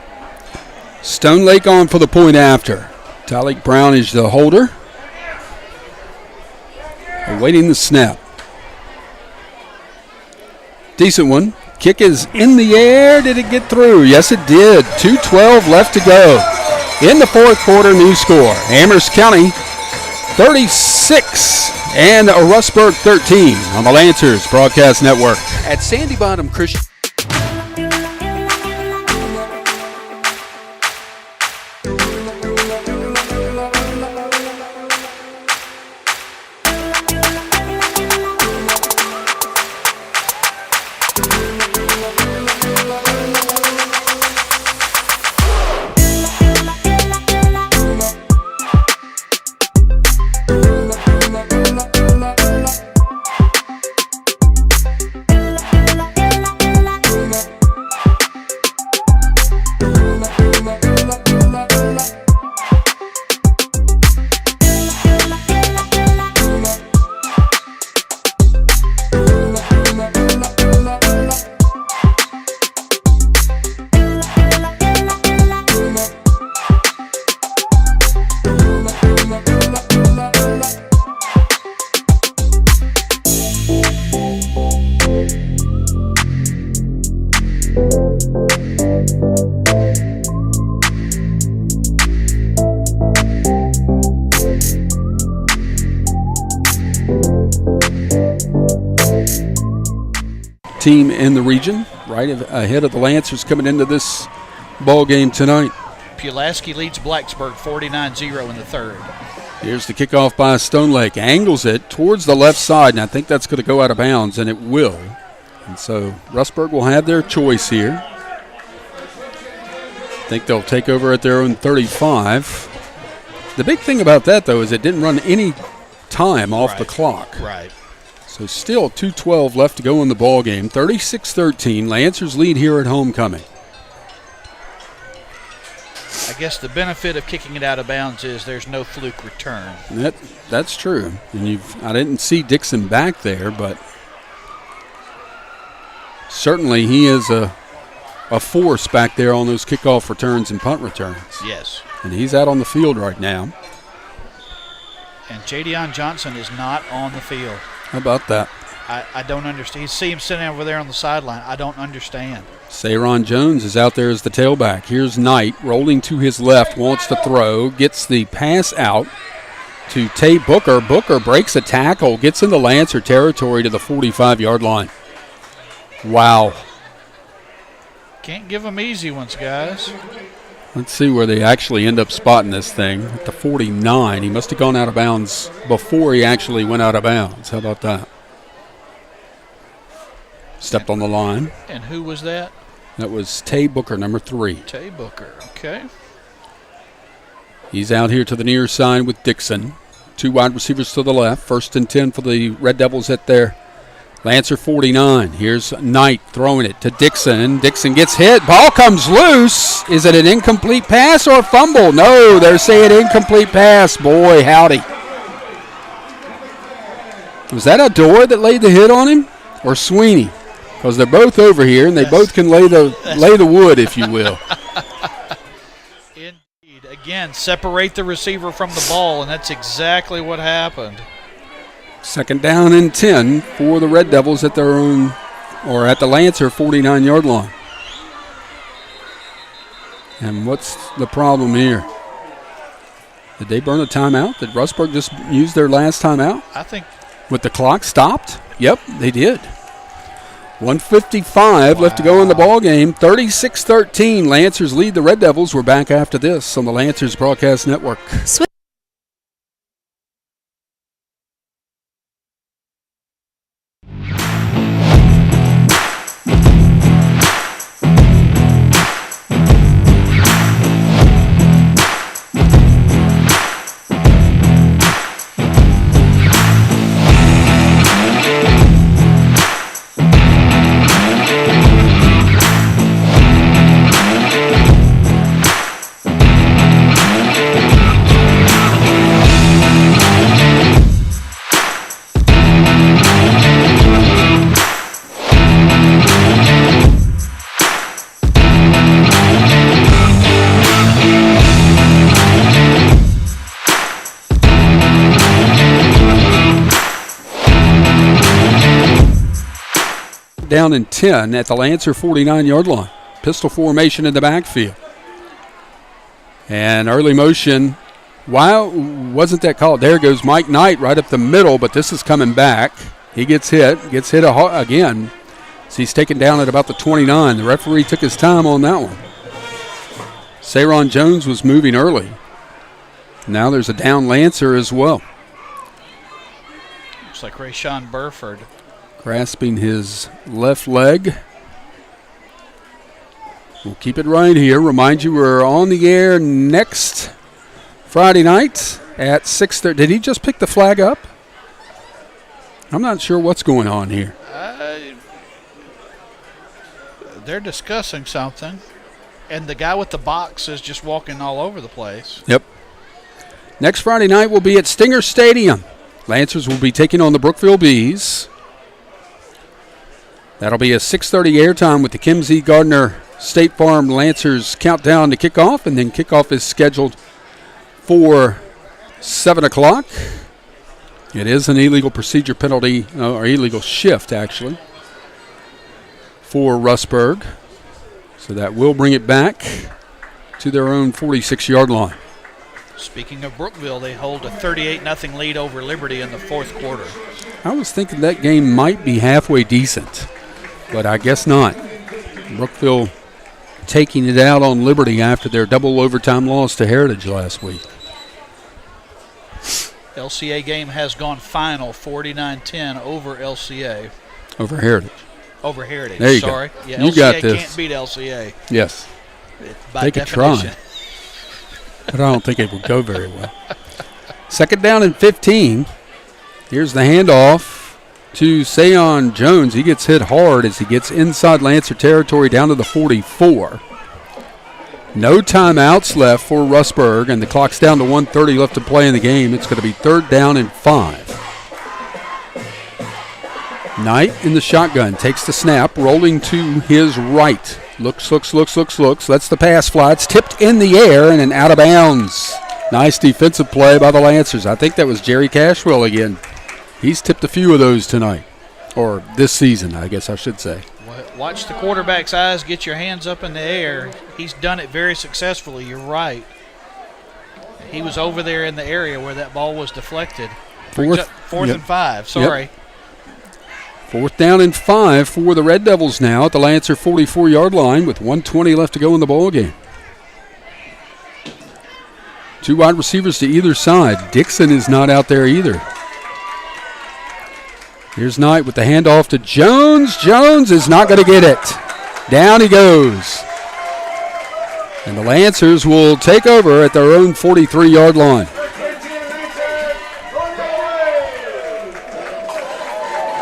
Stone Lake on for the point after. Tyleek Brown is the holder. Awaiting the snap. Decent one. Kick is in the air. Did it get through? Yes, it did. 2:12 left to go. In the fourth quarter, new score. Amherst County 36 and Rustburg 13 on the Lancers Broadcast Network. At Sandy Bottom Christian. team in the region, right ahead of the Lancers coming into this ball game tonight. Pulaski leads Blacksburg 49-0 in the third. Here's the kickoff by Stone Lake. Angles it towards the left side, and I think that's going to go out of bounds, and it will. And so Rustburg will have their choice here. I think they'll take over at their own 35. The big thing about that, though, is it didn't run any time off the clock. Right. So still 2:12 left to go in the ball game. 36-13. Lancers lead here at homecoming. I guess the benefit of kicking it out of bounds is there's no fluke return. That's true. And I didn't see Dixon back there, but certainly he is a force back there on those kickoff returns and punt returns. Yes. And he's out on the field right now. And Jadion Johnson is not on the field. How about that? I don't understand. You see him sitting over there on the sideline. I don't understand. Sayron Jones is out there as the tailback. Here's Knight rolling to his left, wants to throw, gets the pass out to Tay Booker. Booker breaks a tackle, gets into Lancer territory to the 45-yard line. Wow. Can't give them easy ones, guys. Let's see where they actually end up spotting this thing. At the 49. He must have gone out of bounds before he actually went out of bounds. How about that? Stepped on the line. And who was that? That was Tay Booker, number 3. Tay Booker, okay. He's out here to the near side with Dixon. 2 wide receivers to the left. 1st and 10 for the Red Devils at their Lancer 49. Here's Knight throwing it to Dixon. Dixon gets hit. Ball comes loose. Is it an incomplete pass or a fumble? No, they're saying incomplete pass. Boy, howdy. Was that Adore that laid the hit on him or Sweeney? Because they're both over here, and they both can lay the wood, if you will. Indeed. Again, separate the receiver from the ball, and that's exactly what happened. 2nd down and 10 for the Red Devils at their own, or at the Lancer 49-yard line. And what's the problem here? Did they burn a timeout? Did Rustburg just use their last timeout? I think. With the clock stopped? Yep, they did. 1:55 left to go in the ball game. 36-13. Lancers lead the Red Devils. We're back after this on the Lancers Broadcast Network. Down and 10 at the Lancer 49-yard line. Pistol formation in the backfield. And early motion. Why wasn't that called? There goes Mike Knight right up the middle, but this is coming back. He gets hit again. So he's taken down at about the 29. The referee took his time on that one. Sayron Jones was moving early. Now there's a down Lancer as well. Looks like Rayshawn Burford. Grasping his left leg. We'll keep it right here. Remind you we're on the air next Friday night at 6:30. Did he just pick the flag up? I'm not sure what's going on here. They're discussing something. And the guy with the box is just walking all over the place. Yep. Next Friday night will be at Stinger Stadium. Lancers will be taking on the Brookville Bees. That'll be a 6:30 airtime with the Kim Z. Gardner State Farm Lancers countdown to kickoff, and then kickoff is scheduled for 7 o'clock. It is an illegal procedure penalty, or illegal shift, actually, for Rustburg. So that will bring it back to their own 46-yard line. Speaking of Brookville, they hold a 38-0 lead over Liberty in the fourth quarter. I was thinking that game might be halfway decent. but I guess not. Brookville taking it out on Liberty after their double overtime loss to Heritage last week. LCA game has gone final, 49-10 over LCA. Over Heritage. Over Heritage, there you sorry. Go. Yeah, you LCA got this. Can't beat LCA. Yes. By they could definition. try. But I don't think it would go very well. Second down and 15. Here's the handoff to Sayon Jones. He gets hit hard as he gets inside Lancer territory down to the 44. No timeouts left for Rustburg, and the clock's down to 1:30 left to play in the game. It's going to be 3rd down and 5. Knight in the shotgun, takes the snap, rolling to his right. Looks. Lets the pass fly. It's tipped in the air and out of bounds. Nice defensive play by the Lancers. I think that was Jerry Cashwell again. He's tipped a few of those tonight, or this season, I guess I should say. Watch the quarterback's eyes, get your hands up in the air. He's done it very successfully, you're right. He was over there in the area where that ball was deflected. Fourth and 5, sorry. Yep. 4th down and 5 for the Red Devils now at the Lancer 44-yard line with 1:20 left to go in the ball game. 2 wide receivers to either side. Dixon is not out there either. Here's Knight with the handoff to Jones. Jones is not going to get it. Down he goes. And the Lancers will take over at their own 43-yard line.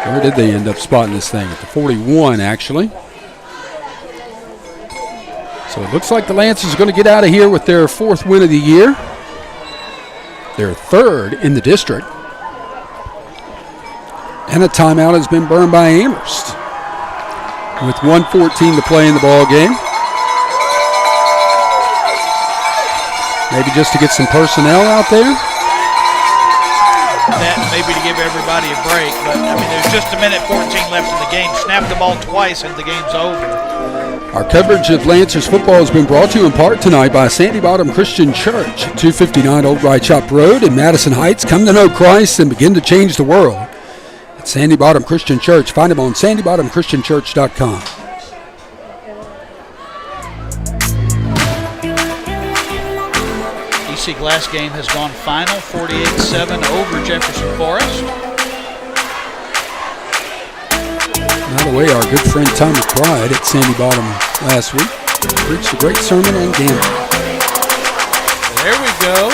Where did they end up spotting this thing? At the 41, actually. So it looks like the Lancers are going to get out of here with their 4th win of the year. Their 3rd in the district. And a timeout has been burned by Amherst with 1:14 to play in the ball game. Maybe just to get some personnel out there. That maybe to give everybody a break, but I mean there's just a minute 14 left in the game. Snap the ball twice and the game's over. Our coverage of Lancers football has been brought to you in part tonight by Sandy Bottom Christian Church, 259 Old Rye Chop Road in Madison Heights. Come to know Christ and begin to change the world. At Sandy Bottom Christian Church. Find them on sandybottomchristianchurch.com. EC Glass game has gone final, 48-7 over Jefferson Forest. By the way, our good friend Tom McBride at Sandy Bottom last week preached a great sermon on gambling. There we go.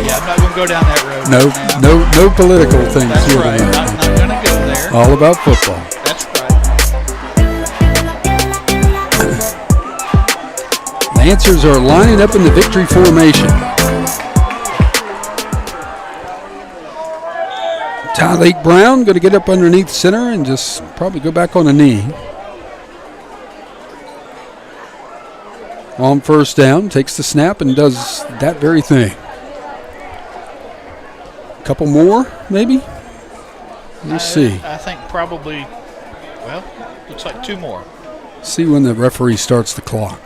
Yeah, I'm not going to go down that road. No political things That's here right. tonight. I'm not going to go there. All about football. That's right. Lancers are lining up in the victory formation. Tyleek Brown going to get up underneath center and just probably go back on a knee. On 1st down, takes the snap and does that very thing. A couple more, maybe? Let's see. I think probably, well, looks like 2 more. See when the referee starts the clock.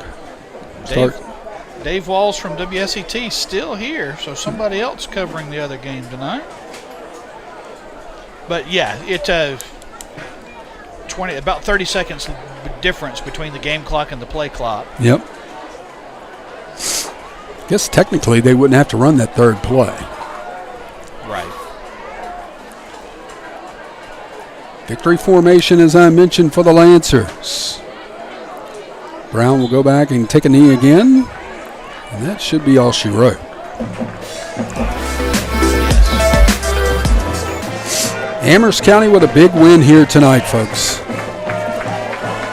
Dave Walls from WSET still here, so somebody else covering the other game tonight. But yeah, it about 30 seconds difference between the game clock and the play clock. Yep. Guess technically they wouldn't have to run that 3rd play. Right. Victory formation, as I mentioned, for the Lancers. Brown will go back and take a knee again, and that should be all she wrote. Amherst County with a big win here tonight, folks.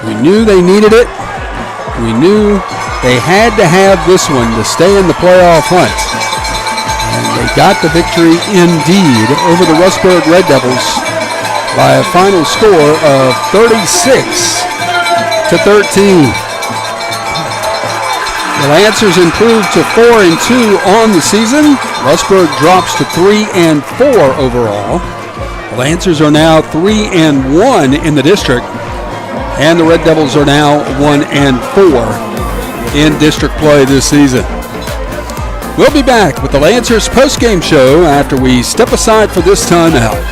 We knew they needed it. We knew they had to have this one to stay in the playoff hunt. And they got the victory indeed over the Rustburg Red Devils by a final score of 36-13. The Lancers improved to 4-2 on the season. Rustburg drops to 3-4 overall. The Lancers are now 3-1 in the district, and the Red Devils are now 1-4 in district play this season. We'll be back with the Lancers postgame show after we step aside for this timeout.